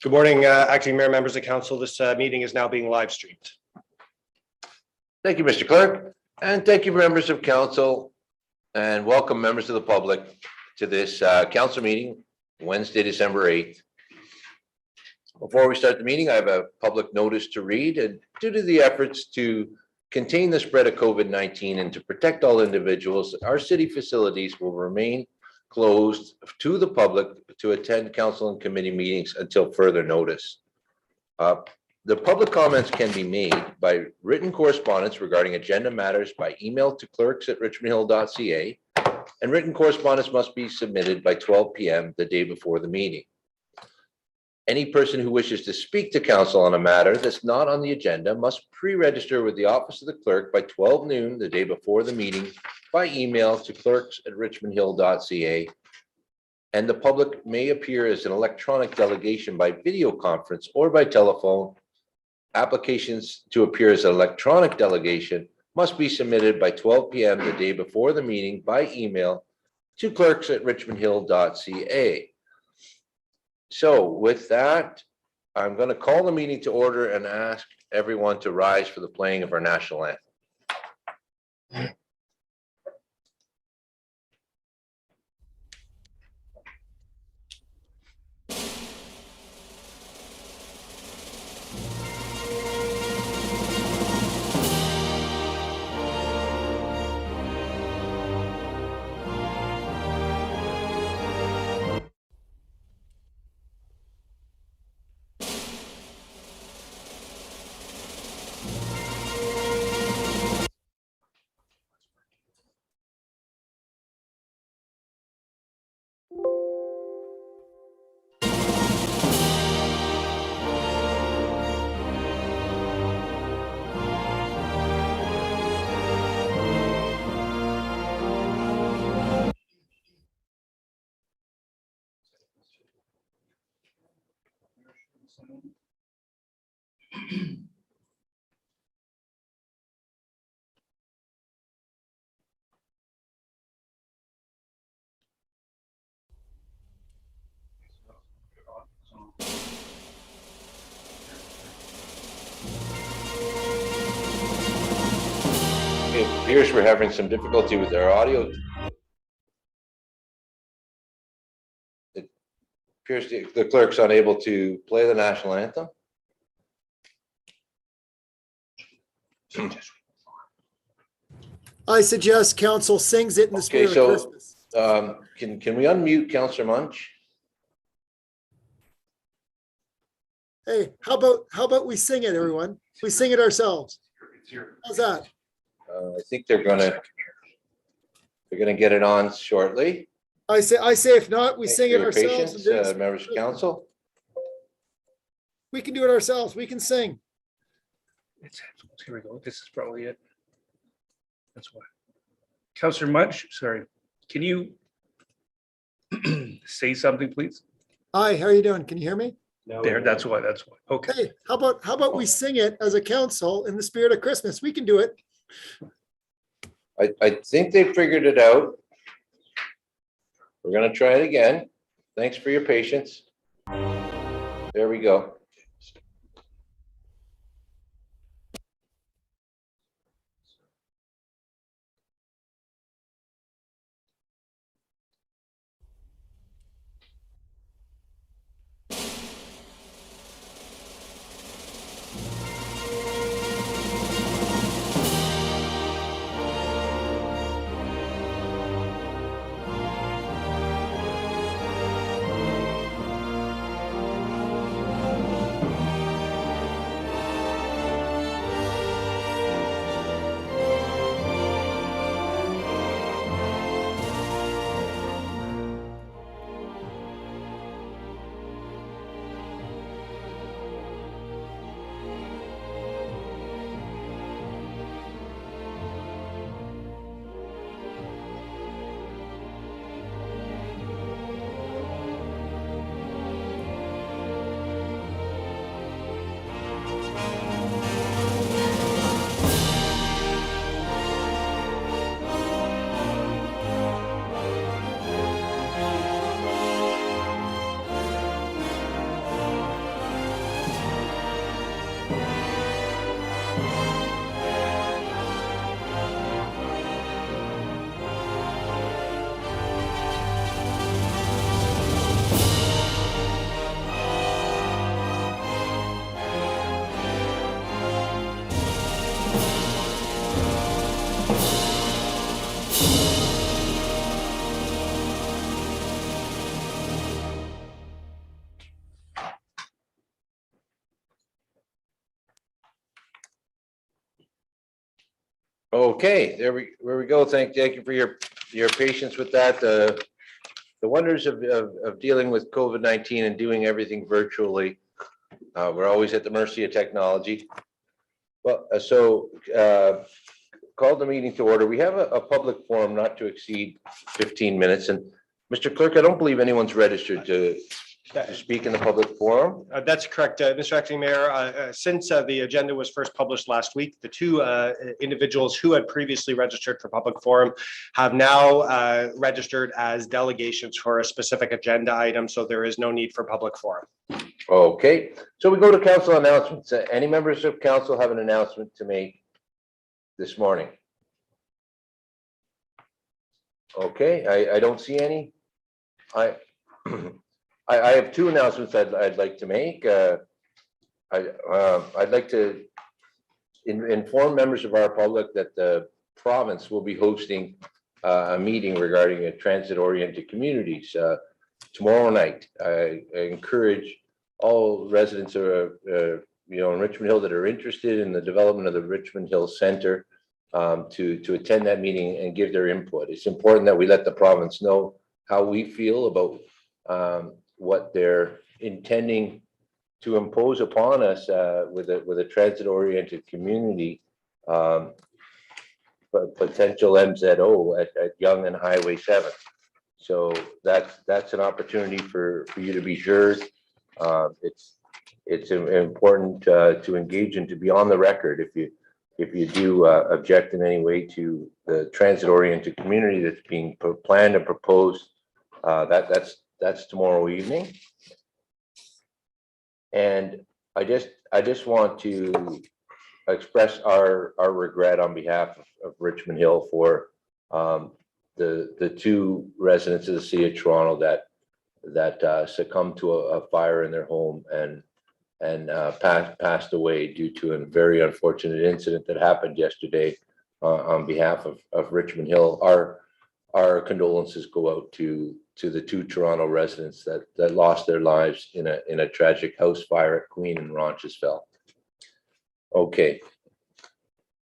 Good morning, acting mayor, members of council. This meeting is now being live streamed. Thank you, Mr. Clerk, and thank you, members of council, and welcome members of the public to this council meeting, Wednesday, December 8th. Before we start the meeting, I have a public notice to read, and due to the efforts to contain the spread of COVID-19 and to protect all individuals, our city facilities will remain closed to the public to attend council and committee meetings until further notice. The public comments can be made by written correspondence regarding agenda matters by email to clerks@richmondhill.ca, and written correspondence must be submitted by 12 p.m. the day before the meeting. Any person who wishes to speak to council on a matter that's not on the agenda must pre-register with the office of the clerk by 12 noon the day before the meeting by email to clerks@richmondhill.ca, and the public may appear as an electronic delegation by video conference or by telephone. Applications to appear as an electronic delegation must be submitted by 12 p.m. the day before the meeting by email to clerks@richmondhill.ca. So with that, I'm going to call the meeting to order and ask everyone to rise for the playing of our national anthem. It appears we're having some difficulty with our audio. It appears the clerk's unable to play the national anthem. I suggest council sings it in the spirit of Christmas. Can we unmute Councillor Munch? Hey, how about we sing it, everyone? We sing it ourselves. How's that? I think they're gonna get it on shortly. I say if not, we sing it ourselves. Patience, members of council. We can do it ourselves. We can sing. Here we go. This is probably it. That's why. Councillor Munch, sorry. Can you say something, please? Hi, how are you doing? Can you hear me? No, There, that's why. Okay. Hey, how about we sing it as a council in the spirit of Christmas? We can do it. I think they figured it out. We're gonna try it again. Thanks for your patience. There we go. Okay, there we go. Thank you for your patience with that. The wonders of dealing with COVID-19 and doing everything virtually. We're always at the mercy of technology. Well, call the meeting to order. We have a public forum not to exceed 15 minutes. And Mr. Clerk, I don't believe anyone's registered to speak in the public forum. That's correct, Mr. Acting Mayor. Since the agenda was first published last week, the two individuals who had previously registered for public forum have now registered as delegations for a specific agenda item, so there is no need for public forum. Okay, so we go to council announcements. Any members of council have an announcement to make this morning? Okay, I don't see any. I have two announcements I'd like to make. I'd like to inform members of our public that the province will be hosting a meeting regarding transit-oriented communities tomorrow night. I encourage all residents of in Richmond Hill that are interested in the development of the Richmond Hill Center to attend that meeting and give their input. It's important that we let the province know how we feel about what they're intending to impose upon us with a transit-oriented community, potential MZO at Yonge and Highway 7. So that's an opportunity for you to be heard. It's important to engage and to be on the record if you do object in any way to the transit-oriented community that's being planned and proposed. That's tomorrow evening. And I just want to express our regret on behalf of Richmond Hill for the two residents of the city of Toronto that succumbed to a fire in their home and passed away due to a very unfortunate incident that happened yesterday. On behalf of Richmond Hill, our condolences go out to the two Toronto residents that lost their lives in a tragic house fire at Queen and Roncesvalles. Okay.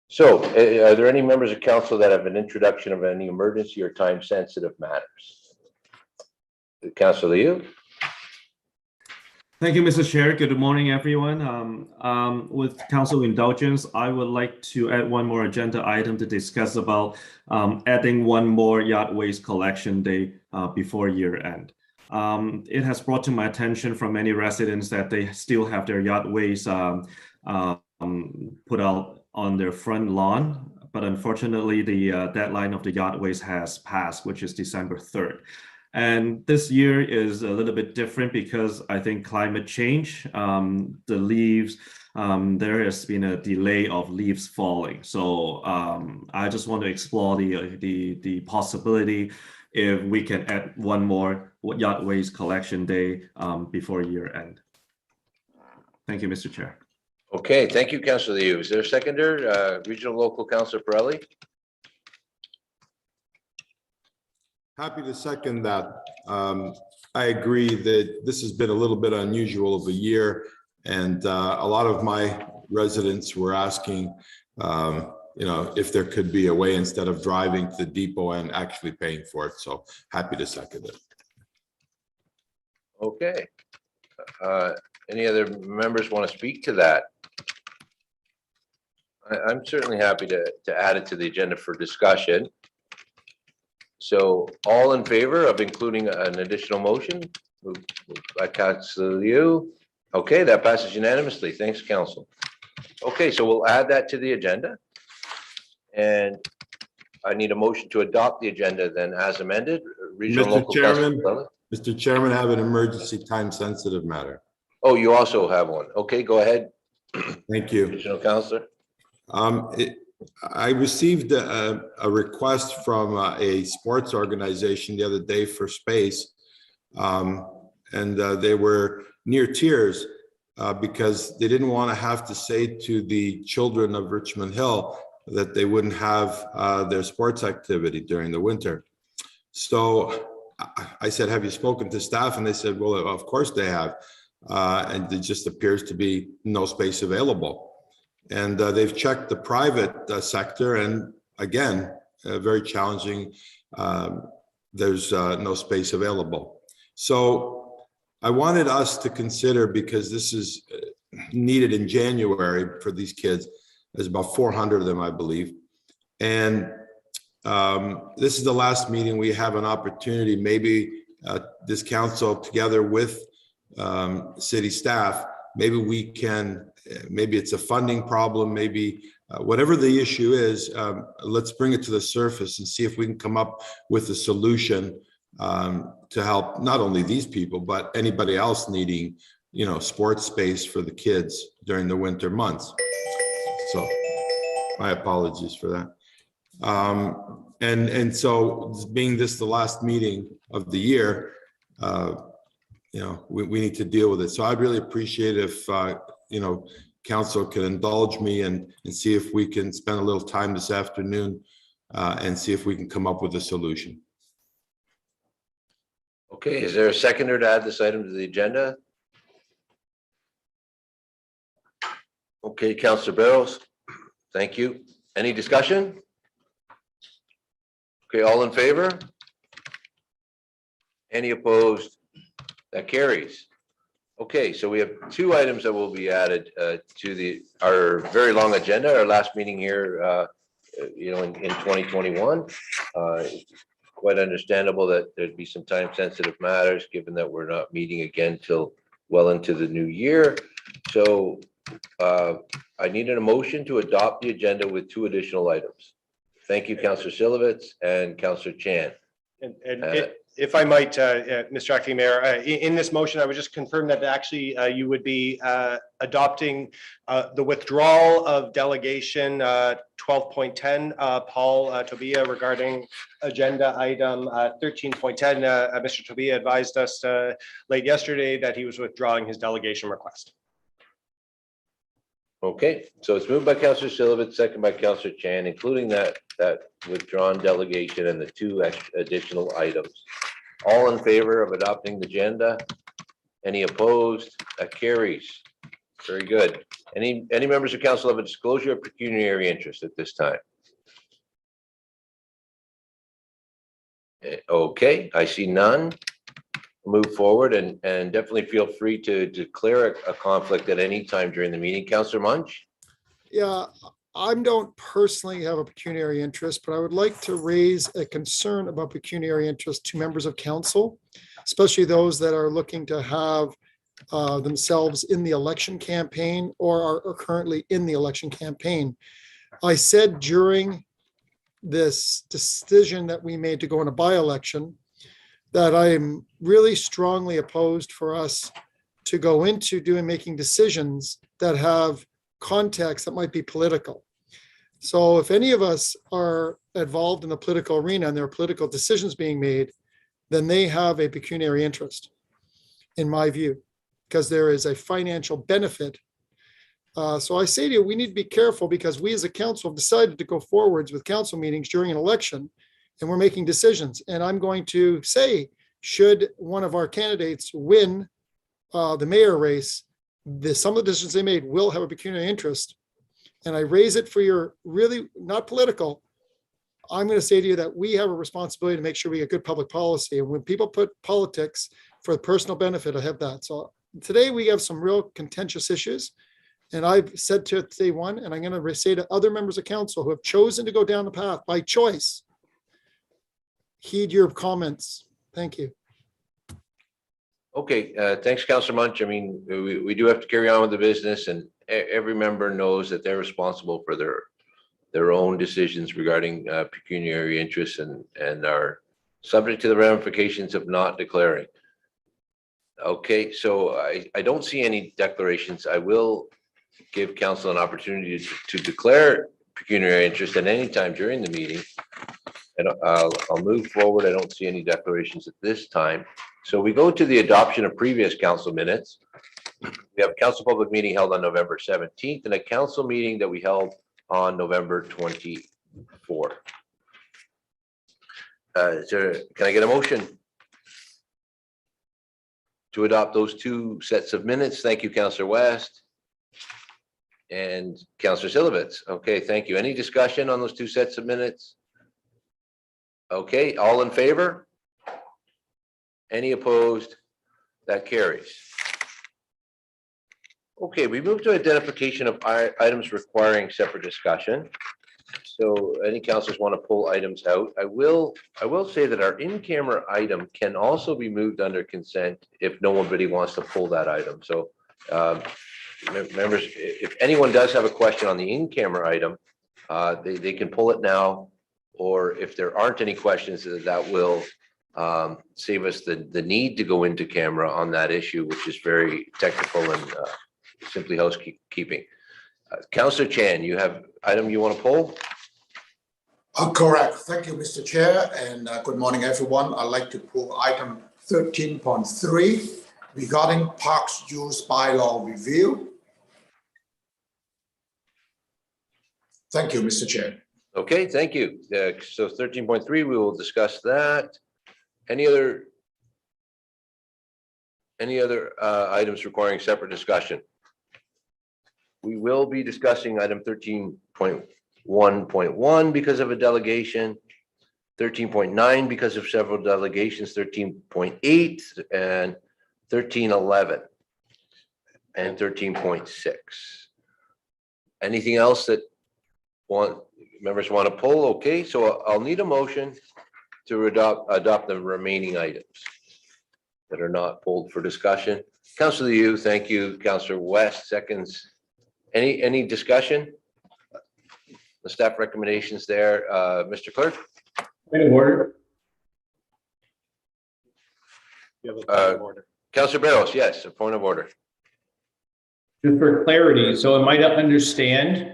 So are there any members of council that have an introduction of any emergency or time sensitive matters? Councillor Liu. Thank you, Mr. Chair. Good morning, everyone. With council indulgence, I would like to add one more agenda item to discuss about adding one more yard waste collection day before year end. It has brought to my attention from many residents that they still have their yard waste put out on their front lawn, but unfortunately the deadline of the yard waste has passed, which is December 3rd. And this year is a little bit different because I think climate change, the leaves, there has been a delay of leaves falling. So I just want to explore the possibility if we can add one more yard waste collection day before year end. Thank you, Mr. Chair. Okay, thank you, Councillor Liu. Is there a seconder? Regional Local Councillor Pirelli. Happy to second that. I agree that this has been a little bit unusual of a year, and a lot of my residents were asking, if there could be a way instead of driving to the depot and actually paying for it. So happy to second it. Okay. Any other members want to speak to that? I'm certainly happy to add it to the agenda for discussion. So all in favor of including an additional motion? Moved by Councillor Liu. Okay, that passes unanimously. Thanks, Council. Okay, so we'll add that to the agenda. And I need a motion to adopt the agenda then as amended. Mr. Chairman, I have an emergency time sensitive matter. Oh, you also have one. Okay, go ahead. Thank you. Regional Councillor. I received a request from a sports organization the other day for space, and they were near tears because they didn't want to have to say to the children of Richmond Hill that they wouldn't have their sports activity during the winter. So I said, have you spoken to staff? And they said, well, of course they have. And there just appears to be no space available. And they've checked the private sector, and again, very challenging. There's no space available. So I wanted us to consider, because this is needed in January for these kids. There's about 400 of them, I believe. And this is the last meeting. We have an opportunity, maybe this council together with city staff, maybe we can, maybe it's a funding problem, maybe whatever the issue is, let's bring it to the surface and see if we can come up with a solution to help not only these people, but anybody else needing, you know, sports space for the kids during the winter months. So my apologies for that. And so being this the last meeting of the year, you know, we need to deal with it. So I'd really appreciate if, you know, council can indulge me and see if we can spend a little time this afternoon and see if we can come up with a solution. Okay, is there a seconder to add this item to the agenda? Okay, Councillor Barrows, thank you. Any discussion? Okay, all in favor? Any opposed? That carries. Okay, so we have two items that will be added to our very long agenda, our last meeting here, you know, in 2021. Quite understandable that there'd be some time sensitive matters, given that we're not meeting again till well into the new year. So I needed a motion to adopt the agenda with two additional items. Thank you, Councillor Syllabits and Councillor Chan. And if I might, Mr. Acting Mayor, in this motion, I would just confirm that actually you would be adopting the withdrawal of delegation 12.10, Paul Tobia, regarding agenda item 13.10. Mr. Tobia advised us late yesterday that he was withdrawing his delegation request. Okay, so it's moved by Councillor Syllabits, second by Councillor Chan, including that withdrawn delegation and the two additional items. All in favor of adopting the agenda? Any opposed? That carries. Very good. Any members of council have a disclosure of pecuniary interest at this time? Okay, I see none. Move forward and definitely feel free to declare a conflict at any time during the meeting. Councillor Munch? Yeah, I don't personally have a pecuniary interest, but I would like to raise a concern about pecuniary interest to members of council, especially those that are looking to have themselves in the election campaign or are currently in the election campaign. I said during this decision that we made to go in a by-election that I am really strongly opposed for us to go into making decisions that have context that might be political. So if any of us are involved in the political arena and there are political decisions being made, then they have a pecuniary interest, in my view, because there is a financial benefit. So I say to you, we need to be careful, because we as a council have decided to go forwards with council meetings during an election, and we're making decisions. And I'm going to say, should one of our candidates win the mayor race, some of the decisions they made will have a pecuniary interest. And I raise it for your really not political. I'm going to say to you that we have a responsibility to make sure we get good public policy. And when people put politics for personal benefit, I have that. So today we have some real contentious issues. And I've said to day one, and I'm going to say to other members of council who have chosen to go down the path by choice, heed your comments. Thank you. Okay, thanks, Councillor Munch. I mean, we do have to carry on with the business, and every member knows that they're responsible for their own decisions regarding pecuniary interests and are subject to the ramifications of not declaring. Okay, so I don't see any declarations. I will give council an opportunity to declare pecuniary interest at any time during the meeting. And I'll move forward. I don't see any declarations at this time. So we go to the adoption of previous council minutes. We have a council public meeting held on November 17th and a council meeting that we held on November 24th. Can I get a motion to adopt those two sets of minutes? Thank you, Councillor West. and Councillor Syllabits. Okay, thank you. Any discussion on those two sets of minutes? Okay, all in favor? Any opposed? That carries. Okay, we move to identification of items requiring separate discussion. So any councillors want to pull items out? I will say that our in-camera item can also be moved under consent if nobody wants to pull that item. So members, if anyone does have a question on the in-camera item, they can pull it now, or if there aren't any questions, that will save us the need to go into camera on that issue, which is very technical and simply housekeeping. Councillor Chan, you have item you want to pull? Correct. Thank you, Mr. Chair, and good morning, everyone. I'd like to pull item 13.3 regarding parks use bylaw review. Thank you, Mr. Chair. Okay, thank you. So 13.3, we will discuss that. Any other items requiring separate discussion? We will be discussing item 13.1.1 because of a delegation, 13.9 because of several delegations, 13.8 and 13.11 and 13.6. Anything else that members want to pull? Okay, so I'll need a motion to adopt the remaining items that are not pulled for discussion. Councillor Yu, thank you. Councillor West seconds. Any discussion? The staff recommendations there, Mr. Clerk. Point of order. Councillor Barros, yes, a point of order. Just for clarity, so am I to understand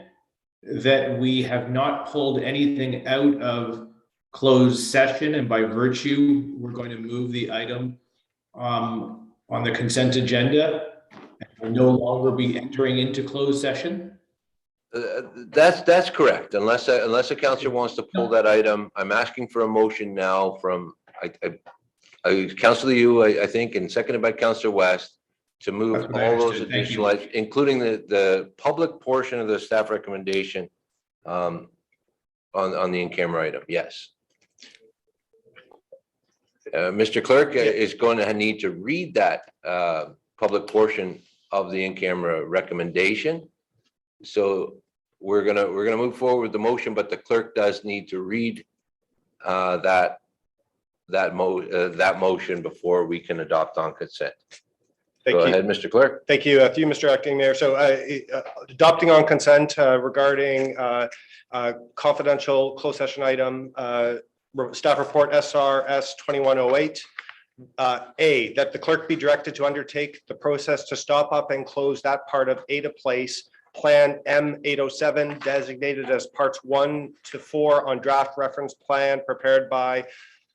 that we have not pulled anything out of closed session, and by virtue, we're going to move the item on the consent agenda and will no longer be entering into closed session? That's correct. Unless a councillor wants to pull that item, I'm asking for a motion now from Councillor Yu, I think, and seconded by Councillor West, to move all those additional items, including the public portion of the staff recommendation on the in-camera item. Yes. Mr. Clerk is going to need to read that public portion of the in-camera recommendation. So we're gonna move forward with the motion, but the clerk does need to read that motion before we can adopt on consent. Go ahead, Mr. Clerk. Thank you. Through you, Mr. Acting Mayor. So adopting on consent regarding confidential closed session item, staff report SRS 2108. A, that the clerk be directed to undertake the process to stop up and close that part of Ada Place Plan M807 designated as parts 1 to 4 on draft reference plan prepared by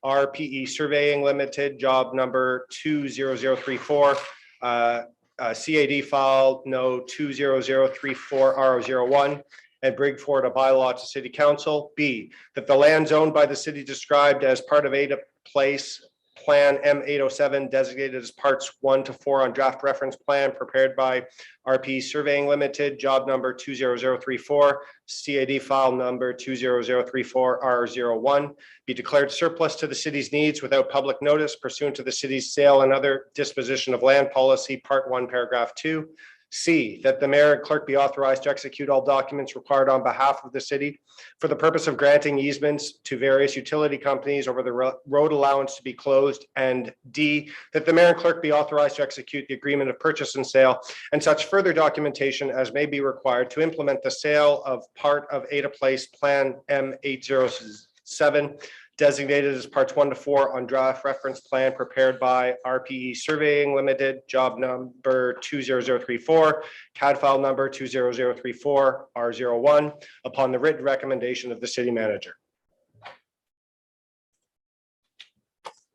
RPE Surveying Limited, job number 20034, CAD file no 20034R01, and bring forward a bylaw to City Council. B, that the lands owned by the city described as part of Ada Place Plan M807 designated as parts 1 to 4 on draft reference plan prepared by RP Surveying Limited, job number 20034, CAD file number 20034R01, be declared surplus to the city's needs without public notice pursuant to the city's sale and other disposition of land policy, part 1, paragraph 2. C, that the mayor and clerk be authorized to execute all documents required on behalf of the city for the purpose of granting easements to various utility companies over the road allowance to be closed. And D, that the mayor and clerk be authorized to execute the agreement of purchase and sale and such further documentation as may be required to implement the sale of part of Ada Place Plan M807 designated as parts 1 to 4 on draft reference plan prepared by RPE Surveying Limited, job number 20034, CAD file number 20034R01, upon the written recommendation of the city manager.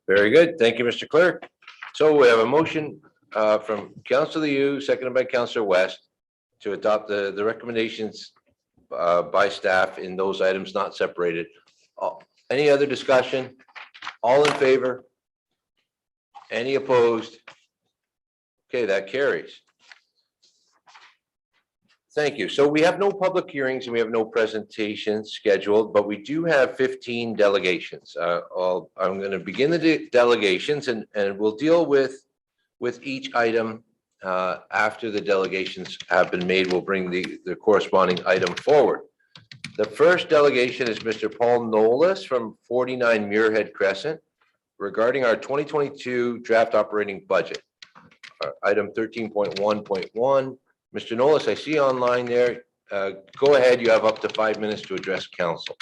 Very good. Thank you, Mr. Clerk. So we have a motion from Councillor Yu, seconded by Councillor West, to adopt the recommendations by staff in those items not separated. Any other discussion? All in favor? Any opposed? Okay, that carries. Thank you. So we have no public hearings and we have no presentations scheduled, but we do have 15 delegations. I'm going to begin the delegations and we'll deal with each item after the delegations have been made. We'll bring the corresponding item forward. The first delegation is Mr. Paul Nolas from 49 Muirhead Crescent regarding our 2022 draft operating budget. Item 13.1.1. Mr. Nolas, I see you online there. Go ahead. You have up to 5 minutes to address council.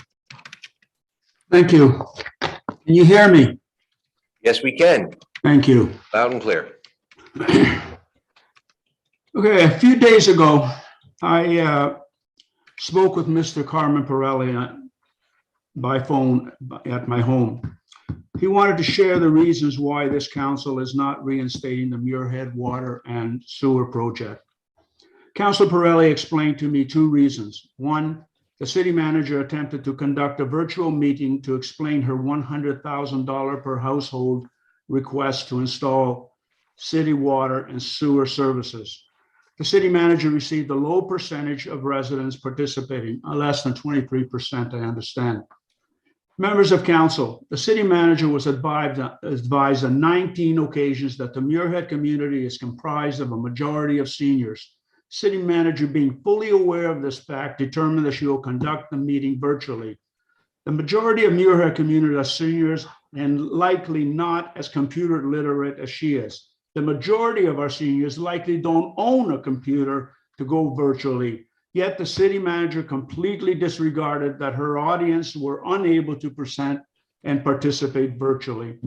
Thank you. Can you hear me? Yes, we can. Thank you. Loud and clear. Okay, a few days ago, I spoke with Mr. Carmen Pirelli by phone at my home. He wanted to share the reasons why this council is not reinstating the Muirhead Water and Sewer project. Councillor Pirelli explained to me two reasons. One, the city manager attempted to conduct a virtual meeting to explain her $100,000 per household request to install city water and sewer services. The city manager received a low percentage of residents participating, less than 23%, I understand. Members of council, the city manager was advised on 19 occasions that the Muirhead community is comprised of a majority of seniors. City manager, being fully aware of this fact, determined that she will conduct the meeting virtually. The majority of Muirhead community are seniors and likely not as computer literate as she is. The majority of our seniors likely don't own a computer to go virtually. Yet the city manager completely disregarded that her audience were unable to present and participate virtually.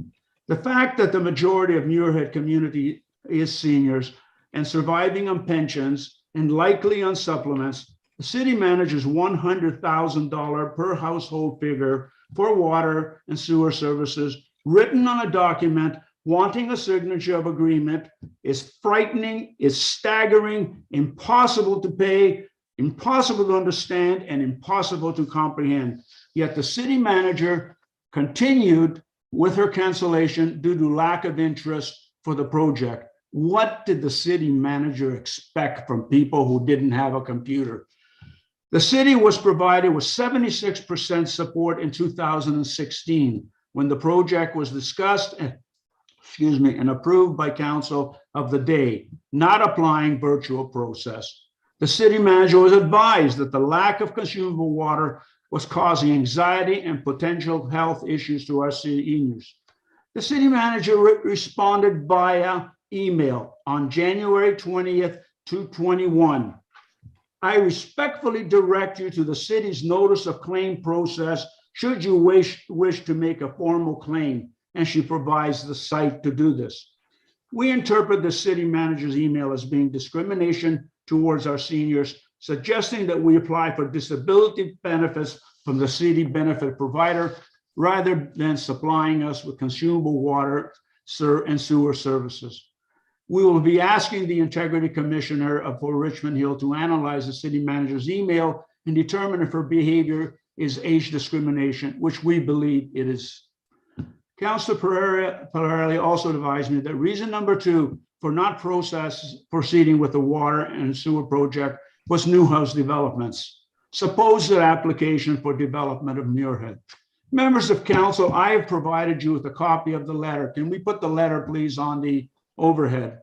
The fact that the majority of Muirhead community is seniors and surviving on pensions and likely on supplements, the city manager's $100,000 per household figure for water and sewer services written on a document wanting a signature of agreement is frightening, is staggering, impossible to pay, impossible to understand, and impossible to comprehend. Yet the city manager continued with her cancellation due to lack of interest for the project. What did the city manager expect from people who didn't have a computer? The city was provided with 76% support in 2016 when the project was discussed and approved by council of the day, not applying virtual process. The city manager was advised that the lack of consumable water was causing anxiety and potential health issues to our seniors. The city manager responded via email on January 20th, 2021. I respectfully direct you to the city's notice of claim process should you wish to make a formal claim, and she provides the site to do this. We interpret the city manager's email as being discrimination towards our seniors, suggesting that we apply for disability benefits from the city benefit provider rather than supplying us with consumable water and sewer services. We will be asking the Integrity Commissioner for Richmond Hill to analyze the city manager's email and determine if her behavior is age discrimination, which we believe it is. Councillor Pirelli also advised me that reason number 2 for not proceeding with the water and sewer project was new house developments, supposed application for development of Muirhead. Members of council, I have provided you with a copy of the letter. Can we put the letter, please, on the overhead?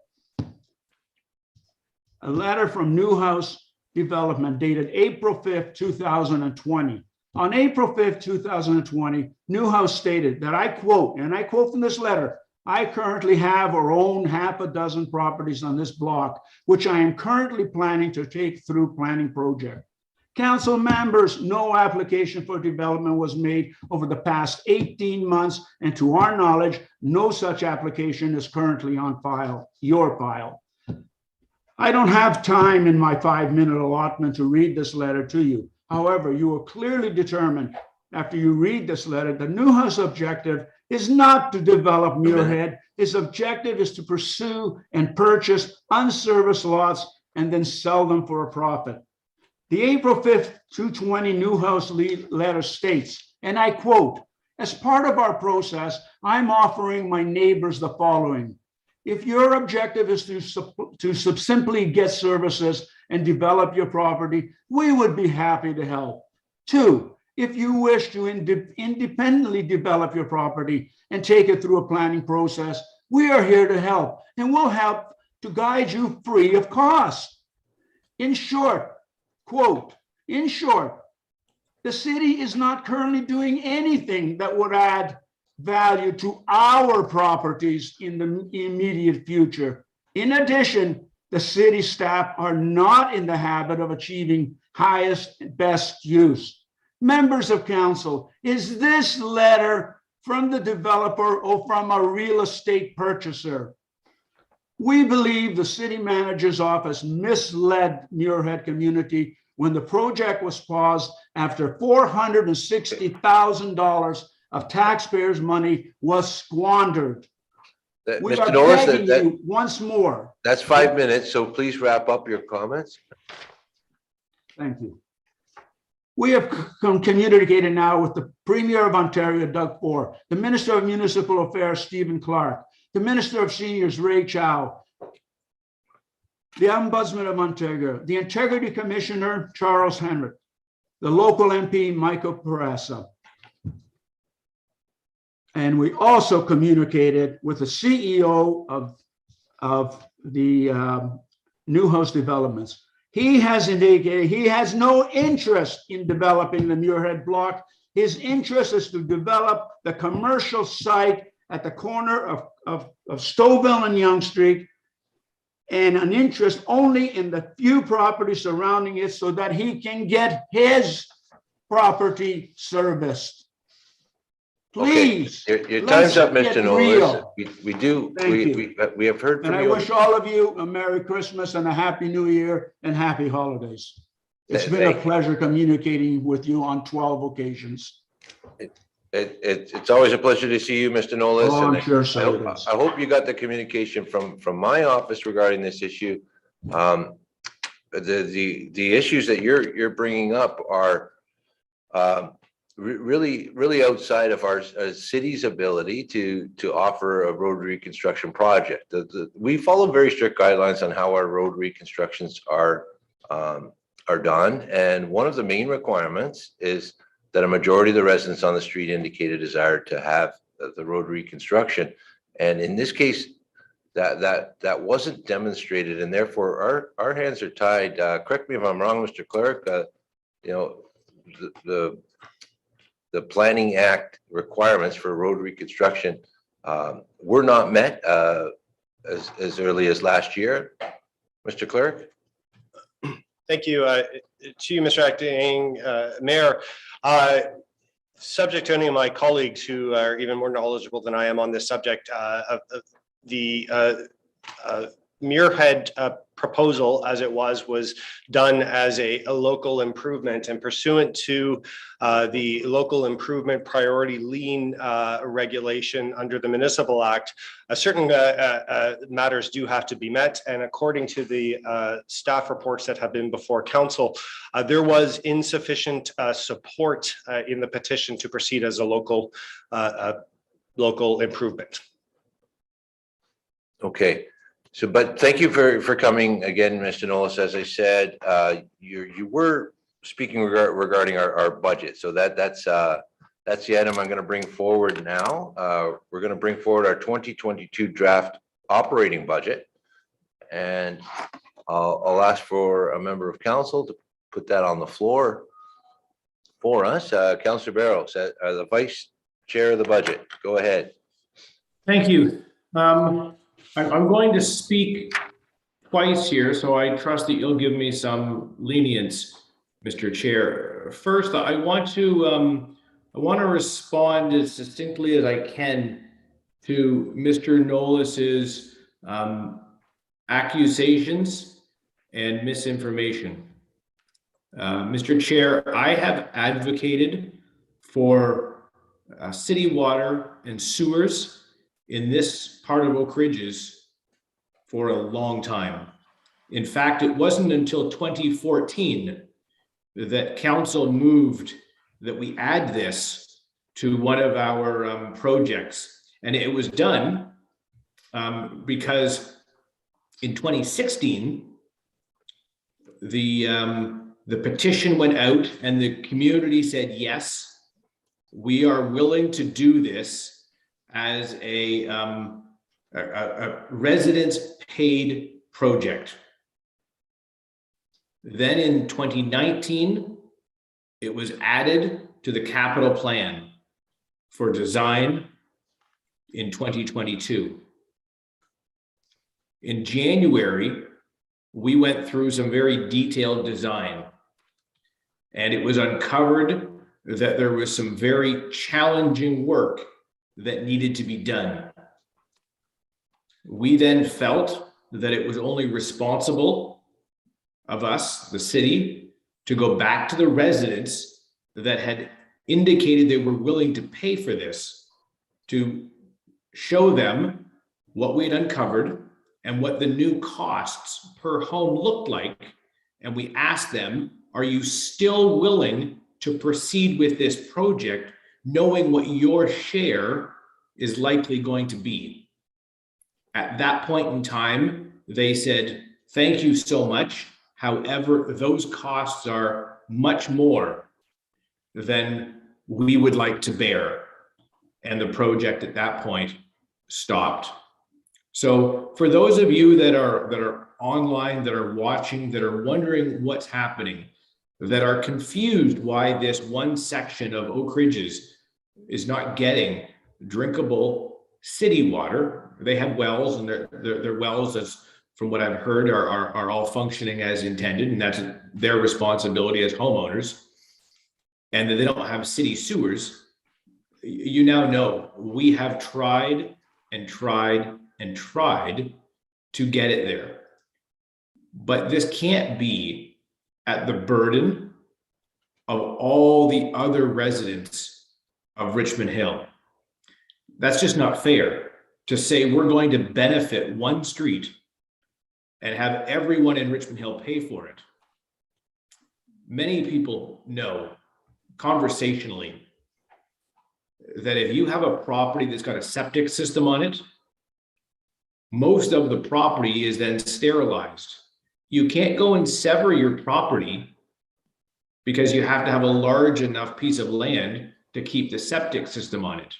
A letter from Newhouse Development dated April 5th, 2020. On April 5th, 2020, Newhouse stated that, I quote, and I quote from this letter, I currently have or own half a dozen properties on this block, which I am currently planning to take through planning project. Council members, no application for development was made over the past 18 months, and to our knowledge, no such application is currently on file, your file. I don't have time in my 5-minute allotment to read this letter to you. However, you are clearly determined after you read this letter, the Newhouse objective is not to develop Muirhead. His objective is to pursue and purchase unserviced lots and then sell them for a profit. The April 5th, 2020 Newhouse letter states, and I quote, as part of our process, I'm offering my neighbors the following. If your objective is to simply get services and develop your property, we would be happy to help. 2, if you wish to independently develop your property and take it through a planning process, we are here to help, and we'll help to guide you free of cost. In short, quote, in short, the city is not currently doing anything that would add value to our properties in the immediate future. In addition, the city staff are not in the habit of achieving highest and best use. Members of council, is this letter from the developer or from a real estate purchaser? We believe the city manager's office misled Muirhead community when the project was paused after $460,000 of taxpayers' money was squandered. We Mr. are Nolis, begging you once more. that's 5 minutes, so please wrap up your comments. Thank you. We have communicated now with the Premier of Ontario, Doug Ford, the Minister of Municipal Affairs, Stephen Clark, the Minister of Seniors, Ray Chow, the Ombudsman of Ontario, the Integrity Commissioner, Charles Henry, the local MP, Michael Peressa. And we also communicated with the CEO of the Newhouse Developments. He has indicated he has no interest in developing the Muirhead block. His interest is to develop the commercial site at the corner of Stouffville and Yonge Street, and an interest only in the few properties surrounding it so that he can get his property serviced. Please. Okay, your let's time's up, get Mr. real. Nolis. We have heard And from I you. wish all of you a Merry Christmas and a Happy New Year and Happy Holidays. It's been a Thank you. pleasure communicating with you on 12 occasions. It's always a pleasure to see you, Mr. Nolis. Oh, and I'm sure so it is. I hope you got the communication from my office regarding this issue. The issues that you're bringing up are really outside of our city's ability to offer a road reconstruction project. We follow very strict guidelines on how our road reconstructions are done, and one of the main requirements is that a majority of the residents on the street indicate a desire to have the road reconstruction. And in this case, that wasn't demonstrated, and therefore our hands are tied. Correct me if I'm wrong, Mr. Clerk. You know, the Planning Act requirements for road reconstruction were not met as early as last year. Mr. Clerk? Thank you to you, Mr. Acting Mayor. Subject to any of my colleagues who are even more knowledgeable than I am on this subject, of the Muirhead proposal, as it was done as a local improvement, and pursuant to the local improvement priority lien regulation under the Municipal Act, certain matters do have to be met. And according to the staff reports that have been before council, there was insufficient support in the petition to proceed as a local improvement. Okay. So, but thank you for coming again, Mr. Nolis. As I said, you were speaking regarding our budget. So that's the item I'm going to bring forward now. We're going to bring forward our 2022 draft operating budget, and I'll ask for a member of council to put that on the floor for us. Councillor Barrows, the vice chair of the budget. Go ahead. Thank you. I'm going to speak twice here, so I trust that you'll give me some lenience, Mr. Chair. First, I want to respond as succinctly as I can to Mr. Nolis's accusations and misinformation. Mr. Chair, I have advocated for city water and sewers in this part of Oak Ridges for a long time. In fact, it wasn't until 2014 that council moved that we add this to one of our projects. And it was done because in 2016, the petition went out and the community said, yes, we are willing to do this as a residents paid project. Then in 2019, it was added to the capital plan for design in 2022. In January, we went through some very detailed design, and it was uncovered that there was some very challenging work that needed to be done. We then felt that it was only responsible of us, the city, to go back to the residents that had indicated they were willing to pay for this, to show them what we had uncovered and what the new costs per home looked like. And we asked them, are you still willing to proceed with this project, knowing what your share is likely going to be? At that point in time, they said, thank you so much. However, those costs are much more than we would like to bear. And the project at that point stopped. So for those of you that are online, that are watching, that are wondering what's happening, that are confused why this one section of Oak Ridges is not getting drinkable city water. They have wells, and their wells, as from what I've heard, are all functioning as intended, and that's their responsibility as homeowners, and that they don't have city sewers. You now know we have tried and tried and tried to get it there. But this can't be at the burden of all the other residents of Richmond Hill. That's just not fair to say we're going to benefit one street and have everyone in Richmond Hill pay for it. Many people know conversationally that if you have a property that's got a septic system on it, most of the property is then sterilized. You can't go and sever your property because you have to have a large enough piece of land to keep the septic system on it.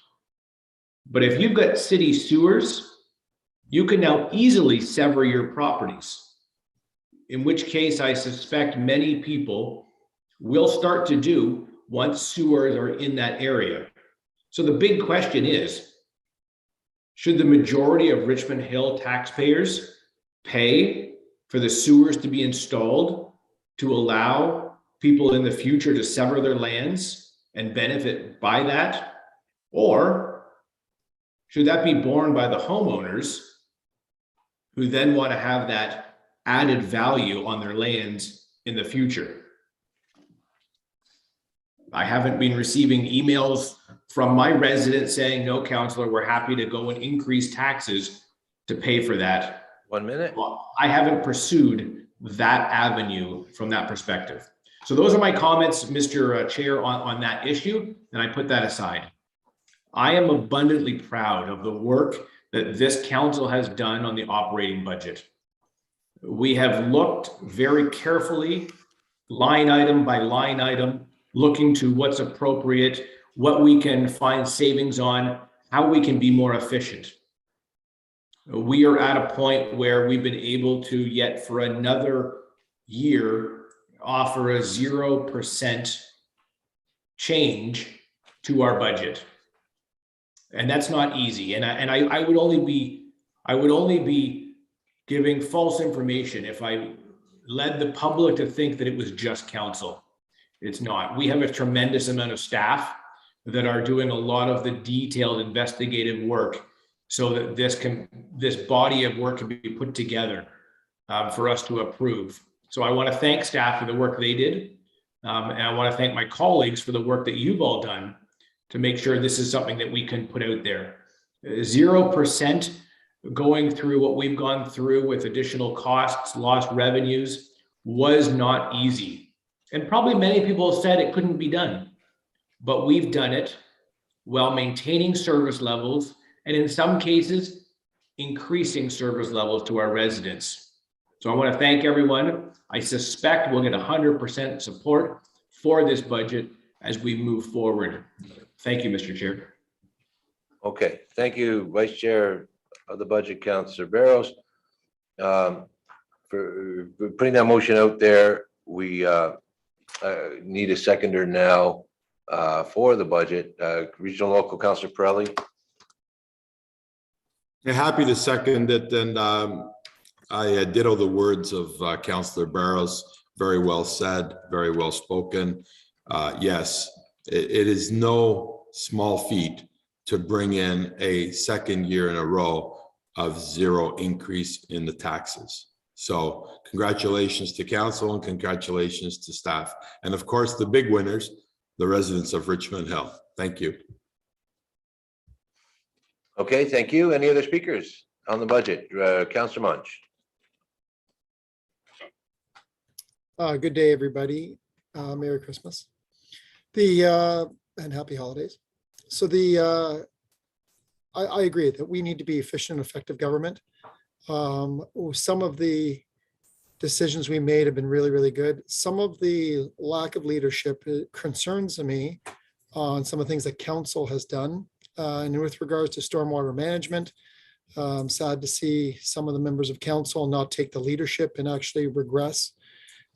But if you've got city sewers, you can now easily sever your properties, in which case I suspect many people will start to do once sewers are in that area. So the big question is, should the majority of Richmond Hill taxpayers pay for the sewers to be installed to allow people in the future to sever their lands and benefit by that? Or should that be borne by the homeowners who then want to have that added value on their lands in the future? I haven't been receiving emails from my residents saying, no, councillor, we're happy to go and increase taxes to pay for that. 1 minute. Well, I haven't pursued that avenue from that perspective. So those are my comments, Mr. Chair, on that issue, and I put that aside. I am abundantly proud of the work that this council has done on the operating budget. We have looked very carefully, line item by line item, looking to what's appropriate, what we can find savings on, how we can be more efficient. We are at a point where we've been able to, yet for another year, offer a 0% change to our budget. And that's not easy. And I would only be giving false information if I led the public to think that it was just council. It's not. We have a tremendous amount of staff that are doing a lot of the detailed investigative work so that this body of work can be put together for us to approve. So I want to thank staff for the work they did. And I want to thank my colleagues for the work that you've all done to make sure this is something that we can put out there. 0% going through what we've gone through with additional costs, lost revenues, was not easy. And probably many people said it couldn't be done, but we've done it while maintaining service levels and in some cases, increasing service levels to our residents. So I want to thank everyone. I suspect we'll get 100% support for this budget as we move forward. Thank you, Mr. Chair. Okay, thank you, Vice Chair of the Budget, Councillor Barrows. For putting that motion out there. We need a seconder now for the budget. Regional Local Councillor Pirelli. Yeah, happy to second it, and I ditto the words of Councillor Barrows. Very well said, very well spoken. Yes, it is no small feat to bring in a second year in a row of zero increase in the taxes. So congratulations to council and congratulations to staff. And of course, the big winners, the residents of Richmond Hill. Thank you. Okay, thank you. Any other speakers on the budget? Councillor Munch. Good day, everybody. Merry Christmas. And happy holidays. So I agree that we need to be efficient and effective government. Some of the decisions we made have been really, really good. Some of the lack of leadership concerns me on some of the things that council has done. And with regards to stormwater management, I'm sad to see some of the members of council not take the leadership and actually regress.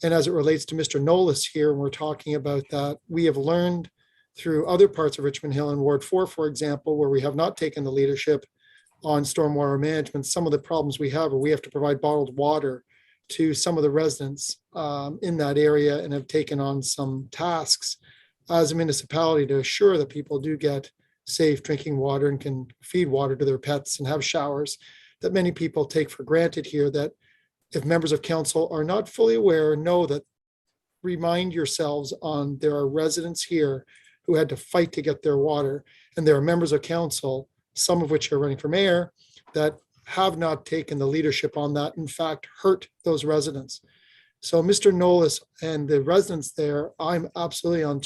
And as it relates to Mr. Nolis here, when we're talking about that, we have learned through other parts of Richmond Hill and Ward 4, for example, where we have not taken the leadership on stormwater management, some of the problems we have are we have to provide bottled water to some of the residents in that area and have taken on some tasks as a municipality to assure that people do get safe drinking water and can feed water to their pets and have showers that many people take for granted here, that if members of council are not fully aware, know that remind yourselves on there are residents here who had to fight to get their water, and there are members of council, some of which are running for mayor, that have not taken the leadership on that, in fact, hurt those residents. So Mr. Nolis and the residents there, I'm absolutely on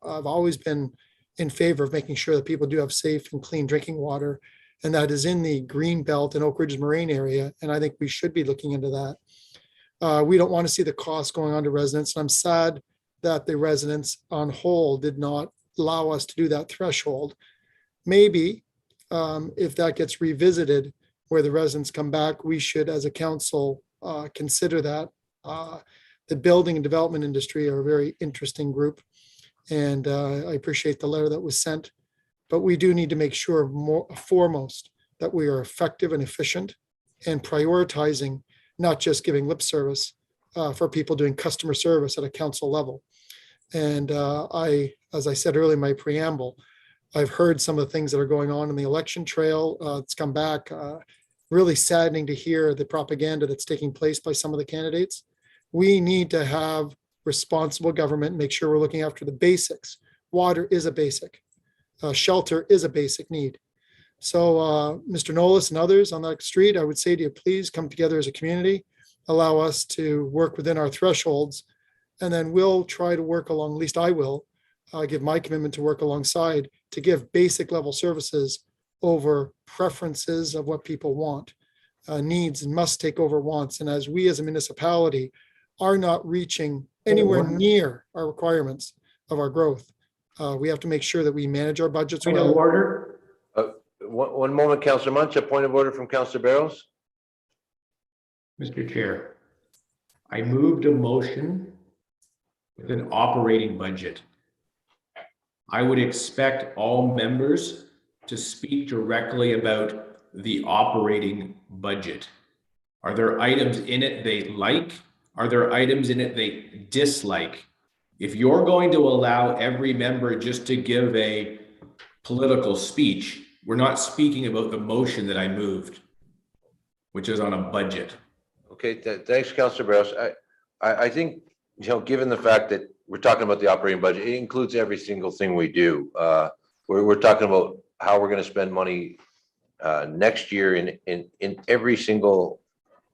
I've always been in favor of making sure that people do have safe and clean drinking water, and that is in the green belt and Oak Ridges Moraine area. And I think we should be looking into that. We don't want to see the cost going on to residents. And I'm sad that the residents on whole did not allow us to do that threshold. Maybe if that gets revisited, where the residents come back, we should, as a council, consider that. The building and development industry are a very interesting group, and I appreciate the letter that was sent. But we do need to make sure foremost that we are effective and efficient and prioritizing, not just giving lip service for people doing customer service at a council level. And as I said earlier in my preamble, I've heard some of the things that are going on in the election trail. It's come back. Really saddening to hear the propaganda that's taking place by some of the candidates. We need to have responsible government, make sure we're looking after the basics. Water is a basic. Shelter is a basic need. So Mr. Nolis and others on that street, I would say to you, please come together as a community, allow us to work within our thresholds, and then we'll try to work along, at least I will, give my commitment to work alongside to give basic level services over preferences of what people want. Needs and must take over wants. And as we as a municipality are not reaching anywhere near our requirements of our growth, we have to make sure that we manage our budgets Point of well. order. One moment, Councillor Munch, a point of order from Councillor Barrows. Mr. Chair, I moved a motion with an operating budget. I would expect all members to speak directly about the operating budget. Are there items in it they like? Are there items in it they dislike? If you're going to allow every member just to give a political speech, we're not speaking about the motion that I moved, which is on a budget. Okay, thanks, Councillor Barrows. I think, given the fact that we're talking about the operating budget, it includes every single thing we do. We're talking about how we're going to spend money next year in every single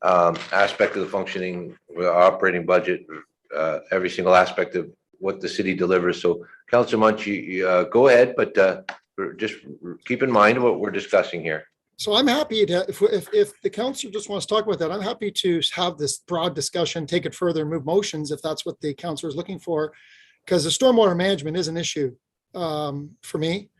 aspect of the functioning operating budget, every single aspect of what the city delivers. So, Councillor Munch, you go ahead, but just keep in mind what we're discussing here. So I'm happy to, if the council just wants to talk about that, I'm happy to have this broad discussion, take it further, and move motions if that's what the council is looking for. Because the stormwater management is an issue for me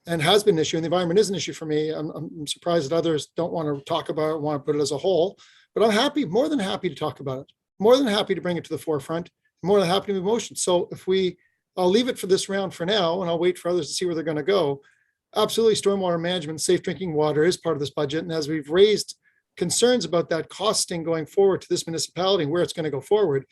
and has been an issue, and the environment is an issue for me. I'm surprised that others don't want to talk about it, want to put it as a whole, but I'm happy, more than happy to talk about it, more than happy to bring it to the forefront, more than happy to move motions. So I'll leave it for this round for now, and I'll wait for others to see where they're going to go. Absolutely, stormwater management, safe drinking water is part of this budget. And as we've raised concerns about that costing going forward to this municipality and where it's going to go forward,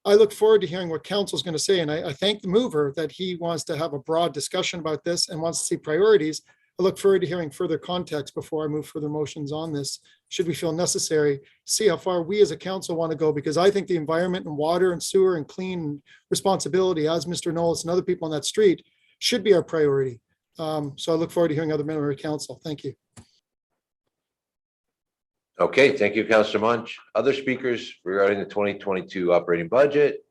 I look forward to hearing what council is going to say. And I thank the mover that he wants to have a broad discussion about this and wants to see priorities. I look forward to hearing further context before I move further motions on this, should we feel necessary, see how far we as a council want to go, because I think the environment and water and sewer and clean responsibility, as Mr. Knowles and other people on that street, should be our priority. So I look forward to hearing other members of council. Thank you. Okay, thank you, Councillor Munch. Other speakers regarding the 2022 operating budget?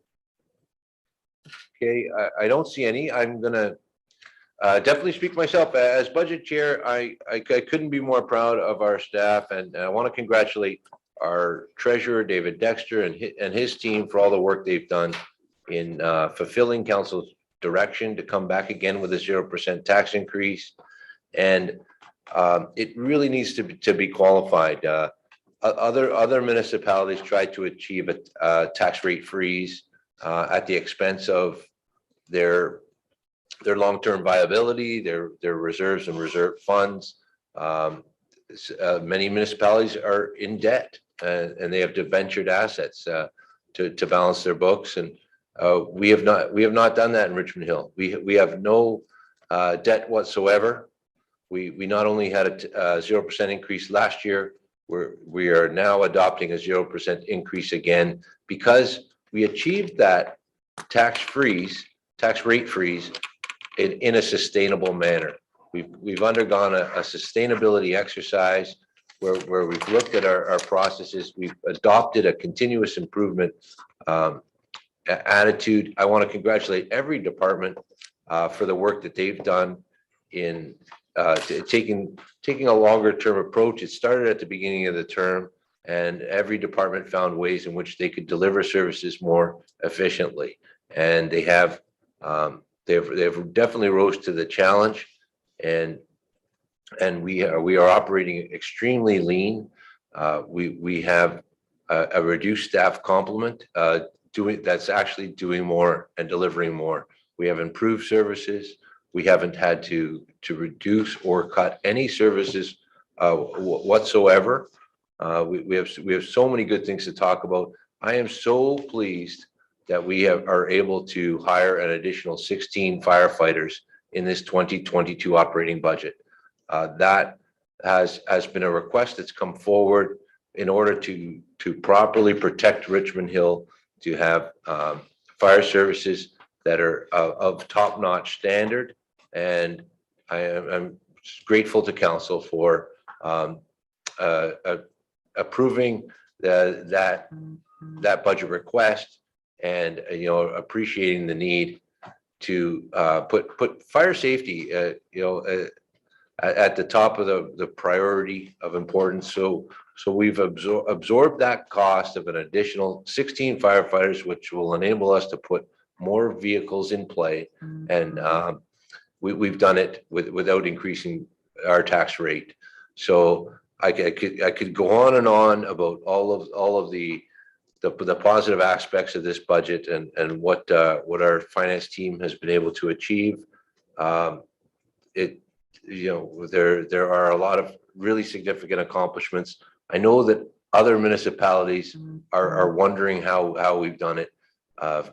Okay, I don't see any. I'm gonna definitely speak myself. As budget chair, I couldn't be more proud of our staff, and I want to congratulate our treasurer, David Dexter, and his team for all the work they've done in fulfilling council's direction to come back again with a 0% tax increase. And it really needs to be qualified. Other municipalities tried to achieve a tax rate freeze at the expense of their long-term viability, their reserves and reserve funds. Many municipalities are in debt and they have debentured assets to balance their books. And we have not done that in Richmond Hill. We have no debt whatsoever. We not only had a 0% increase last year, we are now adopting a 0% increase again because we achieved that tax rate freeze in a sustainable manner. We've undergone a sustainability exercise where we've looked at our processes. We've adopted a continuous improvement attitude. I want to congratulate every department for the work that they've done in taking a longer term approach. It started at the beginning of the term, and every department found ways in which they could deliver services more efficiently. And they've definitely rose to the challenge, and we are operating extremely lean. We have a reduced staff complement that's actually doing more and delivering more. We have improved services. We haven't had to reduce or cut any services whatsoever. We have so many good things to talk about. I am so pleased that we are able to hire an additional 16 firefighters in this 2022 operating budget. That has been a request that's come forward in order to properly protect Richmond Hill, to have fire services that are of top-notch standard. And I'm grateful to council for approving that budget request, and appreciating the need to put fire safety at the top of the priority of importance. So we've absorbed that cost of an additional 16 firefighters, which will enable us to put more vehicles in play. And we've done it without increasing our tax rate. So I could go on and on about all of the positive aspects of this budget and what our finance team has been able to achieve. There are a lot of really significant accomplishments. I know that other municipalities are wondering how we've done it.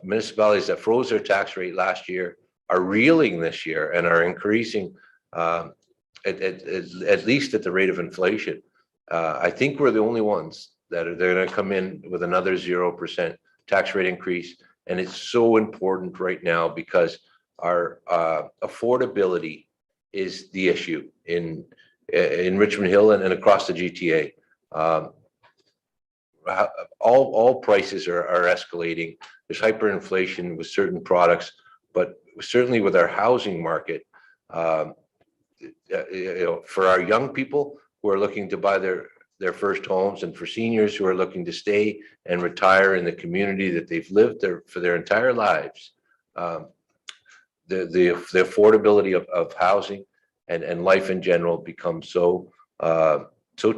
Municipalities that froze their tax rate last year are reeling this year and are increasing at least at the rate of inflation. I think we're the only ones that are going to come in with another 0% tax rate increase. And it's so important right now because our affordability is the issue in Richmond Hill and across the GTA. All prices are escalating. There's hyperinflation with certain products, but certainly with our housing market, for our young people, who are looking to buy their first homes, and for seniors who are looking to stay and retire in the community that they've lived there for their entire lives. The affordability of housing and life in general becomes so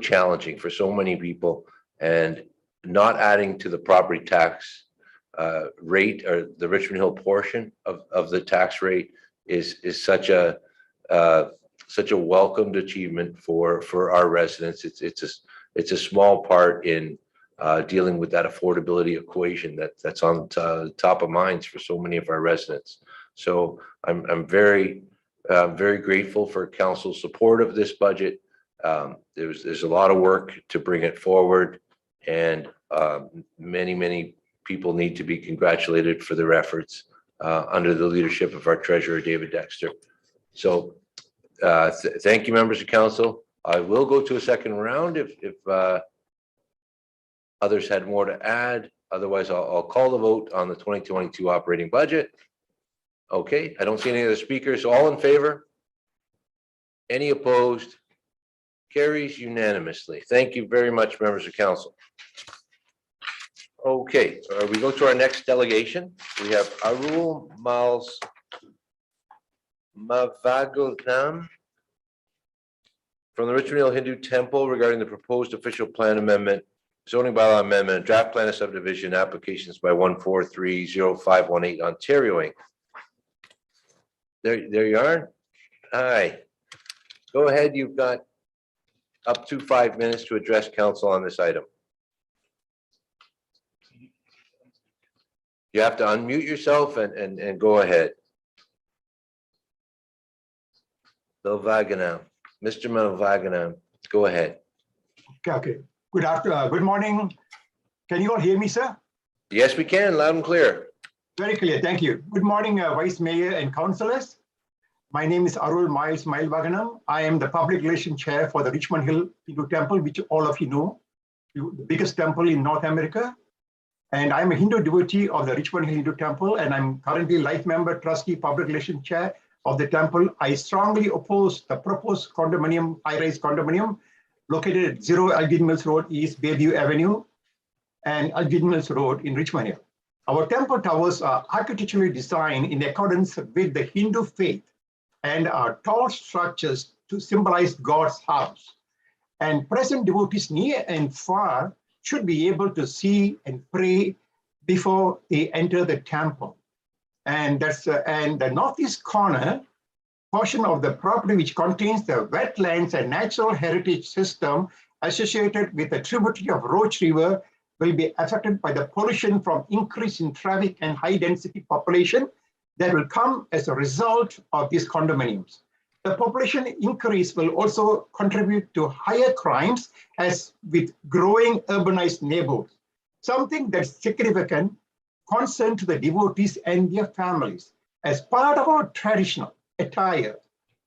challenging for so many people, and not adding to the property tax rate, or the Richmond Hill portion of the tax rate, is such a welcomed achievement for our residents. It's a small part in dealing with that affordability equation that's on top of minds for so many of our residents. So I'm very grateful for council's support of this budget. There's a lot of work to bring it forward, and many people need to be congratulated for their efforts under the leadership of our treasurer, David Dexter. So thank you, members of council. I will go to a second round if others had more to add. Otherwise, I'll call the vote on the 2022 operating budget. Okay, I don't see any other speakers. All in favor? Any opposed? Carries unanimously. Thank you very much, members of council. Okay, we go to our next delegation. We have Arul Miles Mavagotham from the Richmond Hill Hindu Temple regarding the proposed official plan amendment, zoning bylaw amendment, draft plan of subdivision applications by 1430518 Ontario Inc. There you are. Hi. Go ahead. You've got up to 5 minutes to address council on this item. You have to unmute yourself and go ahead. Melvaganam. Mr. Melvaganam, go ahead. Okay. Good morning. Can you all hear me, sir? Yes, we can, loud and clear. Very clear. Thank you. Good morning, Vice Mayor and councillors. My name is Arul Miles Mailvaganam. I am the Public Relations Chair for the Richmond Hill Hindu Temple, which all of you know, the biggest temple in North America. And I'm a Hindu devotee of the Richmond Hill Hindu Temple, and I'm currently life member, trustee, Public Relations Chair of the temple. I strongly oppose the proposed condominium, high-rise condominium located at 0 Elgin Mills Road, East Bayview Avenue, and Elgin Mills Road in Richmond Hill. Our temple towers are architecturally designed in accordance with the Hindu faith and are tall structures to symbolize God's house. And present devotees near and far should be able to see and pray before they enter the temple. And the northeast corner portion of the property, which contains the wetlands and natural heritage system associated with the tributary of Roach River, will be affected by the pollution from increase in traffic and high density population that will come as a result of these condominiums. The population increase will also contribute to higher crimes as with growing urbanized neighborhoods, something that's significant concern to the devotees and their families. As part of our traditional attire,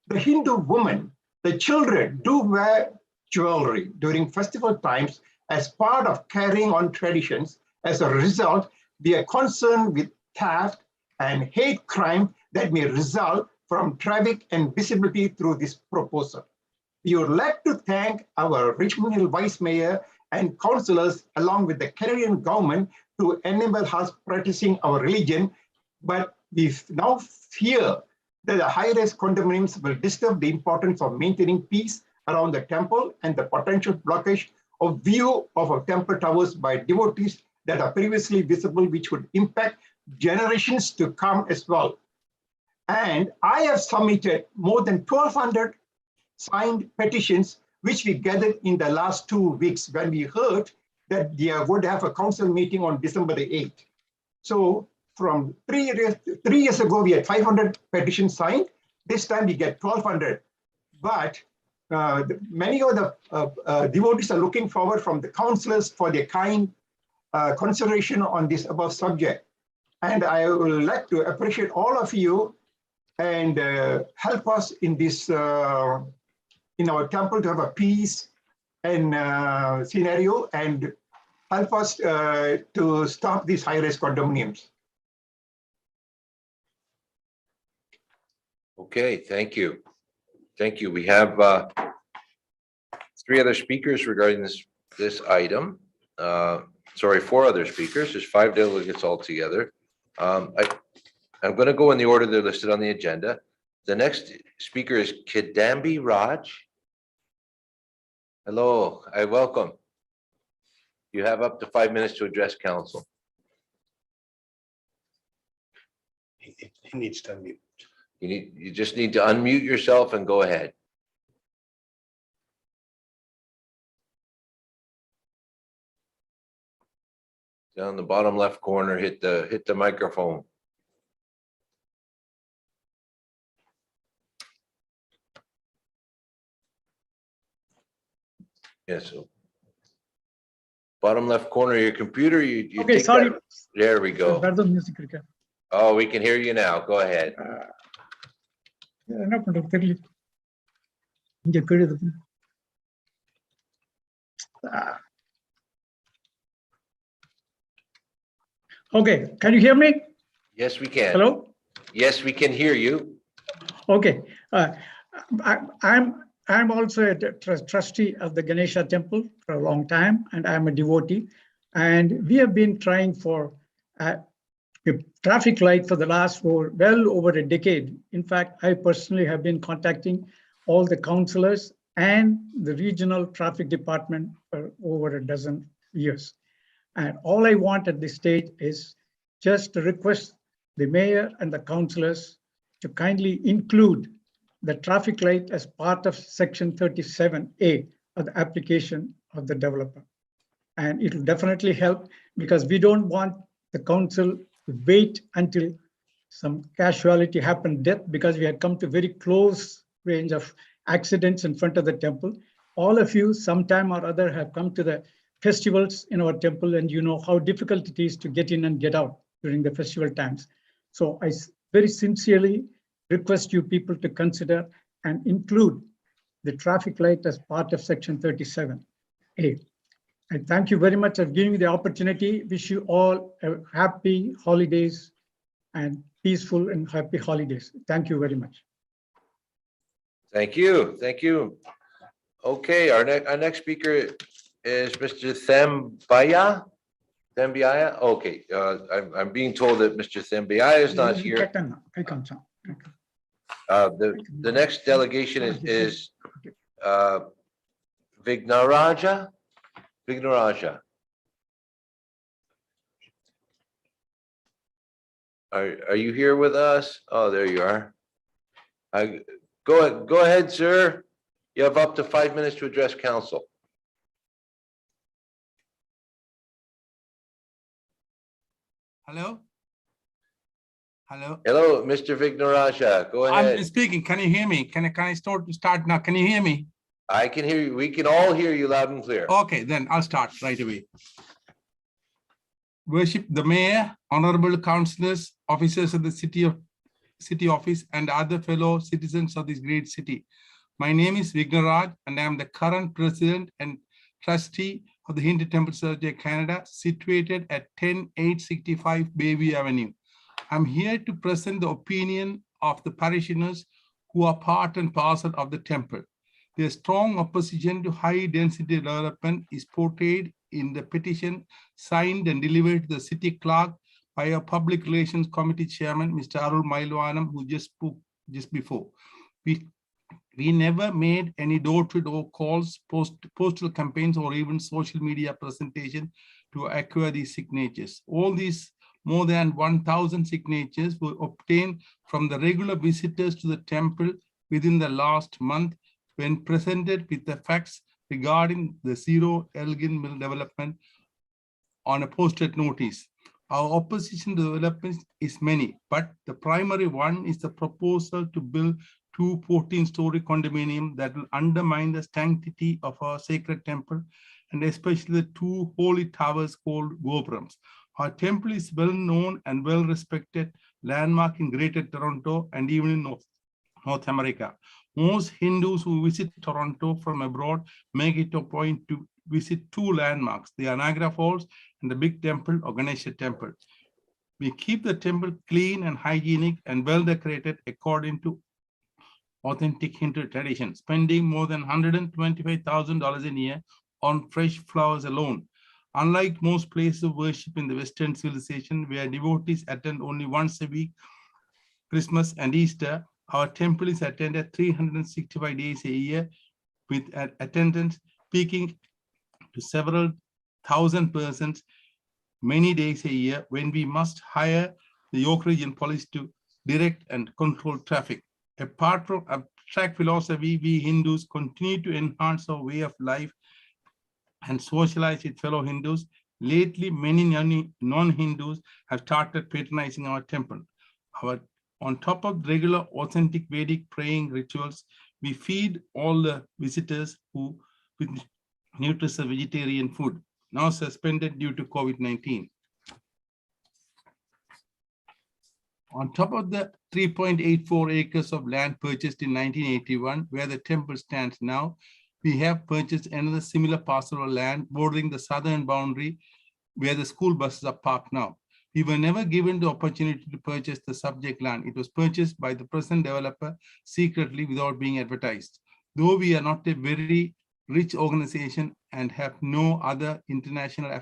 the Hindu women, the children do wear jewelry during festival times as part of carrying on traditions. As a result, we are concerned with theft and hate crime that may result from traffic and visibility through this proposal. We would like to thank our Richmond Hill Vice Mayor and councillors along with the Canadian government to enable us practicing our religion, but we now fear that the high-rise condominiums will disturb the importance of maintaining peace around the temple and the potential blockage of view of our temple towers by devotees that are previously visible, which would impact generations to come as well. And I have submitted more than 1,200 signed petitions, which we gathered in the last 2 weeks when we heard that they are going to have a council meeting on December the 8th. So from 3 years ago, we had 500 petitions signed. This time we get 1,200. But many of the devotees are looking forward from the councillors for their kind consideration on this above subject. And I would like to appreciate all of you and help us in this, in our temple to have a peace and scenario and help us to stop these high-rise condominiums. Okay, thank you. Thank you. We have three other speakers regarding this item. Sorry, four other speakers. There's 5 delegates altogether. I'm going to go in the order they're listed on the agenda. The next speaker is Kidambi Raj. Hello, I welcome. You have up to 5 minutes to address council. He needs to unmute. You just need to unmute yourself and go ahead. Down the bottom left corner, hit the microphone. Yes. So bottom left corner of your computer. You Okay, take sorry. that- There we go. Pardon, music cricket. Oh, we can hear you now. Go ahead. Okay, can you hear me? Yes, we can. Hello? Yes, we can hear you. Okay. I'm also a trustee of the Ganesha temple for a long time, and I'm a devotee. And we have been trying for a traffic light for the last well over a decade. In fact, I personally have been contacting all the councillors and the regional traffic department for over a dozen years. And all I want at this stage is just to request the mayor and the councillors to kindly include the traffic light as part of section 37A of the application of the developer. And it will definitely help, because we don't want the council to wait until some casualty happened, death, because we had come to very close range of accidents in front of the temple. All of you sometime or other have come to the festivals in our temple, and you know how difficult it is to get in and get out during the festival times. So I very sincerely request you people to consider and include the traffic light as part of section 37A. I thank you very much for giving me the opportunity. Wish you all a happy holidays and peaceful and happy holidays. Thank you very much. Thank you. Thank you. Okay, our next speaker is Mr. Thembaya. Thembaya. Okay, I'm being told that Mr. Thembaya is not here. The next delegation is Vignaraja. Vignaraja. Are you here with us? Oh, there you are. Go ahead, sir. You have up to 5 minutes to address council. Hello? Hello? Hello, Mr. Vignaraja. Go ahead. I'm speaking. Can you hear me? Can I start now? Can you hear me? I can hear you. We can all hear you loud and clear. Okay, then I'll start right away. Worship the mayor, honorable councillors, officers of the city office, and other fellow citizens of this great city. My name is Vignaraj, and I am the current president and trustee of the Hindu Temple Society of Canada, situated at 10865 Bayview Avenue. I'm here to present the opinion of the parishioners who are part and parcel of the temple. Their strong opposition to high-density development is portrayed in the petition signed and delivered to the city clerk by our Public Relations Committee Chairman, Mr. Arul Mailwanam, who just spoke just before. We never made any door-to-door calls, postal campaigns, or even social media presentation to acquire these signatures. All these more than 1,000 signatures were obtained from the regular visitors to the temple within the last month, when presented with the facts regarding the Zero Elgin Mill development on a posted notice. Our opposition to development is many, but the primary one is the proposal to build 2 14-story condominium that will undermine the sanctity of our sacred temple, and especially the 2 holy towers called Gopurams. Our temple is well known and well respected landmark in Greater Toronto and even in North America. Most Hindus who visit Toronto from abroad make it a point to visit 2 landmarks, the Niagara Falls and the big temple or Ganesha temple. We keep the temple clean and hygienic and well decorated according to authentic Hindu tradition, spending more than $125,000 a year on fresh flowers alone. Unlike most places of worship in the Western civilization, where devotees attend only once a week, Christmas and Easter, our temple is attended 365 days a year, with attendance peaking to several thousand persons many days a year, when we must hire the York Region Police to direct and control traffic. Apart from abstract philosophy, we Hindus continue to enhance our way of life and socialize with fellow Hindus. Lately, many non-Hindus have started patronizing our temple. On top of regular authentic Vedic praying rituals, we feed all the visitors with nutritious vegetarian food, now suspended due to COVID-19. On top of the 3.84 acres of land purchased in 1981, where the temple stands now, we have purchased another similar parcel of land bordering the southern boundary, where the school buses are parked now. We were never given the opportunity to purchase the subject land. It was purchased by the present developer secretly without being advertised. Though we are not a very rich organization and have no other international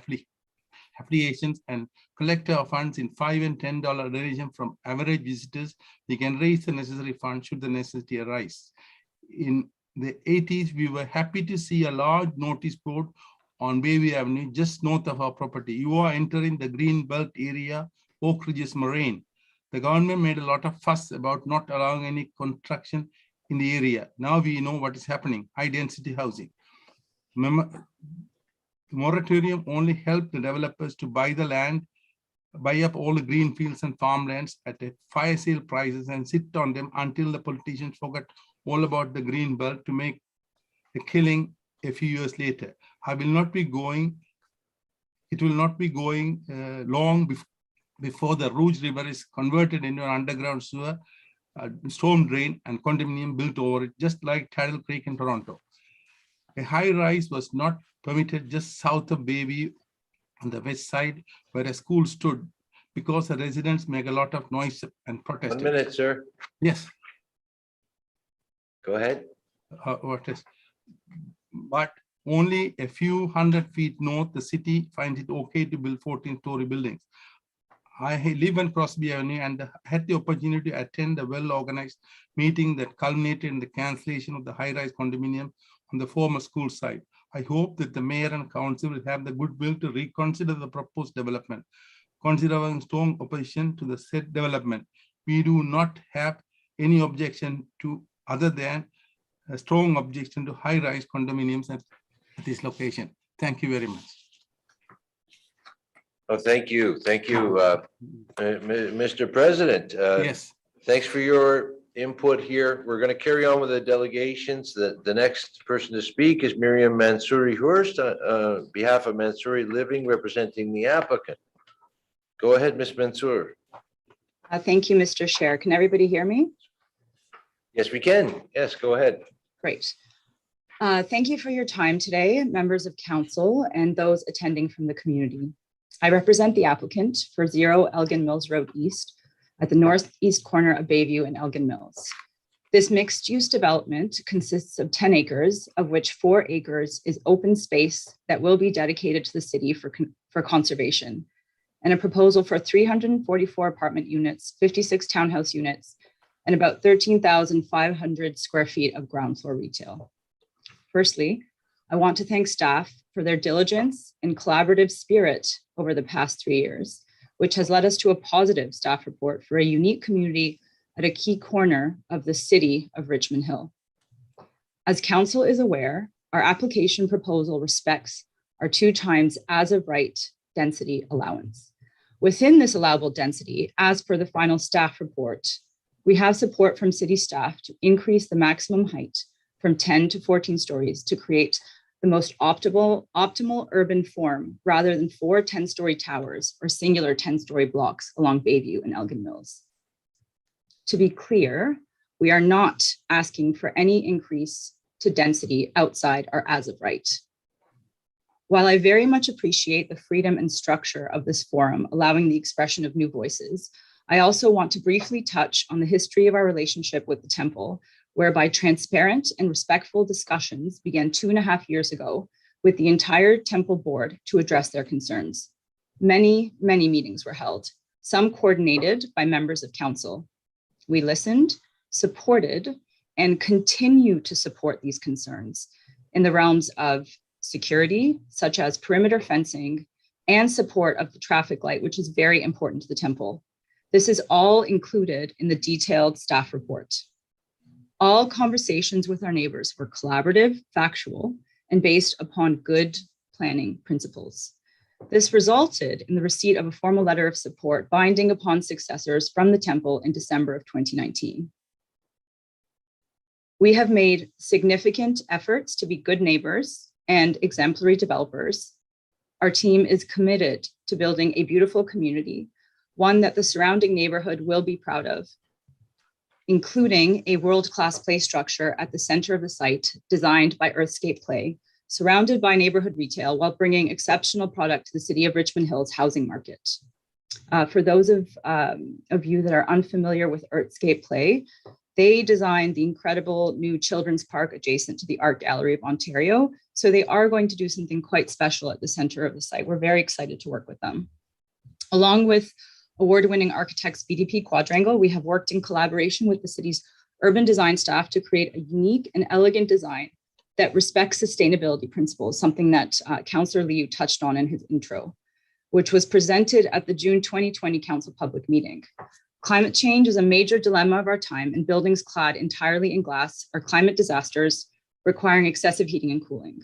affiliations and collect our funds in $5 and $10 donation from average visitors, we can raise the necessary funds should the necessity arise. In the 80s, we were happy to see a large notice board on Bayview Avenue, just north of our property. You are entering the green belt area, Oak Ridges Moraine. The government made a lot of fuss about not allowing any construction in the area. Now we know what is happening, high density housing. Moratorium only helped the developers to buy the land, buy up all the green fields and farmlands at a fire sale prices and sit on them until the politicians forgot all about the green belt to make a killing a few years later. It will not be going long before the Rouge River is converted into an underground sewer, storm drain and condominium built over it, just like Tidal Creek in Toronto. A high rise was not permitted just south of Bayview on the west side, where a school stood, because the residents make a lot of noise and protest. 1 minute, sir. Yes. Go ahead. But only a few hundred feet north, the city finds it okay to build 14-story buildings. I live on Crosby Avenue and had the opportunity to attend a well-organized meeting that culminated in the cancellation of the high-rise condominium on the former school site. I hope that the mayor and council will have the goodwill to reconsider the proposed development. Considering strong opposition to the said development, we do not have any objection to other than a strong objection to high-rise condominiums at this location. Thank you very much. Oh, thank you. Thank you, Mr. President. Yes. Thanks for your input here. We're going to carry on with the delegations. The next person to speak is Miriam Mansouri-Hurst, behalf of Mansouri Living, representing the applicant. Go ahead, Ms. Mansour. Thank you, Mr. Chair. Can everybody hear me? Yes, we can. Yes, go ahead. Great. Thank you for your time today, members of council and those attending from the community. I represent the applicant for 0 Elgin Mills Road East at the northeast corner of Bayview and Elgin Mills. This mixed-use development consists of 10 acres, of which 4 acres is open space that will be dedicated to the city for conservation, and a proposal for 344 apartment units, 56 townhouse units, and about 13,500 square feet of ground floor retail. Firstly, I want to thank staff for their diligence and collaborative spirit over the past 3 years, which has led us to a positive staff report for a unique community at a key corner of the city of Richmond Hill. As council is aware, our application proposal respects our 2 times as of right density allowance. Within this allowable density, as per the final staff report, we have support from city staff to increase the maximum height from 10 to 14 stories to create the most optimal urban form, rather than 4 10-story towers or singular 10-story blocks along Bayview and Elgin Mills. To be clear, we are not asking for any increase to density outside our as of right. While I very much appreciate the freedom and structure of this forum, allowing the expression of new voices, I also want to briefly touch on the history of our relationship with the temple, whereby transparent and respectful discussions began 2.5 years ago with the entire temple board to address their concerns. Many meetings were held, some coordinated by members of council. We listened, supported, and continue to support these concerns in the realms of security, such as perimeter fencing, and support of the traffic light, which is very important to the temple. This is all included in the detailed staff report. All conversations with our neighbors were collaborative, factual, and based upon good planning principles. This resulted in the receipt of a formal letter of support binding upon successors from the temple in December of 2019. We have made significant efforts to be good neighbors and exemplary developers. Our team is committed to building a beautiful community, one that the surrounding neighborhood will be proud of, including a world-class play structure at the center of the site designed by Earthscape Play, surrounded by neighborhood retail while bringing exceptional product to the city of Richmond Hill's housing market. For those of you that are unfamiliar with Earthscape Play, they designed the incredible new children's park adjacent to the Art Gallery of Ontario. So they are going to do something quite special at the center of the site. We're very excited to work with them. Along with award-winning architects BDP Quadrangle, we have worked in collaboration with the city's urban design staff to create a unique and elegant design that respects sustainability principles, something that Councillor Liu touched on in his intro, which was presented at the June 2020 Council public meeting. Climate change is a major dilemma of our time, and buildings clad entirely in glass are climate disasters requiring excessive heating and cooling.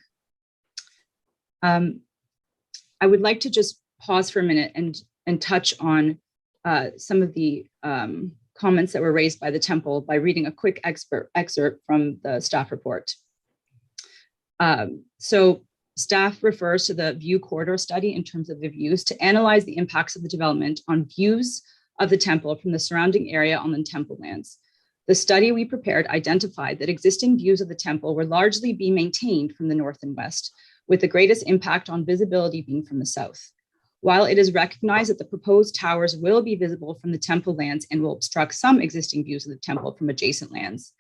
I would like to just pause for a minute and touch on some of the comments that were raised by the temple by reading a quick excerpt from the staff report. So staff refers to the view corridor study in terms of the views to analyze the impacts of the development on views of the temple from the surrounding area on the temple lands. The study we prepared identified that existing views of the temple were largely being maintained from the north and west, with the greatest impact on visibility being from the south. While it is recognized that the proposed towers will be visible from the temple lands and will obstruct some existing views of the temple from adjacent lands,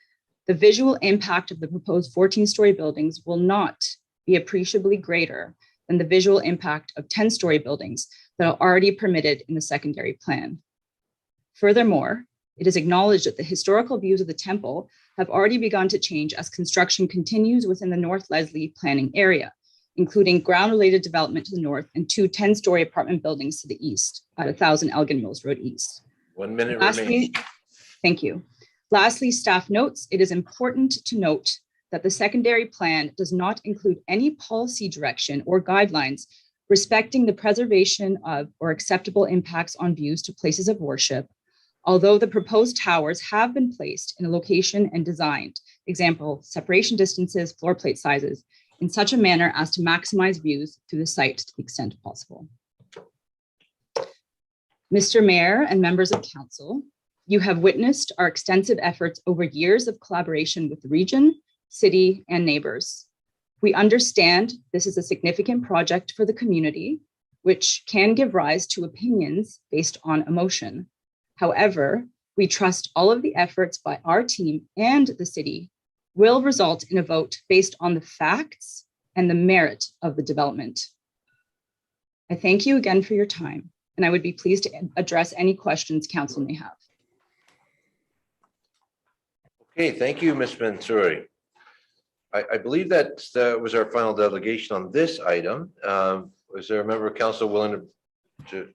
the visual impact of the proposed 14-story buildings will not be appreciably greater than the visual impact of 10-story buildings that are already permitted in the secondary plan. Furthermore, it is acknowledged that the historical views of the temple have already begun to change as construction continues within the North Leslie planning area, including ground-related development to the north and 2 10-story apartment buildings to the east at 1000 Elgin Mills Road East. 1 minute Lastly, remaining. thank you. Lastly, staff notes it is important to note that the secondary plan does not include any policy direction or guidelines respecting the preservation of or acceptable impacts on views to places of worship, although the proposed towers have been placed in a location and designed, example, separation distances, floor plate sizes, in such a manner as to maximize views through the site to the extent possible. Mr. Mayor and members of council, you have witnessed our extensive efforts over years of collaboration with the region, city, and neighbors. We understand this is a significant project for the community, which can give rise to opinions based on emotion. However, we trust all of the efforts by our team and the city will result in a vote based on the facts and the merit of the development. I thank you again for your time, and I would be pleased to address any questions council may have. Okay, thank you, Ms. Mansouri. I believe that was our final delegation on this item. Was there a member of council willing to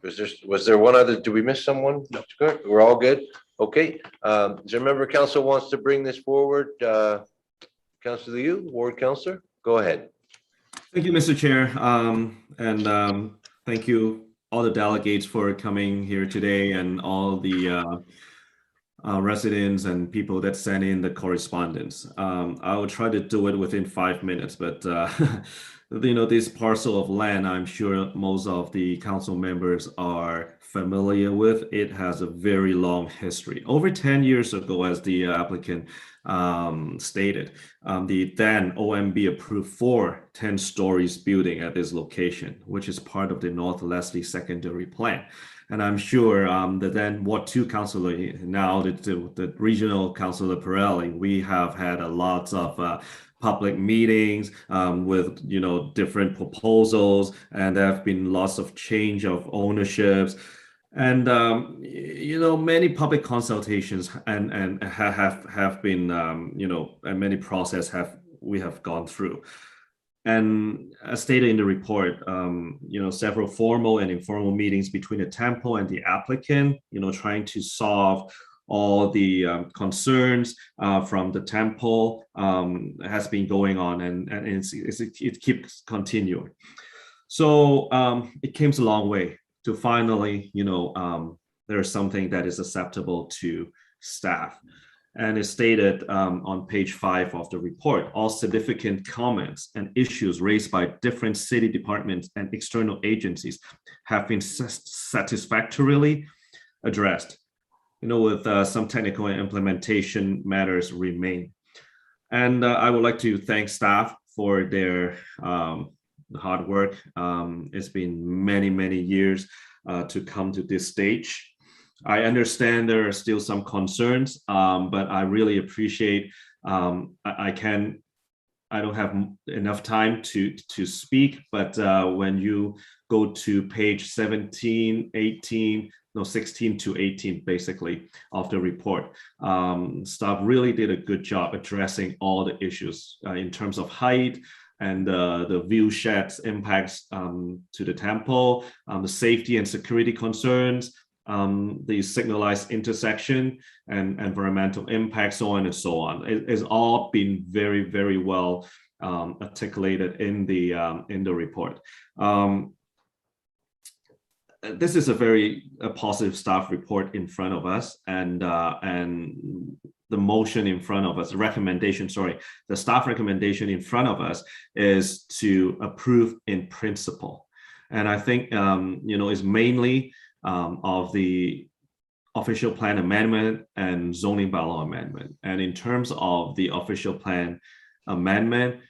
was there one other, did we miss someone? No. We're all good? Okay. Is there a member of council wants to bring this forward? Councillor Liu, Ward Councillor, go ahead. Thank you, Mr. Chair. Thank you all the delegates for coming here today and all the residents and people that sent in the correspondence. I will try to do it within 5 minutes, but you know, this parcel of land, I'm sure most of the council members are familiar with. It has a very long history. Over 10 years ago, as the applicant stated, the then OMB approved 4 10 stories building at this location, which is part of the North Leslie secondary plan. And I'm sure the then Ward 2 councillor, now the regional councillor Pirelli, we have had a lot of public meetings with different proposals, and there have been lots of change of ownerships, and many public consultations and have been and many process we have gone through. And as stated in the report, several formal and informal meetings between the temple and the applicant, trying to solve all the concerns from the temple has been going on, and it keeps continuing. So it came a long way to finally, there is something that is acceptable to staff. And it's stated on page 5 of the report, all significant comments and issues raised by different city departments and external agencies have been satisfactorily addressed, with some technical and implementation matters remain. And I would like to thank staff for their hard work. It's been many, many years to come to this stage. I understand there are still some concerns, but I really appreciate, I don't have enough time to speak, but when you go to page 16 to 18, basically, of the report, staff really did a good job addressing all the issues in terms of height, and the view sheds impacts to the temple, the safety and security concerns, the signalized intersection and environmental impact, so on and so on. It's all been very, very well articulated in the report. This is a very positive staff report in front of us, and the motion in front of us, the staff recommendation in front of us is to approve in principle. And I think is mainly of the official plan amendment and zoning bylaw amendment. And in terms of the official plan amendment,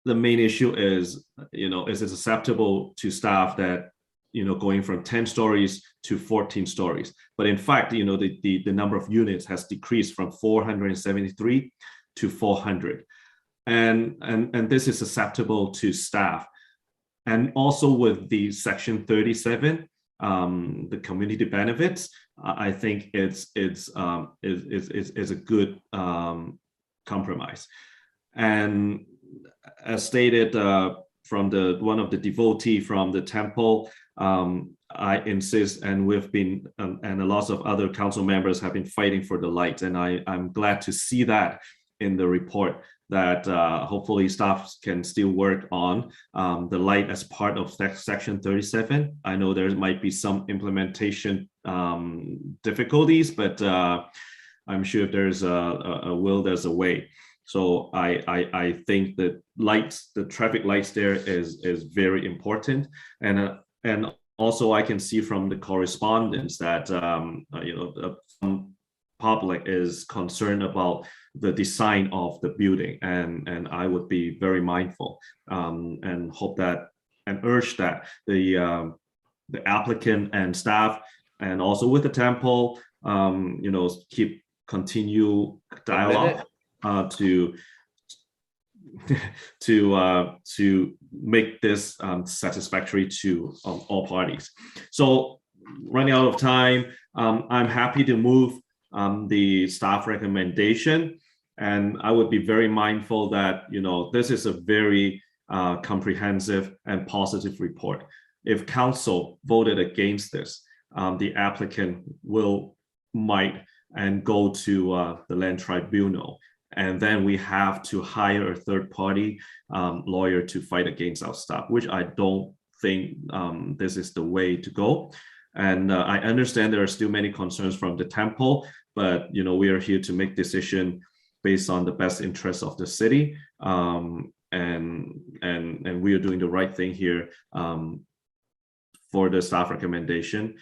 the main issue is, is it acceptable to staff that, going from 10 stories to 14 stories. But in fact, the number of units has decreased from 473 to 400. And this is acceptable to staff. And also with the section 37, the community benefits, I think it's a good compromise. And as stated from one of the devotee from the temple, I insist, and we've been and a lot of other council members have been fighting for the lights, and I'm glad to see that in the report, that hopefully staff can still work on the light as part of section 37. I know there might be some implementation difficulties, but I'm sure if there's a will, there's a way. So I think that lights, the traffic lights there is very important, and also I can see from the correspondence that some public is concerned about the design of the building, and I would be very mindful and hope that and urge that the applicant and staff, and also with the temple, continue dialogue to make this satisfactory to all parties. So running out of time, I'm happy to move the staff recommendation, and I would be very mindful that this is a very comprehensive and positive report. If council voted against this, the applicant might go to the land tribunal, and then we have to hire a third-party lawyer to fight against our staff, which I don't think this is the way to go. And I understand there are still many concerns from the temple, but we are here to make decision based on the best interests of the city, and we are doing the right thing here for the staff recommendation,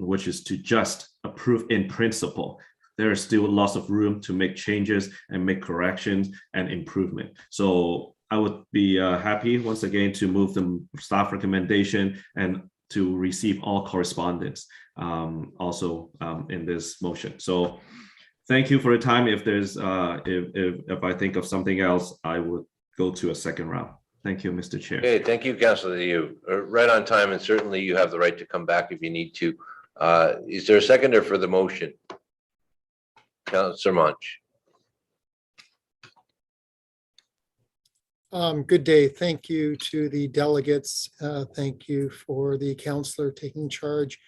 which is to just approve in principle. There is still lots of room to make changes and make corrections and improvement. So I would be happy once again to move the staff recommendation and to receive all correspondence also in this motion. So thank you for your time. If there's if I think of something else, I would go to a second round. Thank you, Mr. Chair. Okay, thank you, Councillor. You are right on time, and certainly you have the right to come back if you need to. Is there a seconder for the motion? Councillor Munch. Good day. Thank you to the delegates. Thank you for the councillor taking charge.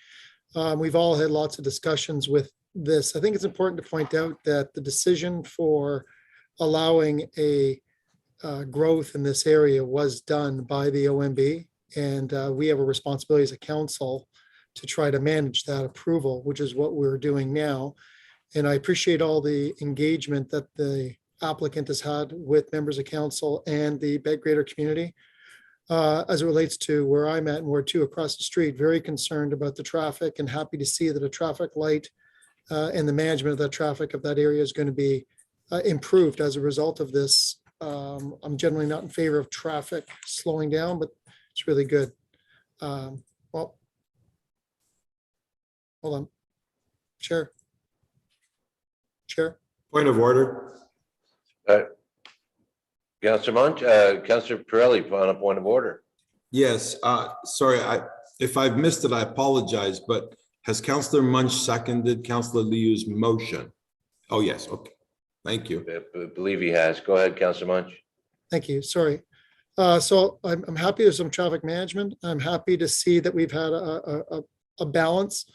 We've all had lots of discussions with this. I think it's important to point out that the decision for allowing a growth in this area was done by the OMB, and we have a responsibility as a council to try to manage that approval, which is what we're doing now. And I appreciate all the engagement that the applicant has had with members of council and the Belgrader community. As it relates to where I'm at in Ward 2 across the street, very concerned about the traffic and happy to see that a traffic light and the management of that traffic of that area is going to be improved as a result of this. I'm generally not in favor of traffic slowing down, but it's really good. Well, hold on. Chair. Point of order. Councillor Munch, Councillor Pirelli on a point of order. Yes, sorry, if I've missed it, I apologize, but has Councillor Munch seconded Councillor Liu's motion? Oh, yes, okay. Thank you. I believe he has. Go ahead, Councillor Munch. Thank you. Sorry. So I'm happy there's some traffic management. I'm happy to see that we've had a balance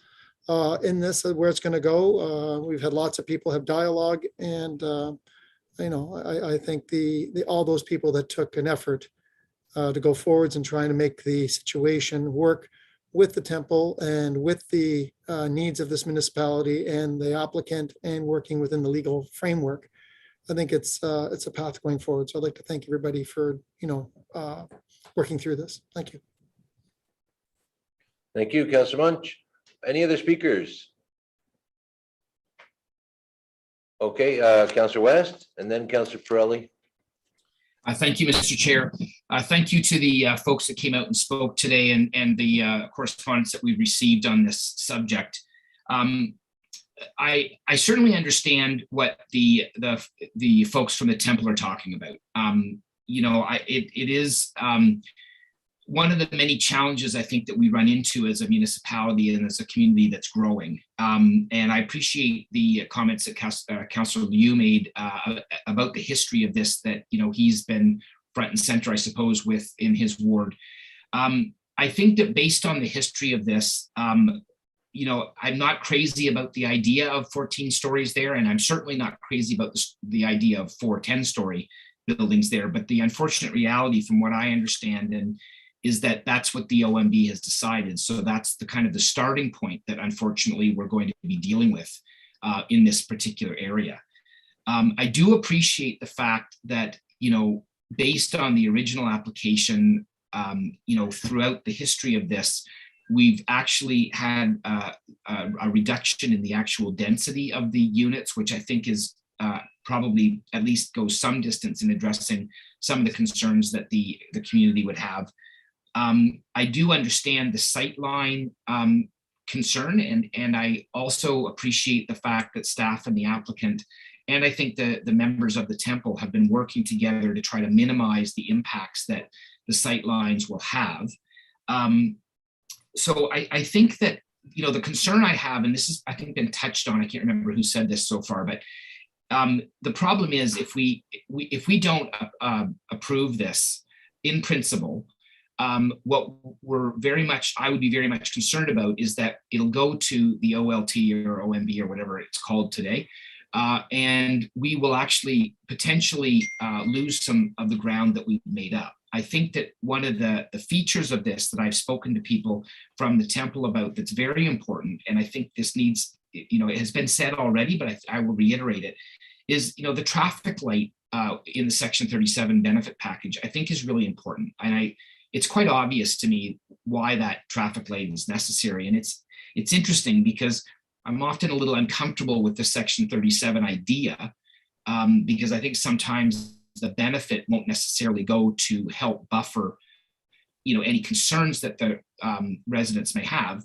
in this, where it's going to go. We've had lots of people have dialogue, and you know, I think all those people that took an effort to go forwards and trying to make the situation work with the temple and with the needs of this municipality and the applicant, and working within the legal framework. I think it's a path going forward. So I'd like to thank everybody for, you know, working through this. Thank you. Thank you, Councillor Munch. Any other speakers? Okay, Councillor West, and then Councillor Pirelli. Thank you, Mr. Chair. Thank you to the folks that came out and spoke today, and the correspondence that we've received on this subject. I certainly understand what the folks from the temple are talking about. You know, it is one of the many challenges I think that we run into as a municipality and as a community that's growing. And I appreciate the comments that Councillor Liu made about the history of this, that, you know, he's been front and center, I suppose, in his ward. I think that based on the history of this, you know, I'm not crazy about the idea of 14 stories there, and I'm certainly not crazy about the idea of 4 10-story buildings there. But the unfortunate reality, from what I understand, is that that's what the OMB has decided. So that's the kind of the starting point that unfortunately we're going to be dealing with in this particular area. I do appreciate the fact that, you know, based on the original application, you know, throughout the history of this, we've actually had a reduction in the actual density of the units, which I think is probably at least goes some distance in addressing some of the concerns that the community would have. I do understand the sightline concern, and I also appreciate the fact that staff and the applicant, and I think the members of the temple, have been working together to try to minimize the impacts that the sightlines will have. So I think that, you know, the concern I have, and this is, I think, been touched on, I can't remember who said this so far, but the problem is if we don't approve this in principle, what I would be very much concerned about is that it'll go to the OLT or OMB or whatever it's called today, and we will actually potentially lose some of the ground that we've made up. I think that one of the features of this that I've spoken to people from the temple about that's very important, and I think this needs, you know, it has been said already, but I will reiterate it, is, you know, the traffic light in the Section 37 benefit package, I think is really important. And it's quite obvious to me why that traffic light is necessary. And it's interesting because I'm often a little uncomfortable with the Section 37 idea, because I think sometimes the benefit won't necessarily go to help buffer, any concerns that the residents may have,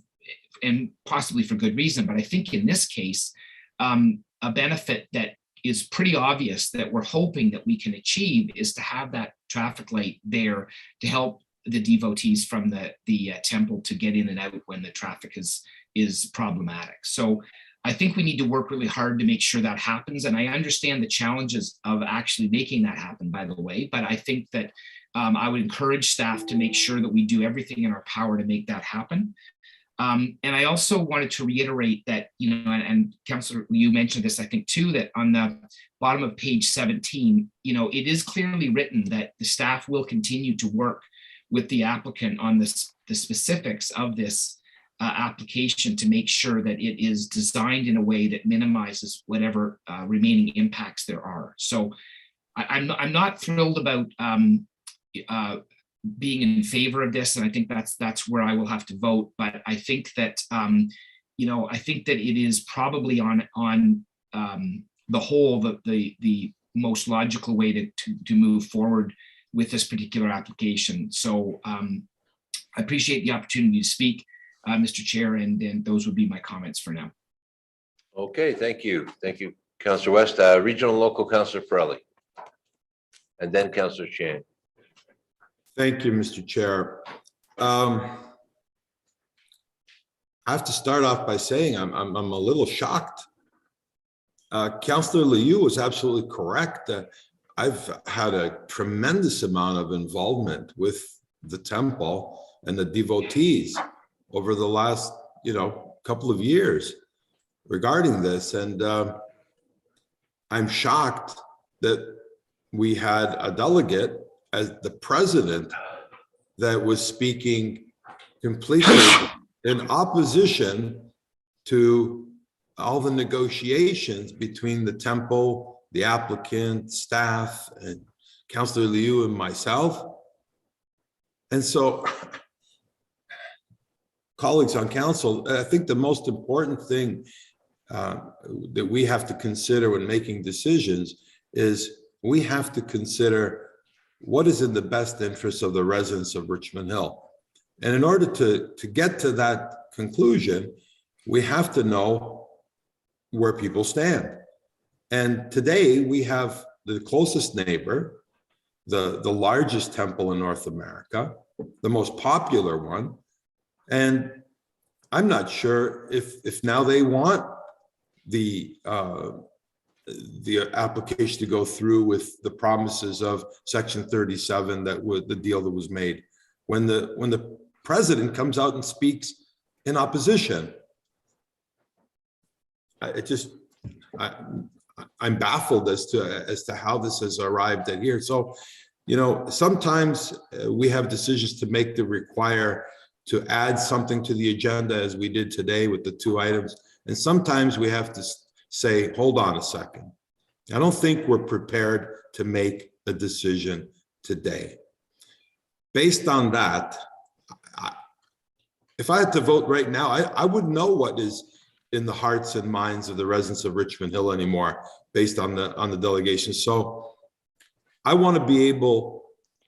and possibly for good reason. But I think in this case, a benefit that is pretty obvious that we're hoping that we can achieve is to have that traffic light there to help the devotees from the temple to get in and out when the traffic is problematic. So I think we need to work really hard to make sure that happens. And I understand the challenges of actually making that happen, by the way, but I think that I would encourage staff to make sure that we do everything in our power to make that happen. And I also wanted to reiterate that, and Councillor, you mentioned this, I think too, that on the bottom of page 17, it is clearly written that the staff will continue to work with the applicant on the specifics of this application to make sure that it is designed in a way that minimizes whatever remaining impacts there are. So I'm not thrilled about being in favor of this, and I think that's where I will have to vote. But I think that I think that it is probably on the whole the most logical way to move forward with this particular application. So I appreciate the opportunity to speak, Mr. Chair, and those would be my comments for now. Okay, thank you. Thank you, Councillor West. Regional Local Councillor Pirelli. And then Councillor Chan. Thank you, Mr. Chair. I have to start off by saying I'm a little shocked. Councillor Liu was absolutely correct. I've had a tremendous amount of involvement with the temple and the devotees over the last, couple of years regarding this. And I'm shocked that we had a delegate as the president that was speaking completely in opposition to all the negotiations between the temple, the applicant, staff, and Councillor Liu and myself. And so, colleagues on council, I think the most important thing that we have to consider when making decisions is we have to consider what is in the best interest of the residents of Richmond Hill. And in order to get to that conclusion, we have to know where people stand. And today we have the closest neighbor, the largest temple in North America, the most popular one. And I'm not sure if now they want the application to go through with the promises of Section 37 that was the deal that was made. When the president comes out and speaks in opposition, I'm baffled as to how this has arrived at here. So, sometimes we have decisions to make that require to add something to the agenda, as we did today with the 2 items. And sometimes we have to say, hold on a second. I don't think we're prepared to make a decision today. Based on that, if I had to vote right now, I wouldn't know what is in the hearts and minds of the residents of Richmond Hill anymore, based on the delegation. So I want to be able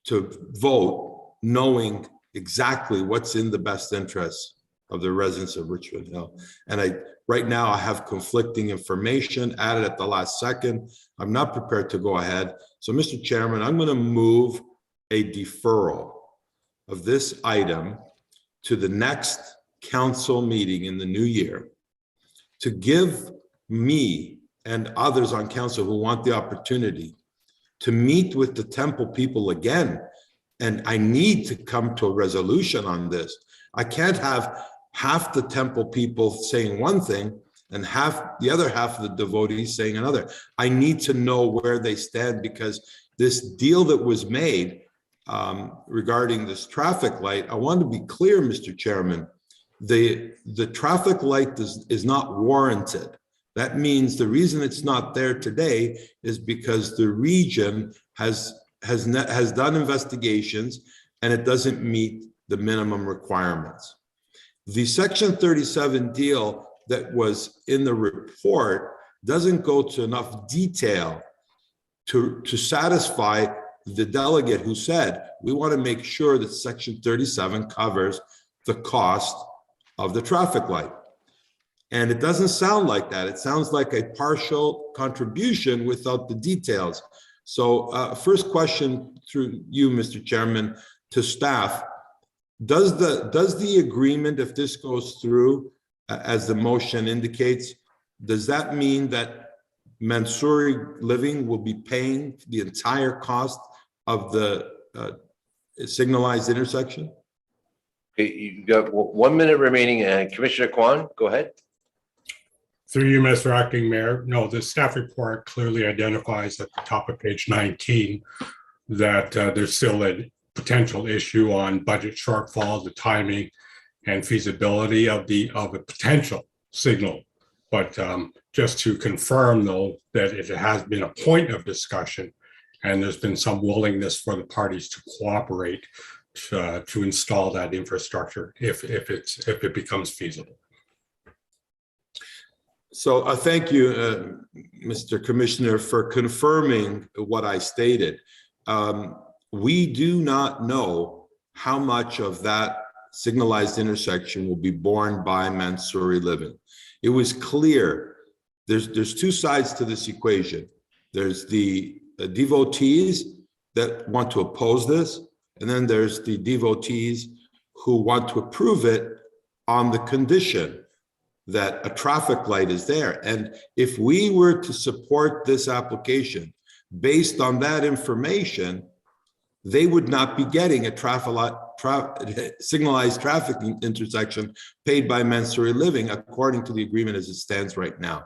to vote knowing exactly what's in the best interest of the residents of Richmond Hill. And right now I have conflicting information added at the last second. I'm not prepared to go ahead. So, Mr. Chairman, I'm going to move a deferral of this item to the next council meeting in the new year, to give me and others on council who want the opportunity to meet with the temple people again. And I need to come to a resolution on this. I can't have half the temple people saying one thing and the other half of the devotees saying another. I need to know where they stand, because this deal that was made regarding this traffic light, I want to be clear, Mr. Chairman, the traffic light is not warranted. That means the reason it's not there today is because the region has done investigations and it doesn't meet the minimum requirements. The Section 37 deal that was in the report doesn't go to enough detail to satisfy the delegate who said, we want to make sure that section 37 covers the cost of the traffic light. And it doesn't sound like that. It sounds like a partial contribution without the details. So first question through you, Mr. Chairman, to staff. Does the agreement, if this goes through, as the motion indicates, does that mean that Mansouri Living will be paying the entire cost of the signalized intersection? Okay, you've got 1 minute remaining, and Commissioner Kwan, go ahead. Through you, Mr. Acting Mayor. No, the staff report clearly identifies at the top of page 19 that there's still a potential issue on budget shortfall, the timing and feasibility of a potential signal. But just to confirm, though, that it has been a point of discussion and there's been some willingness for the parties to cooperate to install that infrastructure if it becomes feasible. So thank you, Mr. Commissioner, for confirming what I stated. We do not know how much of that signalized intersection will be borne by Mansouri Living. It was clear there's two sides to this equation. There's the devotees that want to oppose this, and then there's the devotees who want to approve it on the condition that a traffic light is there. And if we were to support this application based on that information, they would not be getting a signalized traffic intersection paid by Mansouri Living according to the agreement as it stands right now.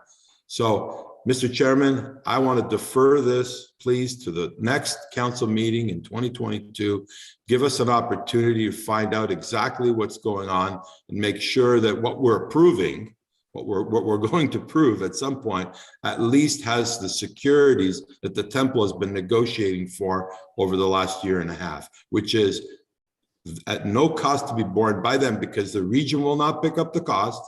So, Mr. Chairman, I want to defer this, please, to the next council meeting in 2022. Give us an opportunity to find out exactly what's going on and make sure that what we're approving, what we're going to prove at some point, at least has the securities that the temple has been negotiating for over the last year and a half, which is at no cost to be borne by them because the region will not pick up the cost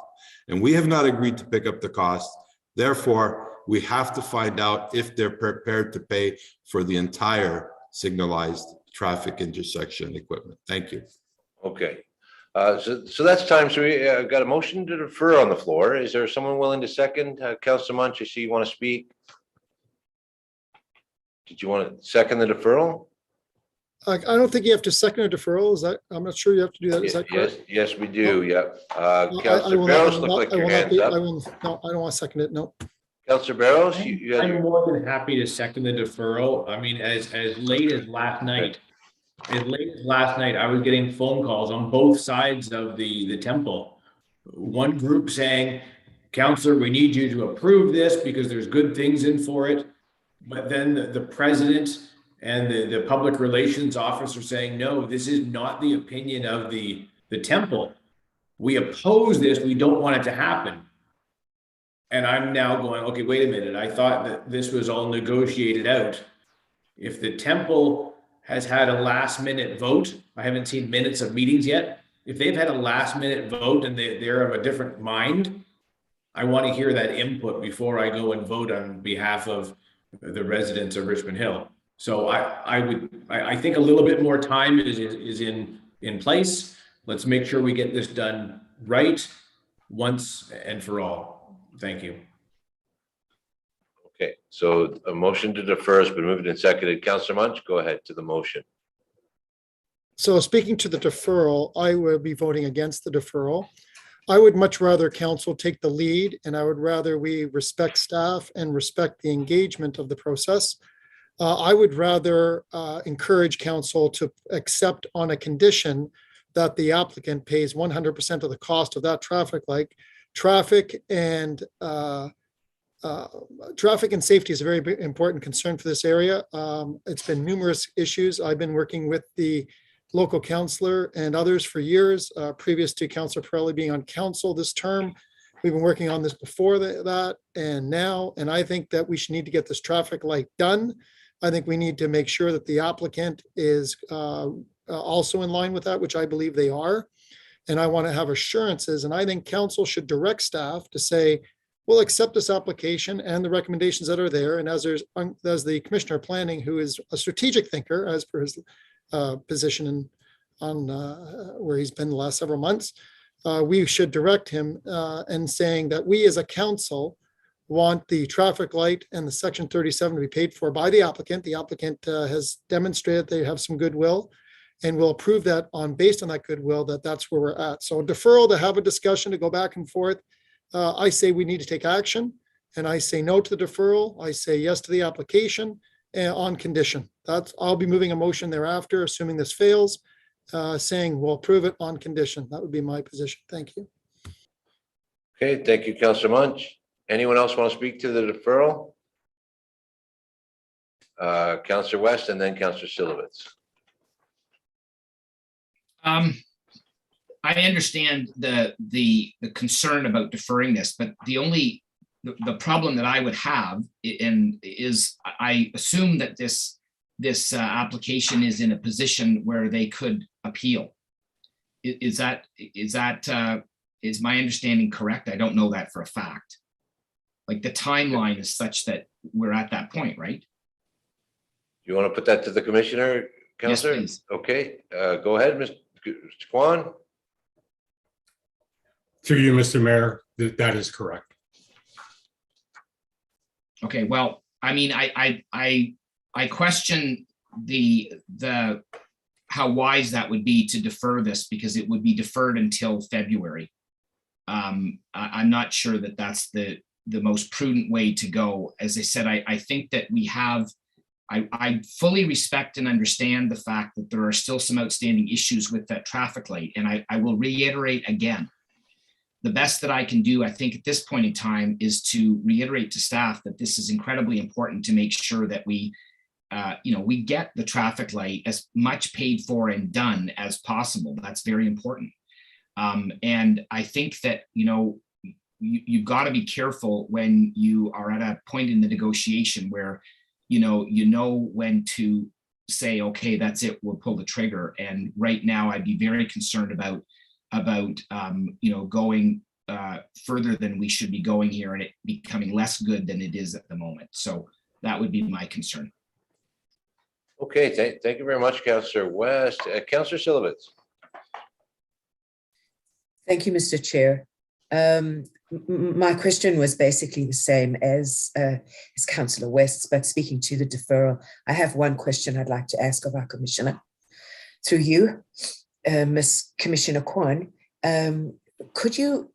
and we have not agreed to pick up the cost. Therefore, we have to find out if they're prepared to pay for the entire signalized traffic intersection equipment. Thank you. Okay. So that's time. So we got a motion to defer on the floor. Is there someone willing to second? Councillor Munch, I see you want to speak. Did you want to second the deferral? I don't think you have to second a deferral. Is that, I'm not sure you have to do that. Is that correct? Yes, we do. Yep. I Councillor will Barrows, not- look like I your will not hands be- up. I will, no, I don't want to second it. No. Councillor Barrows, you had I'm your, more than happy to second the deferral. I mean, as late as last night, I was getting phone calls on both sides of the temple. One group saying, Councillor, we need you to approve this because there's good things in for it. But then the president and the public relations officer saying, no, this is not the opinion of the temple. We oppose this. We don't want it to happen. And I'm now going, okay, wait a minute. I thought that this was all negotiated out. If the temple has had a last minute vote, I haven't seen minutes of meetings yet. If they've had a last minute vote and they're of a different mind, I want to hear that input before I go and vote on behalf of the residents of Richmond Hill. So I think a little bit more time is in place. Let's make sure we get this done right once and for all. Thank you. okay. So a motion to defer has been moved and seconded. Councillor Munch, go ahead to the motion. So speaking to the deferral, I will be voting against the deferral. I would much rather council take the lead, and I would rather we respect staff and respect the engagement of the process. I would rather encourage council to accept on a condition that the applicant pays 100% of the cost of that traffic light. Traffic and safety is a very important concern for this area. It's been numerous issues. I've been working with the local councillor and others for years, previous to Councillor Pirelli being on council this term. We've been working on this before that and now, and I think that we should need to get this traffic light done. I think we need to make sure that the applicant is also in line with that, which I believe they are. And I want to have assurances, and I think council should direct staff to say, we'll accept this application and the recommendations that are there. And as the Commissioner of Planning, who is a strategic thinker, as per his position on where he's been the last several months, we should direct him in saying that we as a council want the traffic light and the section 37 to be paid for by the applicant. The applicant has demonstrated they have some goodwill, and we'll approve that based on that goodwill, that's where we're at. So deferral to have a discussion, to go back and forth. I say we need to take action, and I say no to the deferral. I say yes to the application on condition. I'll be moving a motion thereafter, assuming this fails, saying we'll approve it on condition. That would be my position. Thank you. Okay, thank you, Councillor Munch. Anyone else want to speak to the deferral? Councillor West and then Councillor Syllabits. I understand the concern about deferring this, but the problem that I would have is I assume that this application is in a position where they could appeal. Is my understanding correct? I don't know that for a fact. Like the timeline is such that we're at that point, right? You want to put that to the Commissioner, Councillor? Yes, please. Okay, go ahead, Mr. Kwan. Through you, Mr. Mayor, that is correct. Okay, well, I mean, I question the how wise that would be to defer this, because it would be deferred until February. I'm not sure that that's the most prudent way to go. As I said, I think that we have, I fully respect and understand the fact that there are still some outstanding issues with that traffic light. And I will reiterate again, the best that I can do, I think at this point in time, is to reiterate to staff that this is incredibly important to make sure that we get the traffic light as much paid for and done as possible. That's very important. And I think that, you've got to be careful when you are at a point in the negotiation where, you know when to say, okay, that's it, we'll pull the trigger. And right now I'd be very concerned about going further than we should be going here, and it becoming less good than it is at the moment. So that would be my concern. Okay, thank you very much, Councillor West. Councillor Syllabits. Thank you, Mr. Chair. My question was basically the same as Councillor West's, but speaking to the deferral, I have one question I'd like to ask of our Commissioner. Through you, Ms. Commissioner Kwan, could you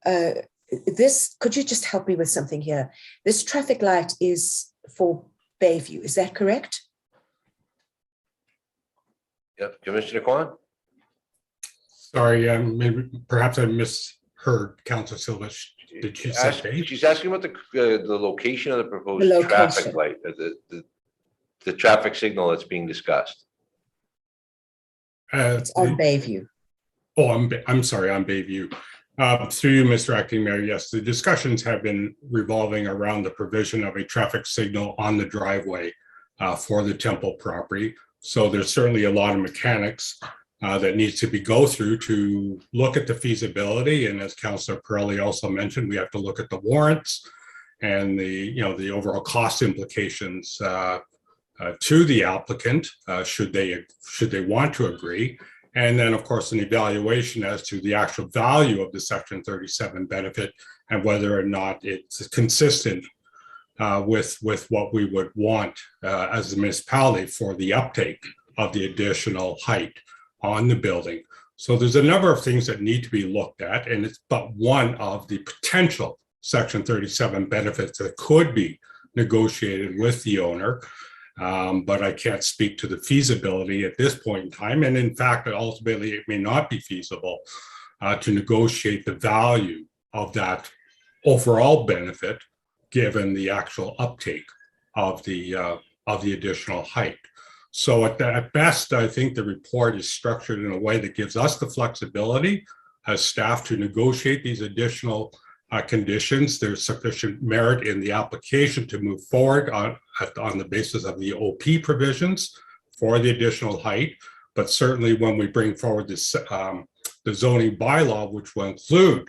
just help me with something here? This traffic light is for Bayview, is that correct? Yep, Commissioner Kwan. Sorry, maybe perhaps I misheard Councillor Syllabits. Did she say? She's asking about the location of the proposed traffic light, the traffic signal that's being discussed. It's on Bayview. Oh, I'm sorry, on Bayview. Through you, Mr. Acting Mayor, yes, the discussions have been revolving around the provision of a traffic signal on the driveway for the Temple property. So there's certainly a lot of mechanics that needs to go through to look at the feasibility. And as Councillor Pirelli also mentioned, we have to look at the warrants and the overall cost implications to the applicant should they want to agree. And then, of course, an evaluation as to the actual value of the Section 37 benefit and whether or not it's consistent with what we would want as a municipality for the uptake of the additional height on the building. So there's a number of things that need to be looked at, and it's but one of the potential Section 37 benefits that could be negotiated with the owner. But I can't speak to the feasibility at this point in time. And in fact, ultimately, it may not be feasible to negotiate the value of that overall benefit, given the actual uptake of the additional height. So at best, I think the report is structured in a way that gives us the flexibility as staff to negotiate these additional conditions. There's sufficient merit in the application to move forward on the basis of the OP provisions for the additional height. But certainly when we bring forward this, the zoning bylaw, which will include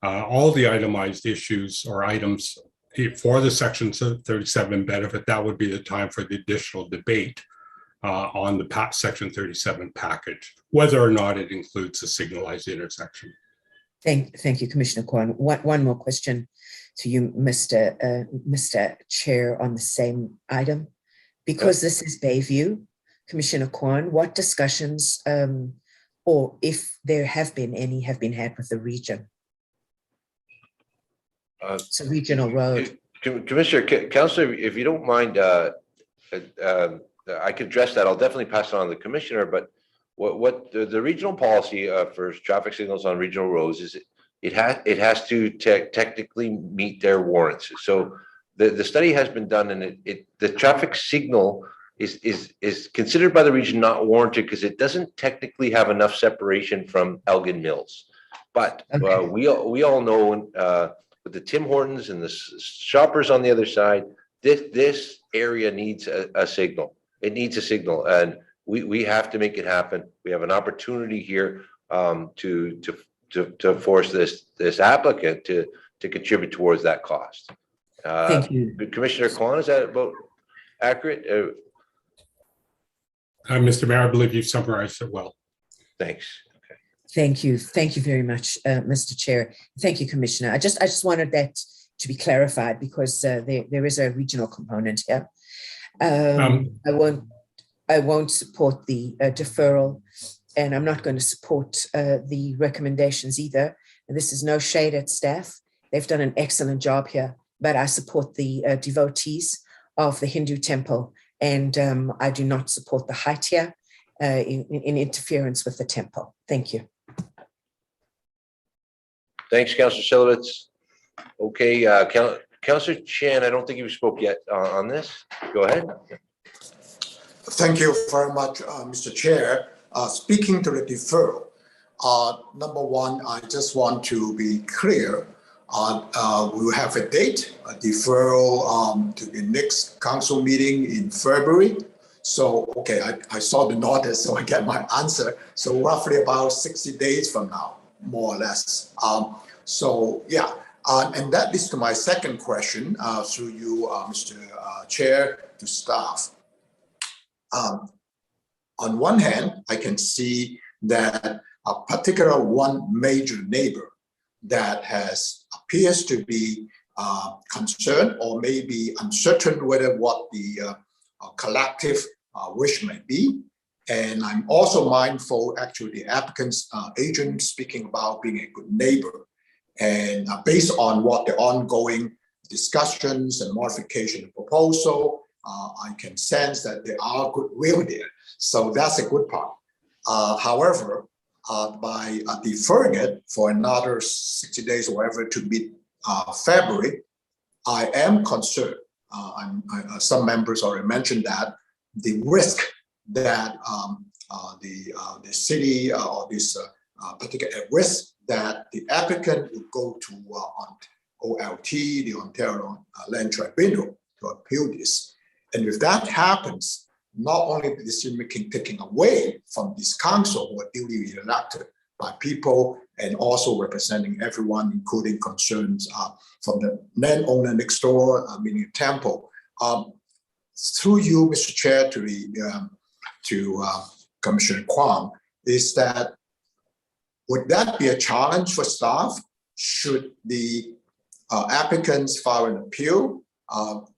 all the itemized issues or items for the Section 37 benefit, that would be the time for the additional debate on the Section 37 package, whether or not it includes the signalized intersection. Thank you, Commissioner Kwan. One more question to you, Mr. Chair, on the same item. Because this is Bayview, Commissioner Kwan, what discussions, or if there have been any, have been had with the region? It's a regional road. Commissioner, Councillor, if you don't mind, I could address that. I'll definitely pass it on to the Commissioner, but what the regional policy for traffic signals on regional roads is it has to technically meet their warrants. So the study has been done, and the traffic signal is considered by the region not warranted because it doesn't technically have enough separation from Elgin Mills. But we all know with the Tim Hortons and the Shoppers on the other side, this area needs a signal. It needs a signal, and we have to make it happen. We have an opportunity here to force this applicant to contribute towards that cost. Thank you. Commissioner Kwan, is that about accurate? Mr. Mayor, I believe you've summarized it well. Thanks. Okay. Thank you. Thank you very much, Mr. Chair. Thank you, Commissioner. I just wanted that to be clarified because there is a regional component here. I won't support the deferral, and I'm not going to support the recommendations either. And this is no shade at staff. They've done an excellent job here, but I support the devotees of the Hindu temple, and I do not support the height here in interference with the temple. Thank you. Thanks, Councillor Syllabits. Okay, Councillor Chan, I don't think you spoke yet on this. Go ahead. Thank you very much, Mr. Chair. Speaking to the deferral, number one, I just want to be clear. We'll have a date, a deferral to the next council meeting in February. So, okay, I saw the notice, so I get my answer. So roughly about 60 days from now, more or less. So, yeah. And that leads to my second question through you, Mr. Chair, to staff. On one hand, I can see that a particular one major neighbor that appears to be concerned or maybe uncertain whether what the collective wish may be. And I'm also mindful, actually, the applicant's agent speaking about being a good neighbor. And based on what the ongoing discussions and modification of proposal, I can sense that there are goodwill there. So that's a good part. However, by deferring it for another 60 days or whatever to mid-February, I am concerned. Some members already mentioned that the risk that the city or this particular risk that the applicant will go to OLT, the Ontario Land Tribunal, to appeal this. And if that happens, not only the decision-making taken away from this council who are duly elected by people and also representing everyone, including concerns from the landowner next door, meaning a temple. Through you, Mr. Chair, to Commissioner Kwan, is that would that be a challenge for staff? Should the applicants file an appeal,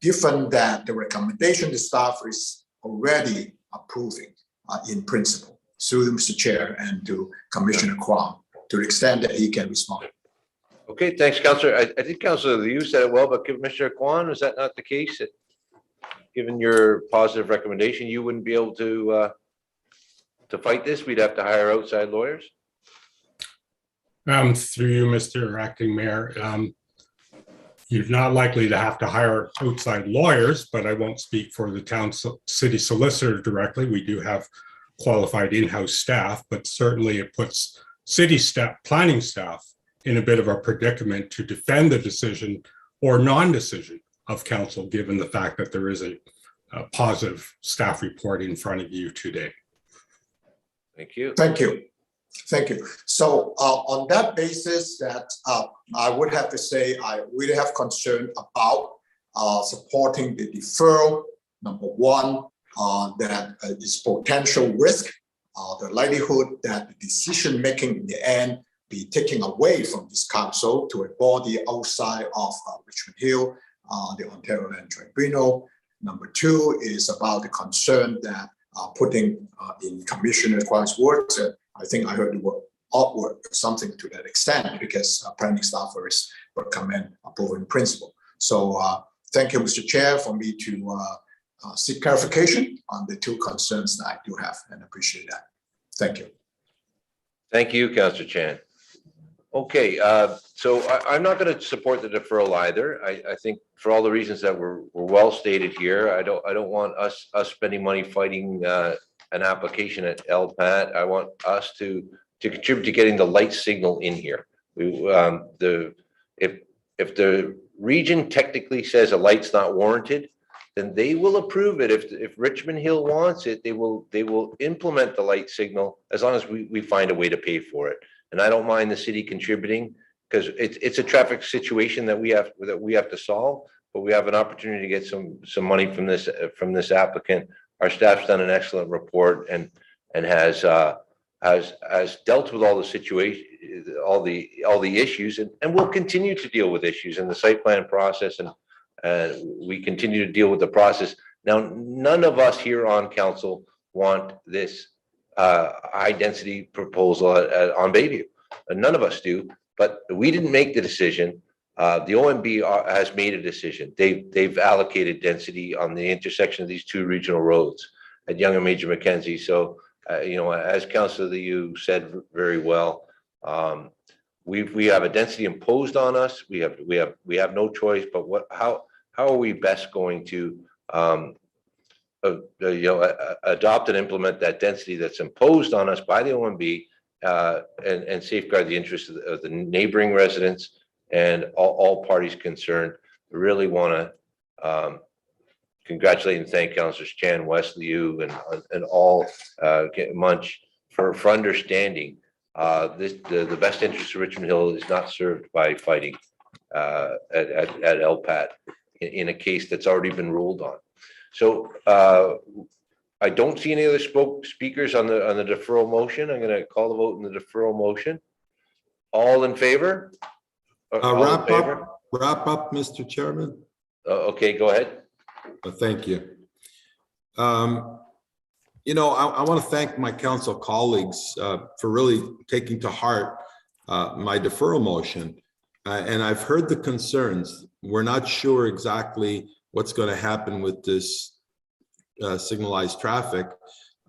given that the recommendation the staff is already approving in principle? Through Mr. Chair and to Commissioner Kwan, to the extent that he can respond. Okay, thanks, Councillor. I think Councillor you said it well, but Commissioner Kwan, is that not the case? That given your positive recommendation, you wouldn't be able to fight this? We'd have to hire outside lawyers? Through you, Mr. Acting Mayor, you're not likely to have to hire outside lawyers, but I won't speak for the town city solicitor directly. We do have qualified in-house staff, but certainly it puts city staff, planning staff, in a bit of a predicament to defend the decision or non-decision of council, given the fact that there is a positive staff report in front of you today. Thank you. Thank you. Thank you. So on that basis, that I would have to say I really have concern about supporting the deferral. Number one, that is potential risk, the likelihood that the decision making in the end be taken away from this council to a body outside of Richmond Hill, the Ontario Land Tribunal. Number two is about the concern that putting in Commissioner Kwan's words, I think I heard the word awkward or something to that extent, because planning staffers recommend approval in principle. So thank you, Mr. Chair, for me to seek clarification on the two concerns that I do have, and appreciate that. Thank you. Thank you, Councillor Chan. Okay, so I'm not going to support the deferral either. I think for all the reasons that were well stated here, I don't want us spending money fighting an application at LPAT. I want us to contribute to getting the light signal in here. If the region technically says a light's not warranted, then they will approve it. If Richmond Hill wants it, they will implement the light signal as long as we find a way to pay for it. And I don't mind the city contributing, because it's a traffic situation that we have to solve. But we have an opportunity to get some money from this applicant. Our staff's done an excellent report and has dealt with all the situation, all the issues, and will continue to deal with issues in the site plan process, and we continue to deal with the process. Now, none of us here on council want this high density proposal on Bayview. None of us do, but we didn't make the decision. The OMB has made a decision. They've allocated density on the intersection of these two regional roads at Yonge and Major Mackenzie. So, as Councillor you said very well, we have a density imposed on us. We have no choice. But how are we best going to adopt and implement that density that's imposed on us by the OMB, and safeguard the interests of the neighboring residents and all parties concerned? I really want to congratulate and thank Councillors Chan, Wesley, you, and all Munch for understanding the best interest of Richmond Hill is not served by fighting at LPAT in a case that's already been ruled on. So I don't see any other speakers on the deferral motion. I'm going to call the vote in the deferral motion. All in favor? Wrap up, Mr. Chairman. Okay, go ahead. Thank you. I want to thank my council colleagues for really taking to heart my deferral motion. And I've heard the concerns. We're not sure exactly what's going to happen with this signalized traffic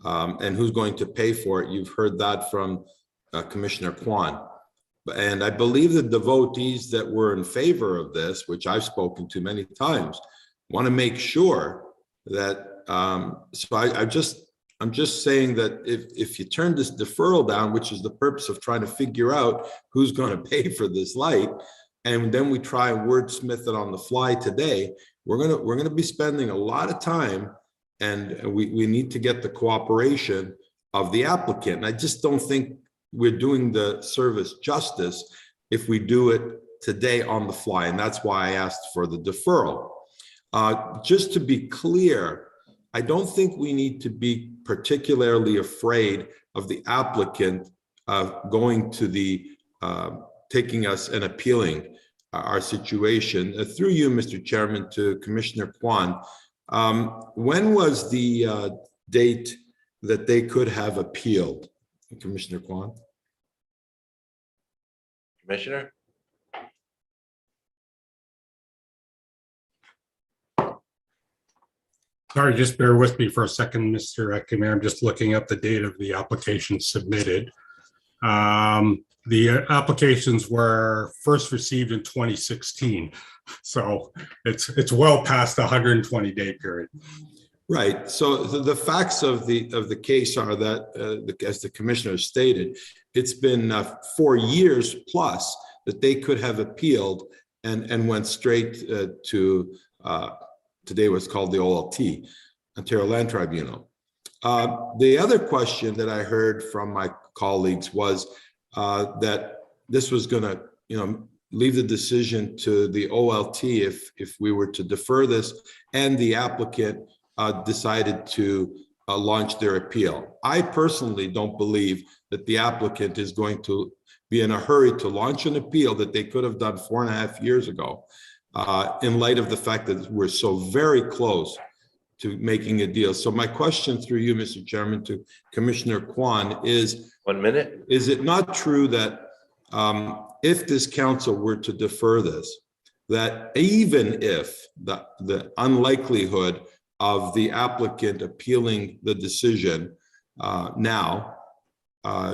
and who's going to pay for it. You've heard that from Commissioner Kwan. And I believe the devotees that were in favor of this, which I've spoken to many times, want to make sure that, I'm just saying that if you turn this deferral down, which is the purpose of trying to figure out who's going to pay for this light, and then we try and wordsmith it on the fly today, we're going to be spending a lot of time, and we need to get the cooperation of the applicant. And I just don't think we're doing the service justice if we do it today on the fly, and that's why I asked for the deferral. Just to be clear, I don't think we need to be particularly afraid of the applicant going to the taking us and appealing our situation. Through you, Mr. Chairman, to Commissioner Kwan, when was the date that they could have appealed? Commissioner Kwan? Commissioner? Sorry, just bear with me for a second, Mr. Acting Mayor. I'm just looking up the date of the application submitted. The applications were first received in 2016, so it's well past the 120-day period. Right. So the facts of the case are that, as the commissioner stated, it's been 4 years plus that they could have appealed and went straight to today what's called the OLT, Ontario Land Tribunal. The other question that I heard from my colleagues was that this was going to, leave the decision to the OLT if we were to defer this, and the applicant decided to launch their appeal. I personally don't believe that the applicant is going to be in a hurry to launch an appeal that they could have done 4.5 years ago, in light of the fact that we're so very close to making a deal. So my question through you, Mr. Chairman, to Commissioner Kwan is— 1 minute. Is it not true that if this council were to defer this, that even if the unlikelihood of the applicant appealing the decision now,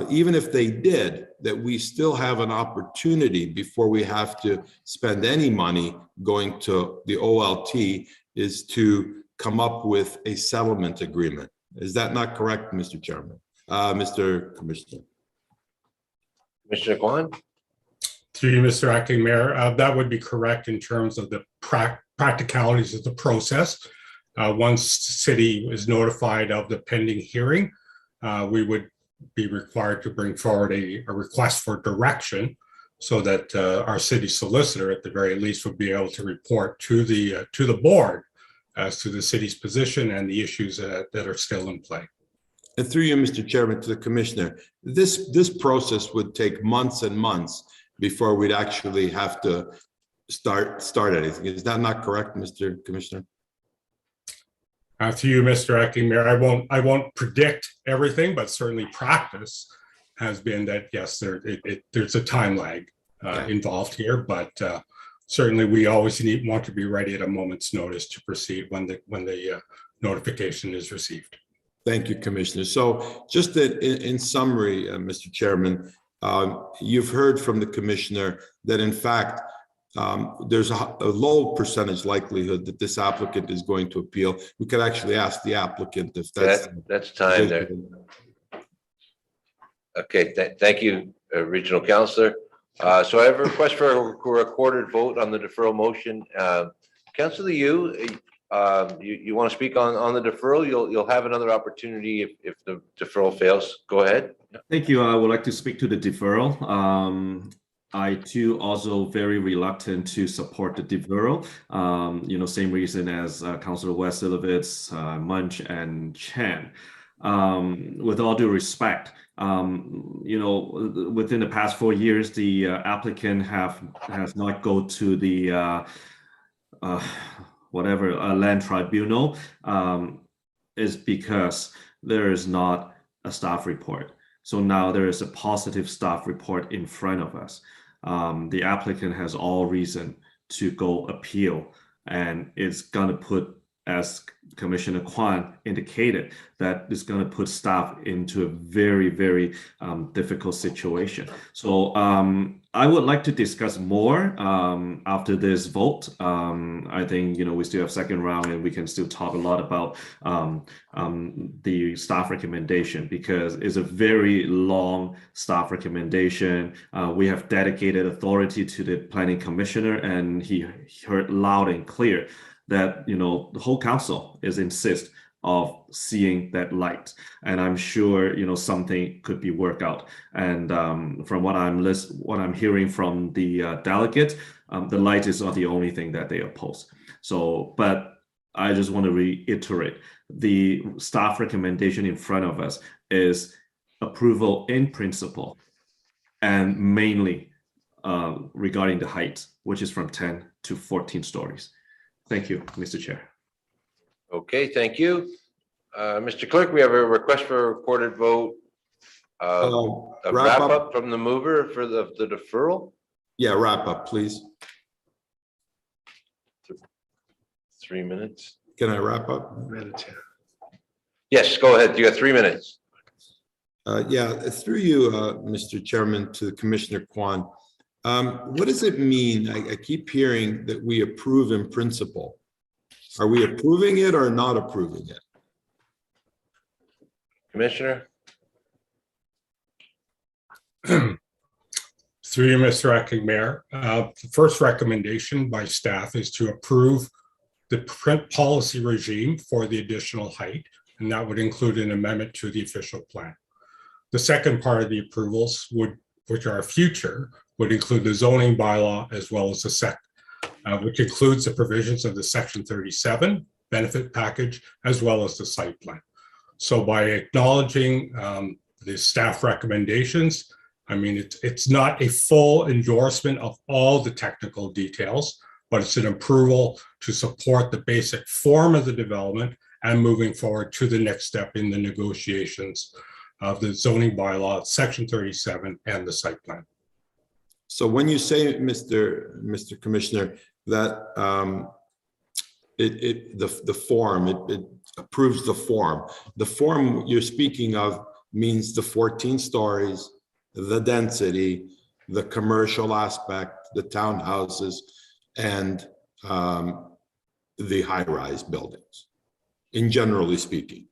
even if they did, that we still have an opportunity before we have to spend any money going to the OLT, is to come up with a settlement agreement? Is that not correct, Mr. Chairman? Mr. Commissioner? Commissioner Kwan? Through you, Mr. Acting Mayor, that would be correct in terms of the practicalities of the process. Once the city is notified of the pending hearing, we would be required to bring forward a request for direction, so that our city solicitor, at the very least, would be able to report to the board as to the city's position and the issues that are still in play. And through you, Mr. Chairman, to the Commissioner, this process would take months and months before we'd actually have to start anything. Is that not correct, Mr. Commissioner? To you, Mr. Acting Mayor, I won't predict everything, but certainly practice has been that, yes, there's a time lag involved here, but certainly we always want to be ready at a moment's notice to proceed when the notification is received. Thank you, Commissioner. So just in summary, Mr. Chairman, you've heard from the Commissioner that in fact, there's a low percentage likelihood that this applicant is going to appeal. We could actually ask the applicant if that's time there. Okay, thank you, Regional Councillor. So I have a request for a recorded vote on the deferral motion. Councillor, you want to speak on the deferral? You'll have another opportunity if the deferral fails. Go ahead. Thank you. I would like to speak to the deferral. I too also very reluctant to support the deferral. Same reason as Councillor West, Syllabits, Munch, and Chan. With all due respect, within the past 4 years, the applicant has not go to the land tribunal, is because there is not a staff report. So now there is a positive staff report in front of us. The applicant has all reason to go appeal, and it's going to put, as Commissioner Kwan indicated, that it's going to put staff into a very, very difficult situation. So I would like to discuss more after this vote. I think, we still have second round and we can still talk a lot about the staff recommendation, because it's a very long staff recommendation. We have dedicated authority to the planning commissioner, and he heard loud and clear that the whole council is insist of seeing that light, and I'm sure something could be worked out. And from what I'm hearing from the delegate, the light is not the only thing that they oppose. So, but I just want to reiterate, the staff recommendation in front of us is approval in principle, and mainly regarding the height, which is from 10 to 14 stories. Thank you, Mr. Chair. Okay, thank you. Mr. Clerk, we have a request for a recorded vote. A wrap up from the mover for the deferral. Yeah, wrap up, please. 3 minutes. Can I wrap up? Yes, go ahead. You got 3 minutes. Yeah, through you, Mr. Chairman, to Commissioner Kwan. What does it mean? I keep hearing that we approve in principle. Are we approving it or not approving it? Commissioner? Through you, Mr. Acting Mayor, the first recommendation by staff is to approve the print policy regime for the additional height. and that would include an amendment to the official plan. The second part of the approvals which are future, would include the zoning bylaw as well as the SEC, which includes the provisions of the Section 37 benefit package, as well as the site plan. So by acknowledging the staff recommendations, I mean, it's not a full endorsement of all the technical details, but it's an approval to support the basic form of the development and moving forward to the next step in the negotiations of the zoning bylaw, Section 37, and the site plan. So when you say, Mr. Commissioner, that the form, it approves the form you're speaking of means the 14 stories, the density, the commercial aspect, the townhouses, and the high-rise buildings, in generally speaking.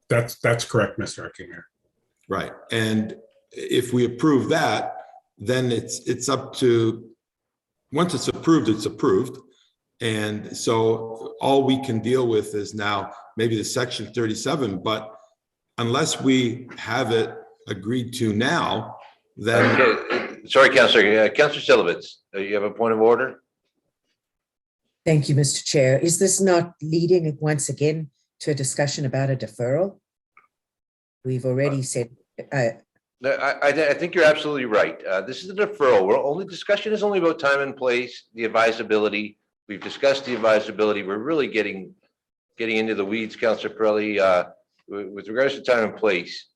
That's correct, Mr. Acting Mayor. Right. And if we approve that, then it's up to, once it's approved. And so all we can deal with is now maybe the Section 37, but unless we have it agreed to now, then. Okay. Sorry, Councillor. Councillor Syllabits, you have a point of order? Thank you, Mr. Chair. Is this not leading once again to a discussion about a deferral? We've already said. I think you're absolutely right. This is a deferral. Discussion is only about time and place, the advisability. We've discussed the advisability. We're really getting into the weeds, Councillor Pirelli. With regards to time and place,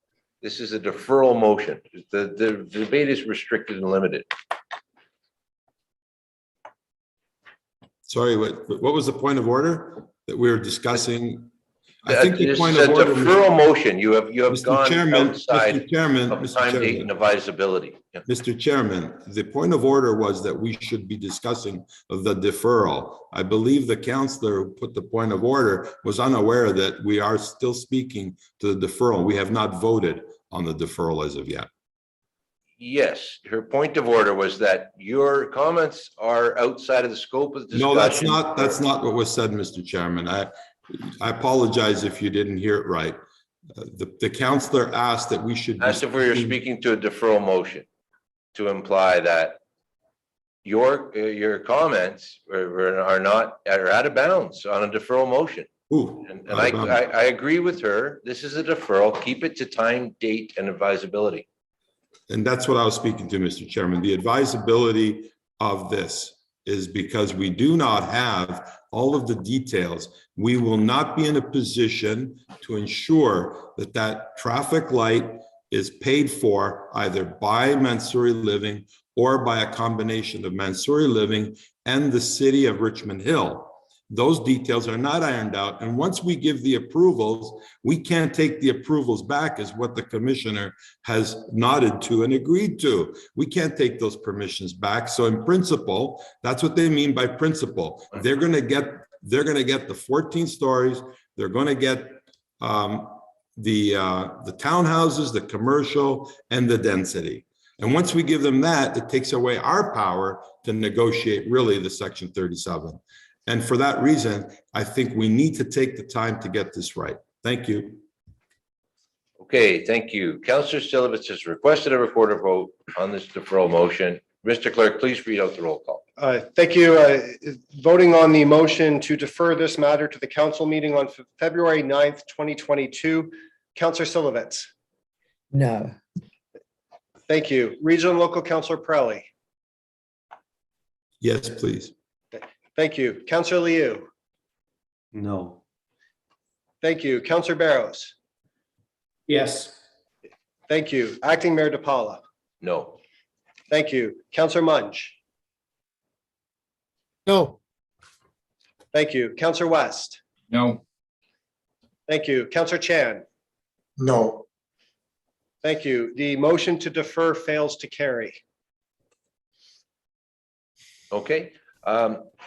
this is a deferral motion. The debate is restricted and limited. Sorry, what was the point of order that we were discussing? I think the This point is of a order. deferral motion. You have Mr. gone Chairman, outside Mr. Chairman, of Mr. time, date, Chairman. and advisability. Yeah. Mr. Chairman, the point of order was that we should be discussing the deferral. I believe the councillor who put the point of order was unaware that we are still speaking to the deferral. We have not voted on the deferral as of yet. Yes, her point of order was that your comments are outside of the scope of the discussion. No, that's not what was said, Mr. Chairman. I apologize if you didn't hear it right. The councillor asked that we should. Asked if we were speaking to a deferral motion to imply that your comments are out of bounds on a deferral motion. Ooh, and I agree with her. This is a deferral. Keep it to time, date, and advisability. And that's what I was speaking to, Mr. Chairman. The advisability of this is because we do not have all of the details. We will not be in a position to ensure that that traffic light is paid for either by Mansouri Living or by a combination of Mansouri Living and the city of Richmond Hill. Those details are not ironed out. And once we give the approvals, we can't take the approvals back, is what the commissioner has nodded to and agreed to. We can't take those permissions back. So in principle, that's what they mean by principle. They're going to get the 14 stories. They're going to get the townhouses, the commercial, and the density. And once we give them that, it takes away our power to negotiate really the Section 37. And for that reason, I think we need to take the time to get this right. Thank you. Okay, thank you. Councillor Syllabits has requested a recorded vote on this deferral motion. Mr. Clerk, please read out the roll call. Thank you. Voting on the motion to defer this matter to the council meeting on February 9th, 2022. Councillor Syllabits. No. Thank you. Regional and local councillor Pirelli. Yes, please. Thank you. Councillor Liu. No. Thank you. Councillor Barrows. Yes. Thank you. Acting Mayor DePaula. No. Thank you. Councillor Munch. No. Thank you. Councillor West. No. Thank you. Councillor Chan. No. Thank you. The motion to defer fails to carry. Okay.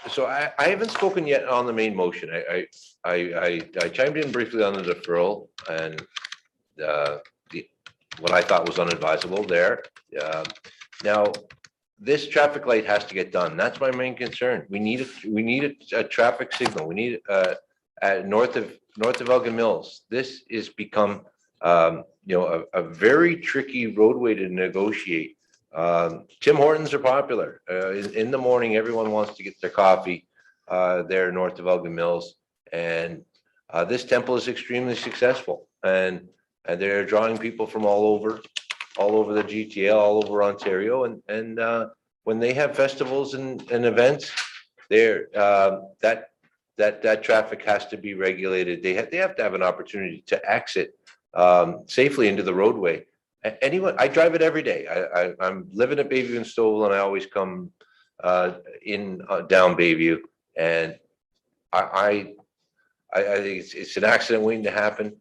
So I haven't spoken yet on the main motion. I chimed in briefly on the deferral and what I thought was unadvisable there. Now, this traffic light has to get done. That's my main concern. We need a traffic signal. We need north of north of Elgin Mills, this has become, a very tricky roadway to negotiate. Tim Hortons are popular. In the morning, everyone wants to get their coffee there north of Elgin Mills. And this temple is extremely successful. And they're drawing people from all over the GTA, all over Ontario. And when they have festivals and events, that traffic has to be regulated. They have to have an opportunity to exit safely into the roadway. I drive it every day. I'm living at Bayview and Stouffville, and I always come down Bayview. And I think it's an accident waiting to happen.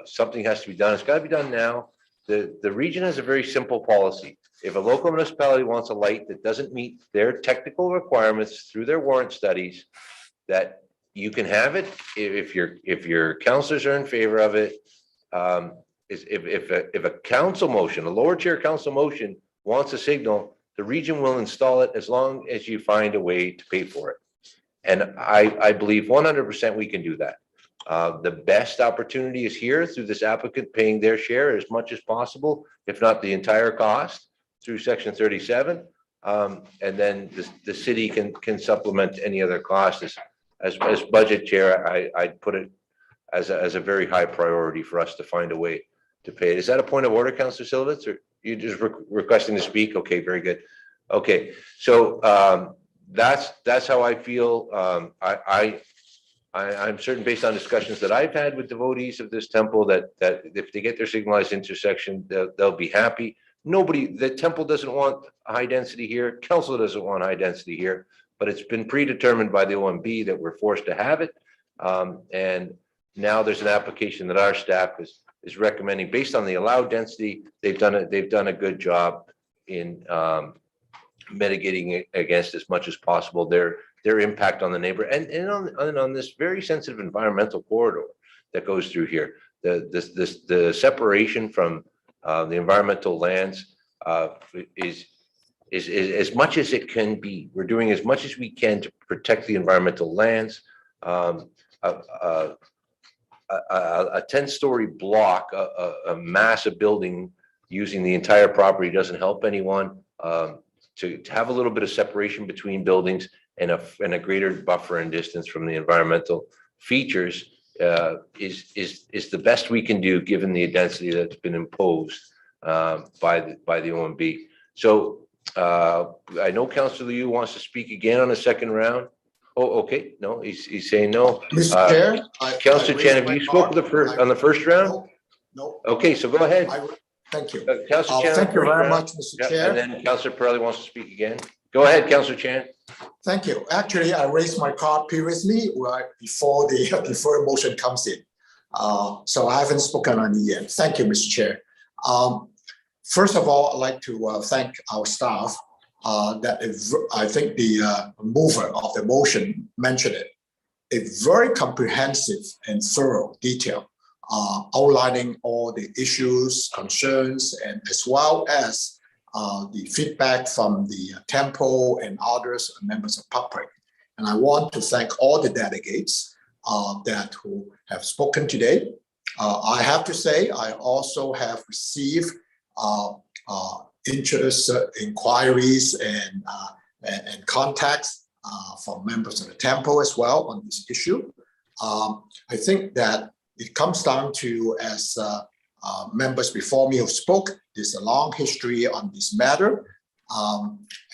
Something has to be done. It's got to be done now. The region has a very simple policy. If a local municipality wants a light that doesn't meet their technical requirements through their warrant studies, that you can have it if your councillors are in favor of it. If a council motion, a lower tier council motion wants a signal, the region will install it as long as you find a way to pay for it. And I believe 100% we can do that. The best opportunity is here through this applicant paying their share as much as possible, if not the entire cost, through Section 37. And then the city can supplement any other cost. As budget chair, I'd put it as a very high priority for us to find a way to pay it. Is that a point of order, Councillor Syllabits, or you just requesting to speak? Okay, very good. Okay, so that's how I feel. I'm certain, based on discussions that I've had with devotees of this temple, that if they get their signalized intersection, they'll be happy. The temple doesn't want high density here. Council doesn't want high density here, but it's been predetermined by the OMB that we're forced to have it. And now there's an application that our staff is recommending based on the allowed density. They've done a good job in mitigating it against as much as possible their impact on the neighbor and on this very sensitive environmental corridor that goes through here. The separation from the environmental lands is as much as it can be. We're doing as much as we can to protect the environmental lands. A 10-story block, a massive building using the entire property doesn't help anyone. To have a little bit of separation between buildings and a greater buffer and distance from the environmental features is the best we can do given the density that's been imposed by the OMB. So I know Councillor Liu wants to speak again on a second round. Oh, okay. No, he's saying no. Mr. Chair, Councillor Chan, have you spoken on the first round? No. Okay, so go ahead. Thank you. Councillor Chan. Thank you very much, Mr. Chair. And then Councillor Pirelli wants to speak again. Go ahead, Councillor Chan. Thank you. Actually, I raised my card previously, right before the deferral motion comes in. So I haven't spoken on it yet. Thank you, Mr. Chair. First of all, I'd like to thank our staff. I think the mover of the motion mentioned it. A very comprehensive and thorough detail outlining all the issues, concerns, and as well as the feedback from the temple and others, members of public. And I want to thank all the delegates who have spoken today. I have to say, I also have received interest, inquiries, and contacts from members of the temple as well on this issue. I think that it comes down to, as members before me who spoke, there's a long history on this matter.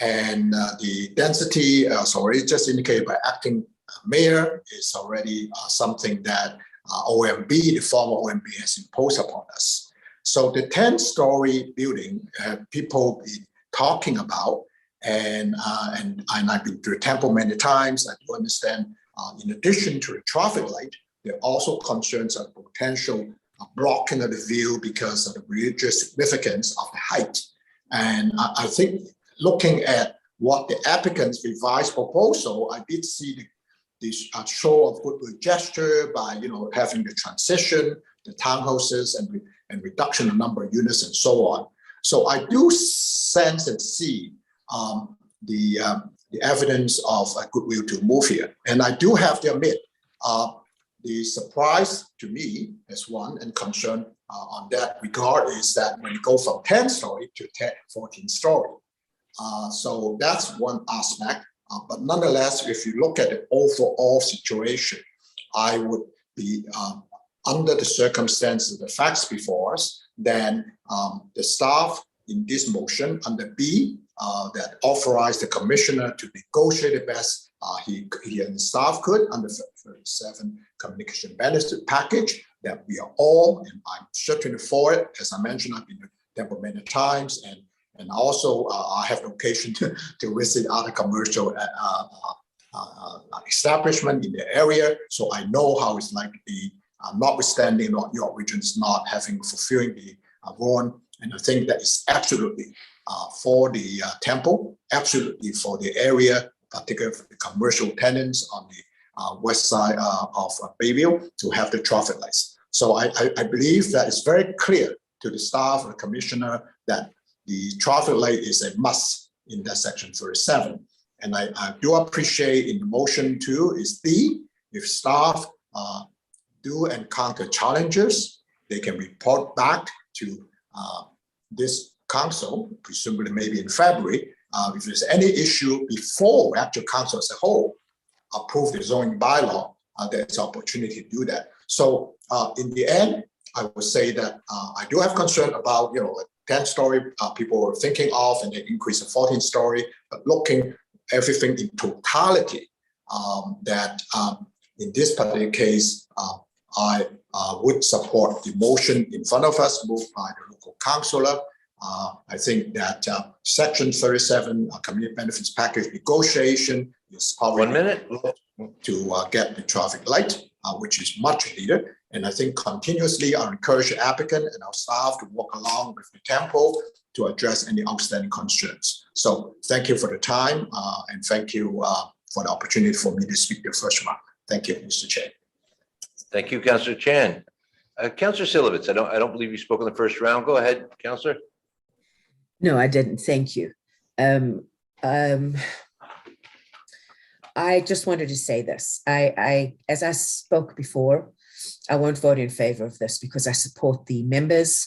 And the density, as already just indicated by acting mayor, is already something that OMB, the former OMB, has imposed upon us. So the 10-story building, people been talking about, and I've been to the temple many times. I do understand, in addition to the traffic light, there are also concerns of potential blocking of the view because of the religious significance of the height. And I think looking at what the applicant's revised proposal, I did see this show of goodwill gesture by having the transition, the townhouses, and reduction of number of units and so on. So I do sense and see the evidence of a goodwill to move here. And I do have to admit, the surprise to me as one and concern on that regard is that when you go from 10-story to 14-story. So that's one aspect. But nonetheless, if you look at the overall situation, I would be under the circumstances, the facts before us, then the staff in this motion under B that authorized the commissioner to negotiate the best he and the staff could under 37 communication benefit package that we are all, and I'm certainly for it. As I mentioned, I've been to Temple many times, and also I have the occasion to visit other commercial establishment in the area, so I know how it's like to be, notwithstanding York Region's not fulfilling the RON, and I think that is absolutely for the temple, absolutely for the area, particularly for the commercial tenants on the west side of Bayview to have the traffic lights. So I believe that it's very clear to the staff and the commissioner that the traffic light is a must in that section 37. And I do appreciate in the motion too is D, if staff do encounter challenges, they can report back to this council, presumably maybe in February, if there's any issue before actual council as a whole approve the zoning bylaw, there's opportunity to do that. So in the end, I would say that I do have concern about, 10-story people were thinking of, and they increase to 14-story, but looking everything in totality, that in this particular case, I would support the motion in front of us moved by the local councillor. I think that section 37 community benefits package negotiation is probably 1 minute to get the traffic light, which is much needed. And I think continuously I encourage the applicant and our staff to work along with the temple to address any outstanding concerns. So thank you for the time and thank you for the opportunity for me to speak the first round. Thank you, Mr. Chair. Thank you, Councillor Chan. Councillor Syllabits, I don't believe you spoke in the first round. Go ahead, Councillor. No, I didn't. Thank you. I just wanted to say this. As I spoke before, I won't vote in favor of this because I support the members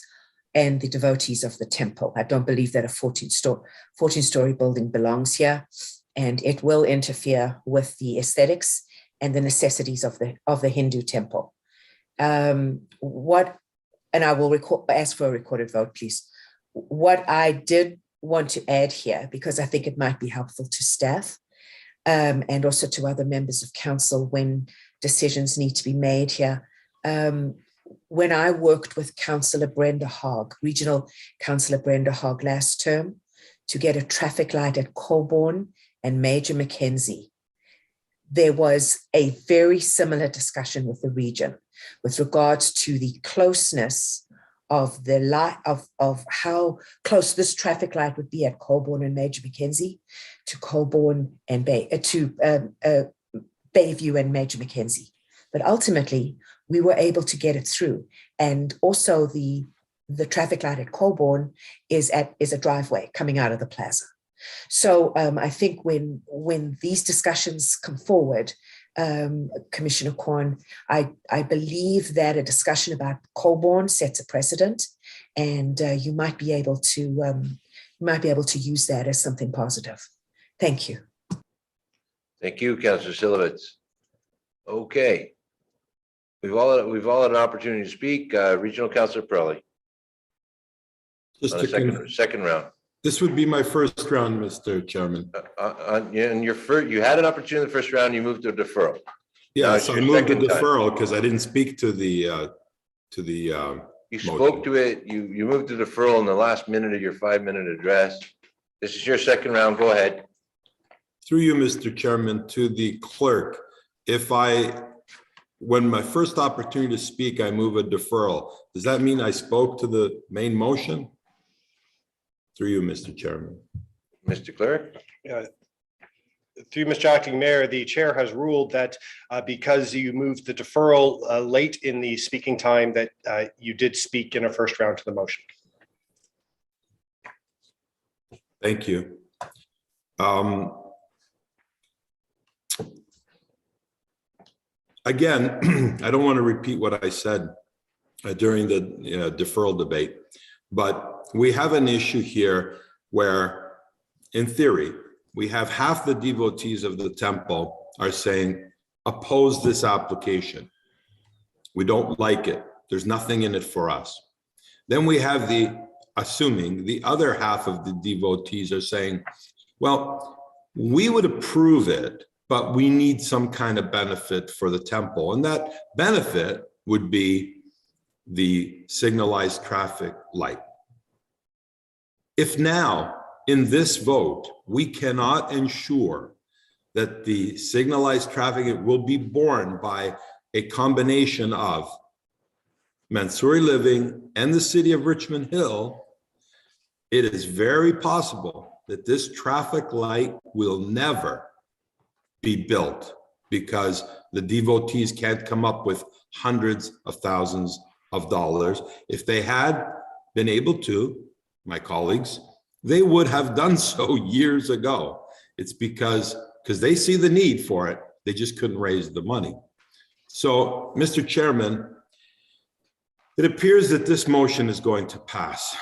and the devotees of the temple. I don't believe that a 14-story building belongs here, and it will interfere with the aesthetics and the necessities of the Hindu temple. And I will ask for a recorded vote, please. What I did want to add here, because I think it might be helpful to staff and also to other members of council when decisions need to be made here. When I worked with Councillor Brenda Hogg, Regional Councillor Brenda Hogg last term, to get a traffic light at Colborne and Major Mackenzie, there was a very similar discussion with the region with regards to the closeness of the light of how close this traffic light would be at Colborne and Major Mackenzie to Colborne and Bayview and Major Mackenzie. But ultimately, we were able to get it through. And also the traffic light at Colborne is a driveway coming out of the plaza. So I think when these discussions come forward, Commissioner Kwan, I believe that a discussion about Colborne sets a precedent, and you might be able to use that as something positive. Thank you. Thank you, Councillor Syllabits. Okay. We've all had an opportunity to speak. Regional Councillor Pirelli. Just On a second round. This would be my first round, Mr. Chairman. And you had an opportunity in the first round. You moved to a deferral. Yeah, so I moved to deferral because I didn't speak to the You spoke to it. You moved to deferral in the last minute of your 5-minute address. This is your second round. Go ahead. Through you, Mr. Chairman, to the clerk. When my first opportunity to speak, I move a deferral. Does that mean I spoke to the main motion? Through you, Mr. Chairman. Mr. Clerk. Through Mr. Acting Mayor, the chair has ruled that because you moved the deferral late in the speaking time, that you did speak in a first round to the motion. Thank you. again, I don't want to repeat what I said during the deferral debate, but we have an issue here where, in theory, we have half the devotees of the temple are saying, oppose this application. We don't like it. There's nothing in it for us. Then we have assuming the other half of the devotees are saying, well, we would approve it, but we need some kind of benefit for the temple. And that benefit would be the signalized traffic light. If now, in this vote, we cannot ensure that the signalized traffic will be borne by a combination of Mansouri Living and the city of Richmond Hill, it is very possible that this traffic light will never be built because the devotees can't come up with hundreds of thousands of dollars. If they had been able to, my colleagues, they would have done so years ago. It's because they see the need for it. They just couldn't raise the money. So, Mr. Chairman, it appears that this motion is going to pass.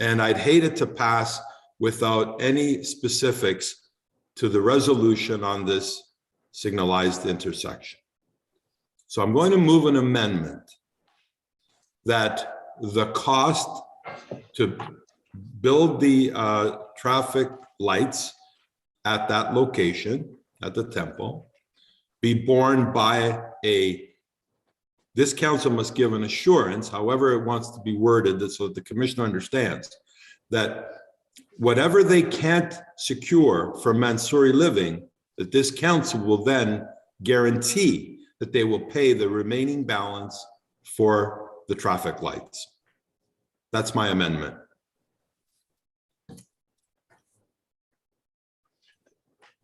And I'd hate it to pass without any specifics to the resolution on this signalized intersection. So I'm going to move an amendment that the cost to build the traffic lights at that location, at the temple, be borne by this council must give an assurance, however it wants to be worded, so that the commissioner understands that whatever they can't secure from Mansouri Living, that this council will then guarantee that they will pay the remaining balance for the traffic lights. That's my amendment.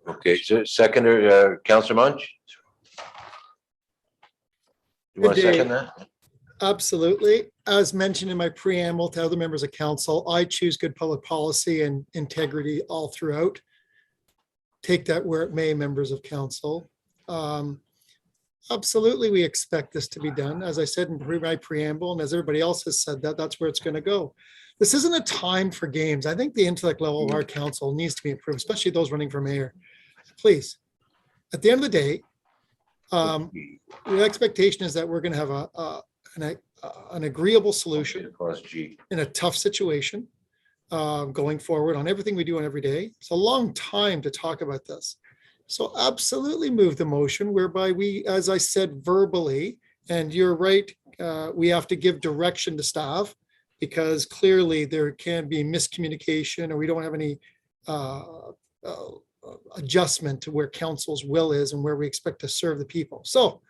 Okay, so seconder, Councillor Munch? You want to Good day. second that? Absolutely. As mentioned in my preamble to other members of council, I choose good public policy and integrity all throughout. Take that where it may, members of council. Absolutely, we expect this to be done. As I said in my preamble, and as everybody else has said, that's where it's going to go. This isn't a time for games. I think the intellect level of our council needs to be improved, especially those running for mayor. Please, at the end of the day, the expectation is that we're going to have an agreeable solution in a tough situation going forward on everything we do on every day. It's a long time to talk about this. So absolutely move the motion whereby we, as I said verbally, and you're right, we have to give direction to staff because clearly there can be miscommunication or we don't have any adjustment to where council's will is and where we expect to serve the people. So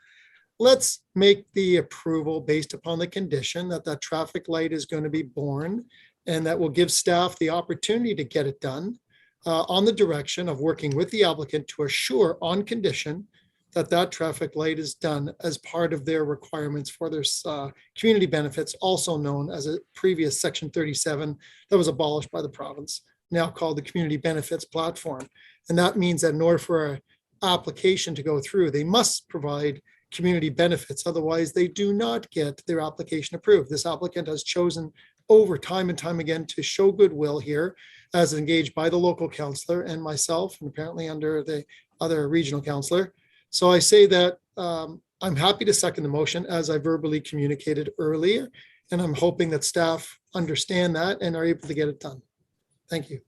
let's make the approval based upon the condition that that traffic light is going to be born and that will give staff the opportunity to get it done on the direction of working with the applicant to assure on condition that that traffic light is done as part of their requirements for their community benefits, also known as a previous Section 37 that was abolished by the province, now called the Community Benefits Platform. And that means that in order for an application to go through, they must provide community benefits. Otherwise, they do not get their application approved. This applicant has chosen over time and time again to show goodwill here as engaged by the local councillor and myself, and apparently under the other regional councillor. So I say that I'm happy to second the motion as I verbally communicated earlier, and I'm hoping that staff understand that and are able to get it done. Thank you.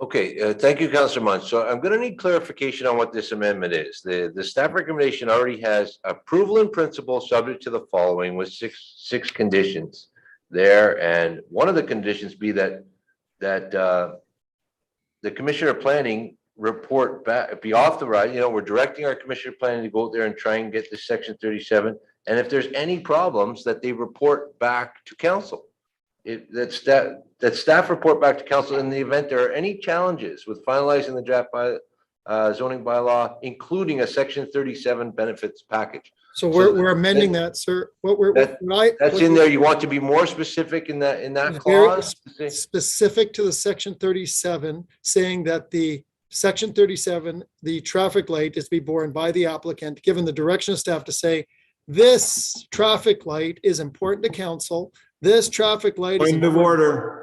Okay, thank you, Councillor Munch. So I'm going to need clarification on what this amendment is. The staff recommendation already has approval in principle subject to the following with six conditions there, and one of the conditions be that the Commissioner of Planning report back, be authorized. You know, we're directing our Commissioner of Planning to go out there and try and get this Section 37, and if there's any problems, that they report back to council. That staff report back to council in the event there are any challenges with finalizing the draft zoning bylaw, including a Section 37 benefits package. So we're amending that, sir. That's in there. You want to be more specific in that clause? Specific to the Section 37, saying that the section 37, the traffic light is to be borne by the applicant, given the direction of staff to say, this traffic light is important to council. This traffic light is Point of important. order.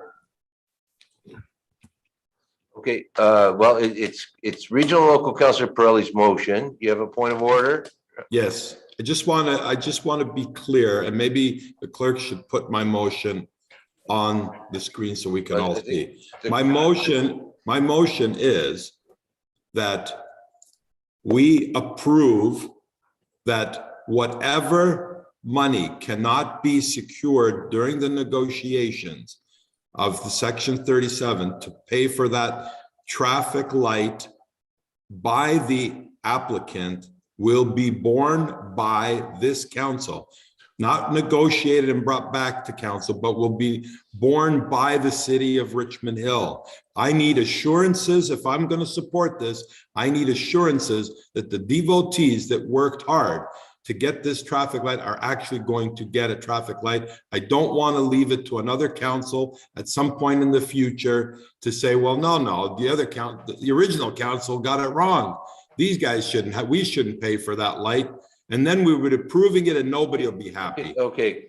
Okay, well, it's Regional Local Councillor Pirelli's motion. You have a point of order? Yes, I just want to be clear, and maybe the clerk should put my motion on the screen so we can all see. My motion is that we approve that whatever money cannot be secured during the negotiations of the section 37 to pay for that traffic light by the applicant will be borne by this council, not negotiated and brought back to council, but will be borne by the city of Richmond Hill. I need assurances, if I'm going to support this, I need assurances that the devotees that worked hard to get this traffic light are actually going to get a traffic light. I don't want to leave it to another council at some point in the future to say, well, no, the original council got it wrong. These guys shouldn't have, we shouldn't pay for that light. And then we would be approving it and nobody will be happy. Okay,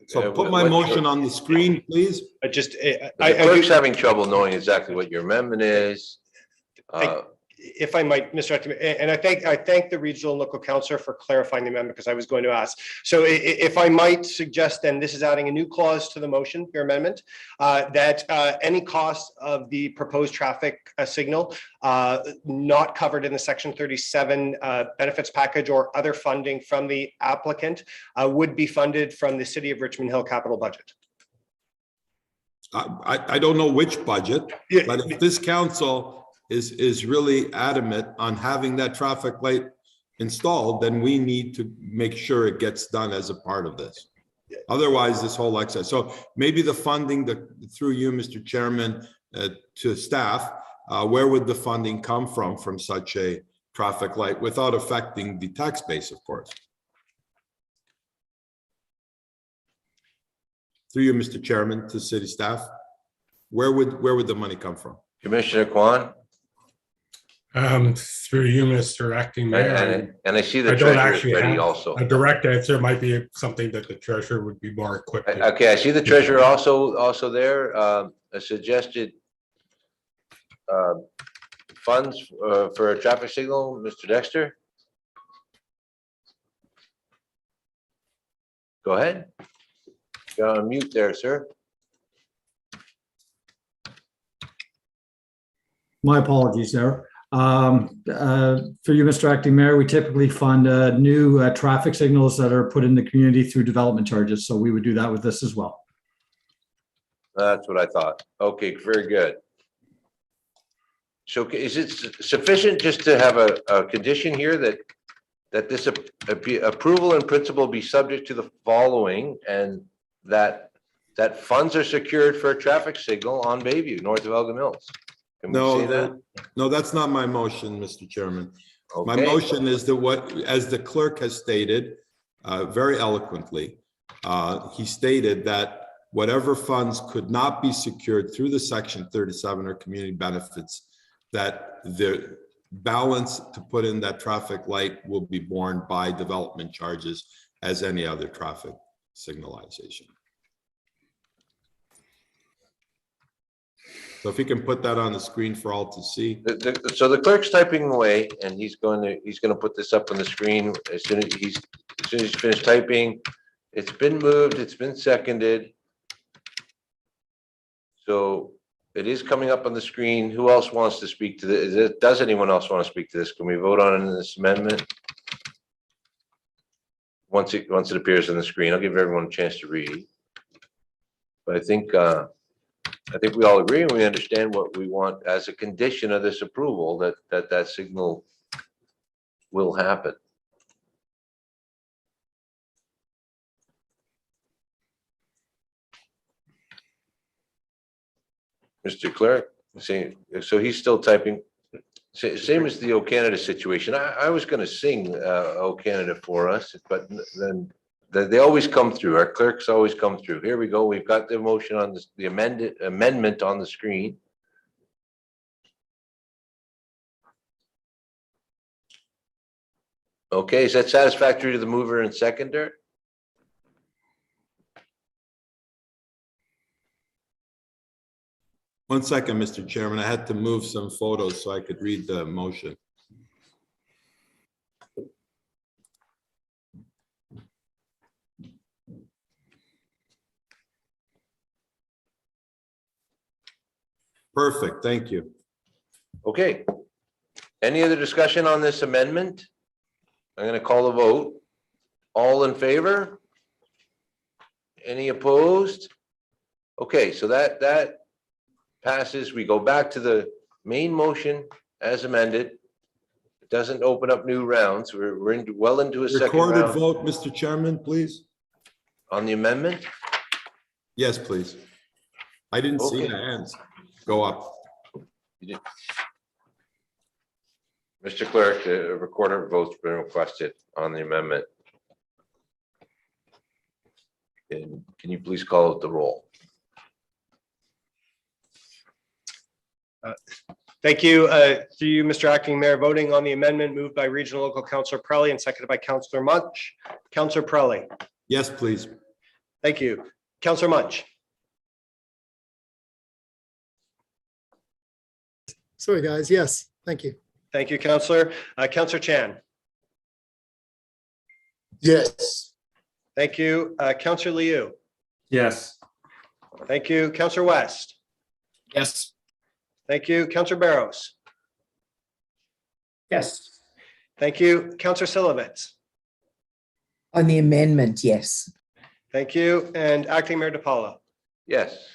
So put my motion on the screen, please. The clerk's having trouble knowing exactly what your amendment is. If I might, Mr. Acting, and I thank the regional and local councillor for clarifying the amendment, because I was going to ask. So if I might suggest, then this is adding a new clause to the motion, your amendment, that any cost of the proposed traffic signal not covered in the section 37 benefits package or other funding from the applicant would be funded from the City of Richmond Hill capital budget. I don't know which budget, but if this council is really adamant on having that traffic light installed, then we need to make sure it gets done as a part of this. Otherwise, this whole exercise. So maybe the funding through you, Mr. Chairman, to staff, where would the funding come from such a traffic light without affecting the tax base, of course? Through you, Mr. Chairman, to city staff, where would the money come from? Commissioner Kwan? Through you, Mr. Acting Mayor. And I see the I don't treasurer is actually ready have also. a direct answer. Might be something that the treasurer would be more equipped. Okay, I see the treasurer also there. A suggested funds for a traffic signal, Mr. Dexter. Go ahead. You're on mute there, sir. My apologies there. For you, Mr. Acting Mayor, we typically fund new traffic signals that are put in the community through development charges. So we would do that with this as well. That's what I thought. Okay, very good. So is it sufficient just to have a condition here that this approval in principle be subject to the following, and that funds are secured for a traffic signal on Bayview, north of Elgin Mills? Can we say that? No, that's not my motion, Mr. Chairman. Okay. My motion is that as the clerk has stated very eloquently, he stated that whatever funds could not be secured through the section 37 or community benefits, that the balance to put in that traffic light will be borne by development charges as any other traffic signalization. So if you can put that on the screen for all to see. So the clerk's typing away, and he's going to put this up on the screen as soon as he's finished typing. It's been moved. It's been seconded. So it is coming up on the screen. Who else wants to speak to this? Does anyone else want to speak to this? Can we vote on this amendment? Once it appears on the screen, I'll give everyone a chance to read. But I think we all agree and we understand what we want as a condition of this approval, that signal will happen. Mr. Clerk, so he's still typing. Same as the O Canada situation. I was going to sing O Canada for us, but then they always come through. Our clerks always come through. Here we go. We've got the motion on the amendment on the screen. Okay, is that satisfactory to the mover and seconder? One second, Mr. Chairman. I had to move some photos so I could read the motion. Perfect, thank you. Okay. Any other discussion on this amendment? I'm going to call the vote. All in favor? Any opposed? Okay, so that passes. We go back to the main motion as amended. It doesn't open up new rounds. We're well into a second Recorded round vote, Mr. Chairman, please. on the amendment. Yes, please. I didn't see Okay. the hands go up. Mr. Clerk, a recorder vote's been requested on the amendment. And can you please call out the roll? Thank you. Through you, Mr. Acting Mayor, voting on the amendment moved by Regional Local Councillor Pirelli and seconded by Councillor Munch. Councillor Pirelli. Yes, please. Thank you. Councillor Munch. Sorry, guys. Yes, thank you. Thank you, Councillor. Councillor Chan. Yes. Thank you. Councillor Liu. Yes. Thank you. Councillor West. Yes. Thank you. Councillor Barrows. Yes. Thank you. Councillor Syllabits. On the amendment, yes. Thank you. And Acting Mayor DePaula. Yes.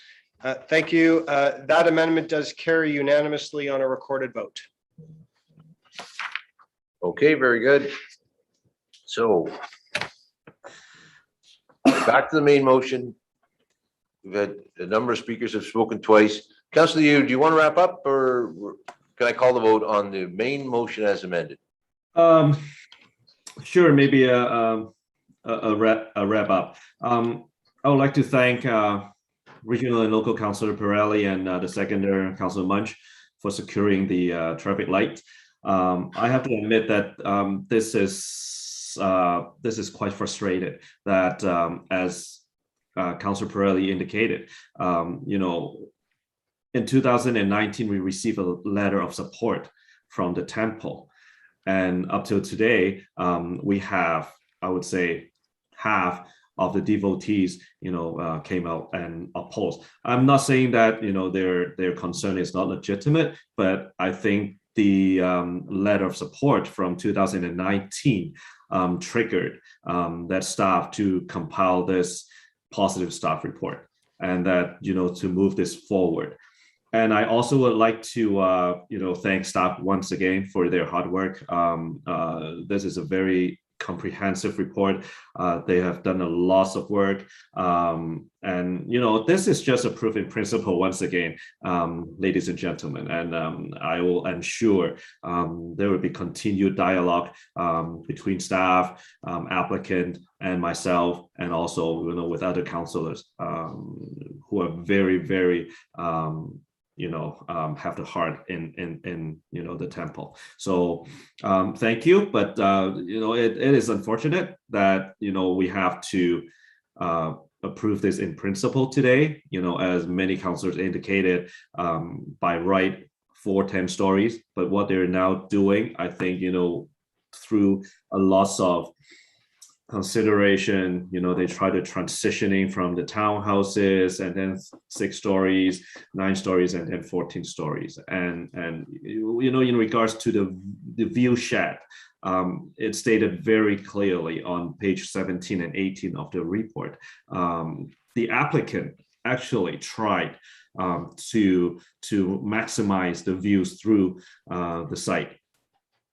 Thank you. That amendment does carry unanimously on a recorded vote. Okay, very good. So back to the main motion. We've had a number of speakers have spoken twice. Councillor Yu, do you want to wrap up or can I call the vote on the main motion as amended? Sure, maybe a wrap up. I would like to thank Regional and Local Councillor Pirelli and the seconder, Councillor Munch, for securing the traffic light. I have to admit that this is quite frustrated that as Councillor Pirelli indicated, in 2019, we received a letter of support from the temple. And up till today, we have, I would say, half of the devotees, came out and opposed. I'm not saying that, their concern is not legitimate, but I think the letter of support from 2019 triggered that staff to compile this positive staff report and that, to move this forward. And I also would like to, thank staff once again for their hard work. This is a very comprehensive report. They have done a lot of work. And, this is just a proof in principle once again, ladies and gentlemen. And I will ensure there will be continued dialogue between staff, applicant, and myself, and also, with other councillors who are very, very have the heart in the temple. So thank you, but it is unfortunate that we have to approve this in principle today. As many councillors indicated, by right 410 stories, but what they're now doing, I think through a lot of consideration, they try to transitioning from the townhouses and then 6 stories, 9 stories, and then 14 stories. And in regards to the view shed, it stated very clearly on page 17 and 18 of the report. The applicant actually tried to maximize the views through the site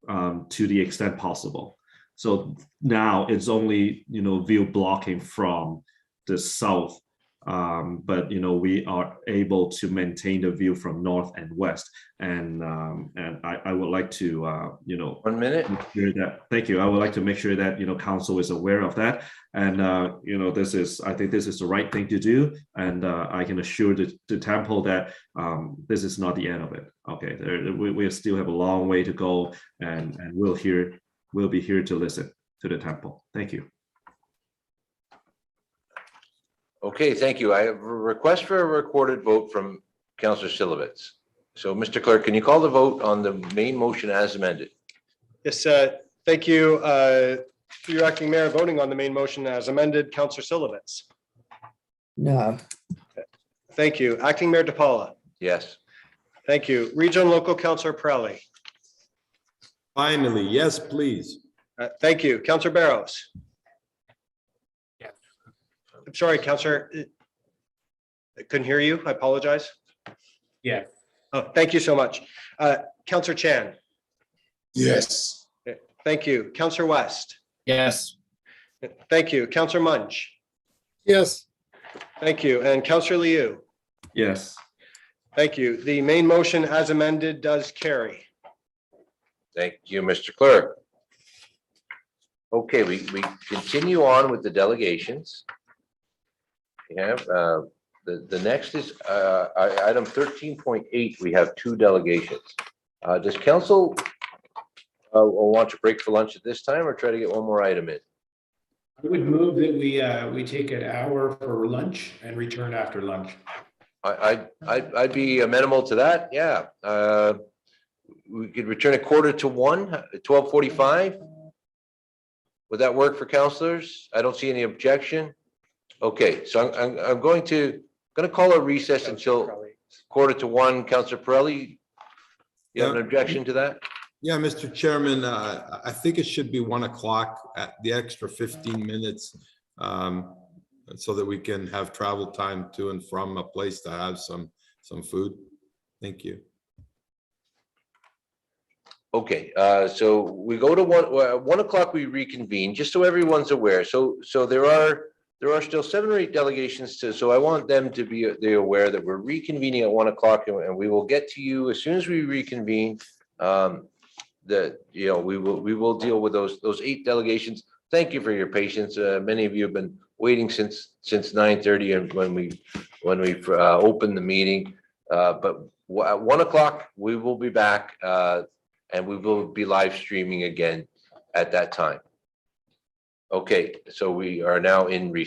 to the extent possible. So now it's only, view blocking from the south, but, we are able to maintain the view from north and west. And I would like to, 1 minute. make sure that, thank you. I would like to make sure that, council is aware of that. And, I think this is the right thing to do. And I can assure the temple that this is not the end of it. Okay, we still have a long way to go, and we'll hear we'll be here to listen to the temple. Thank you. Okay, thank you. I have a request for a recorded vote from Councillor Syllabits. So, Mr. Clerk, can you call the vote on the main motion as amended? Yes, thank you. For your acting mayor, voting on the main motion as amended, Councillor Syllabits. No. Thank you. Acting Mayor DePaula. Yes. Thank you. Regional Local Councillor Pirelli. Finally, yes, please. Thank you. Councillor Barrows. I'm sorry, Councillor. I couldn't hear you. I apologize. Yeah. Oh, thank you so much. Councillor Chan. Yes. Thank you. Councillor West. Yes. Thank you. Councillor Munch. Yes. Thank you. And Councillor Liu. Yes. Thank you. The main motion as amended does carry. Thank you, Mr. Clerk. Okay, we continue on with the delegations. We have the next is item 13.8. We have 2 delegations. Does council want to break for lunch at this time or try to get one more item in? I would move that we take an hour for lunch and return after lunch. I'd be amenable to that. Yeah. We could return at 1:45 at 12:45. Would that work for councillors? I don't see any objection. Okay, so I'm going to call a recess until 1:45. Councillor Pirelli, you have an objection to that? Yeah, Mr. Chairman, I think it should be 1 o'clock at the extra 15 minutes so that we can have travel time to and from a place to have some food. Thank you. Okay, so we go to 1 o'clock, we reconvene, just so everyone's aware. So there are still 7 or 8 delegations so I want them to be aware that we're reconvening at 1 o'clock and we will get to you as soon as we reconvene. We will deal with those 8 delegations. Thank you for your patience. Many of you have been waiting since 9:30 and when we opened the meeting. But at 1 o'clock, we will be back and we will be live streaming again at that time. Okay, so we are now in recess.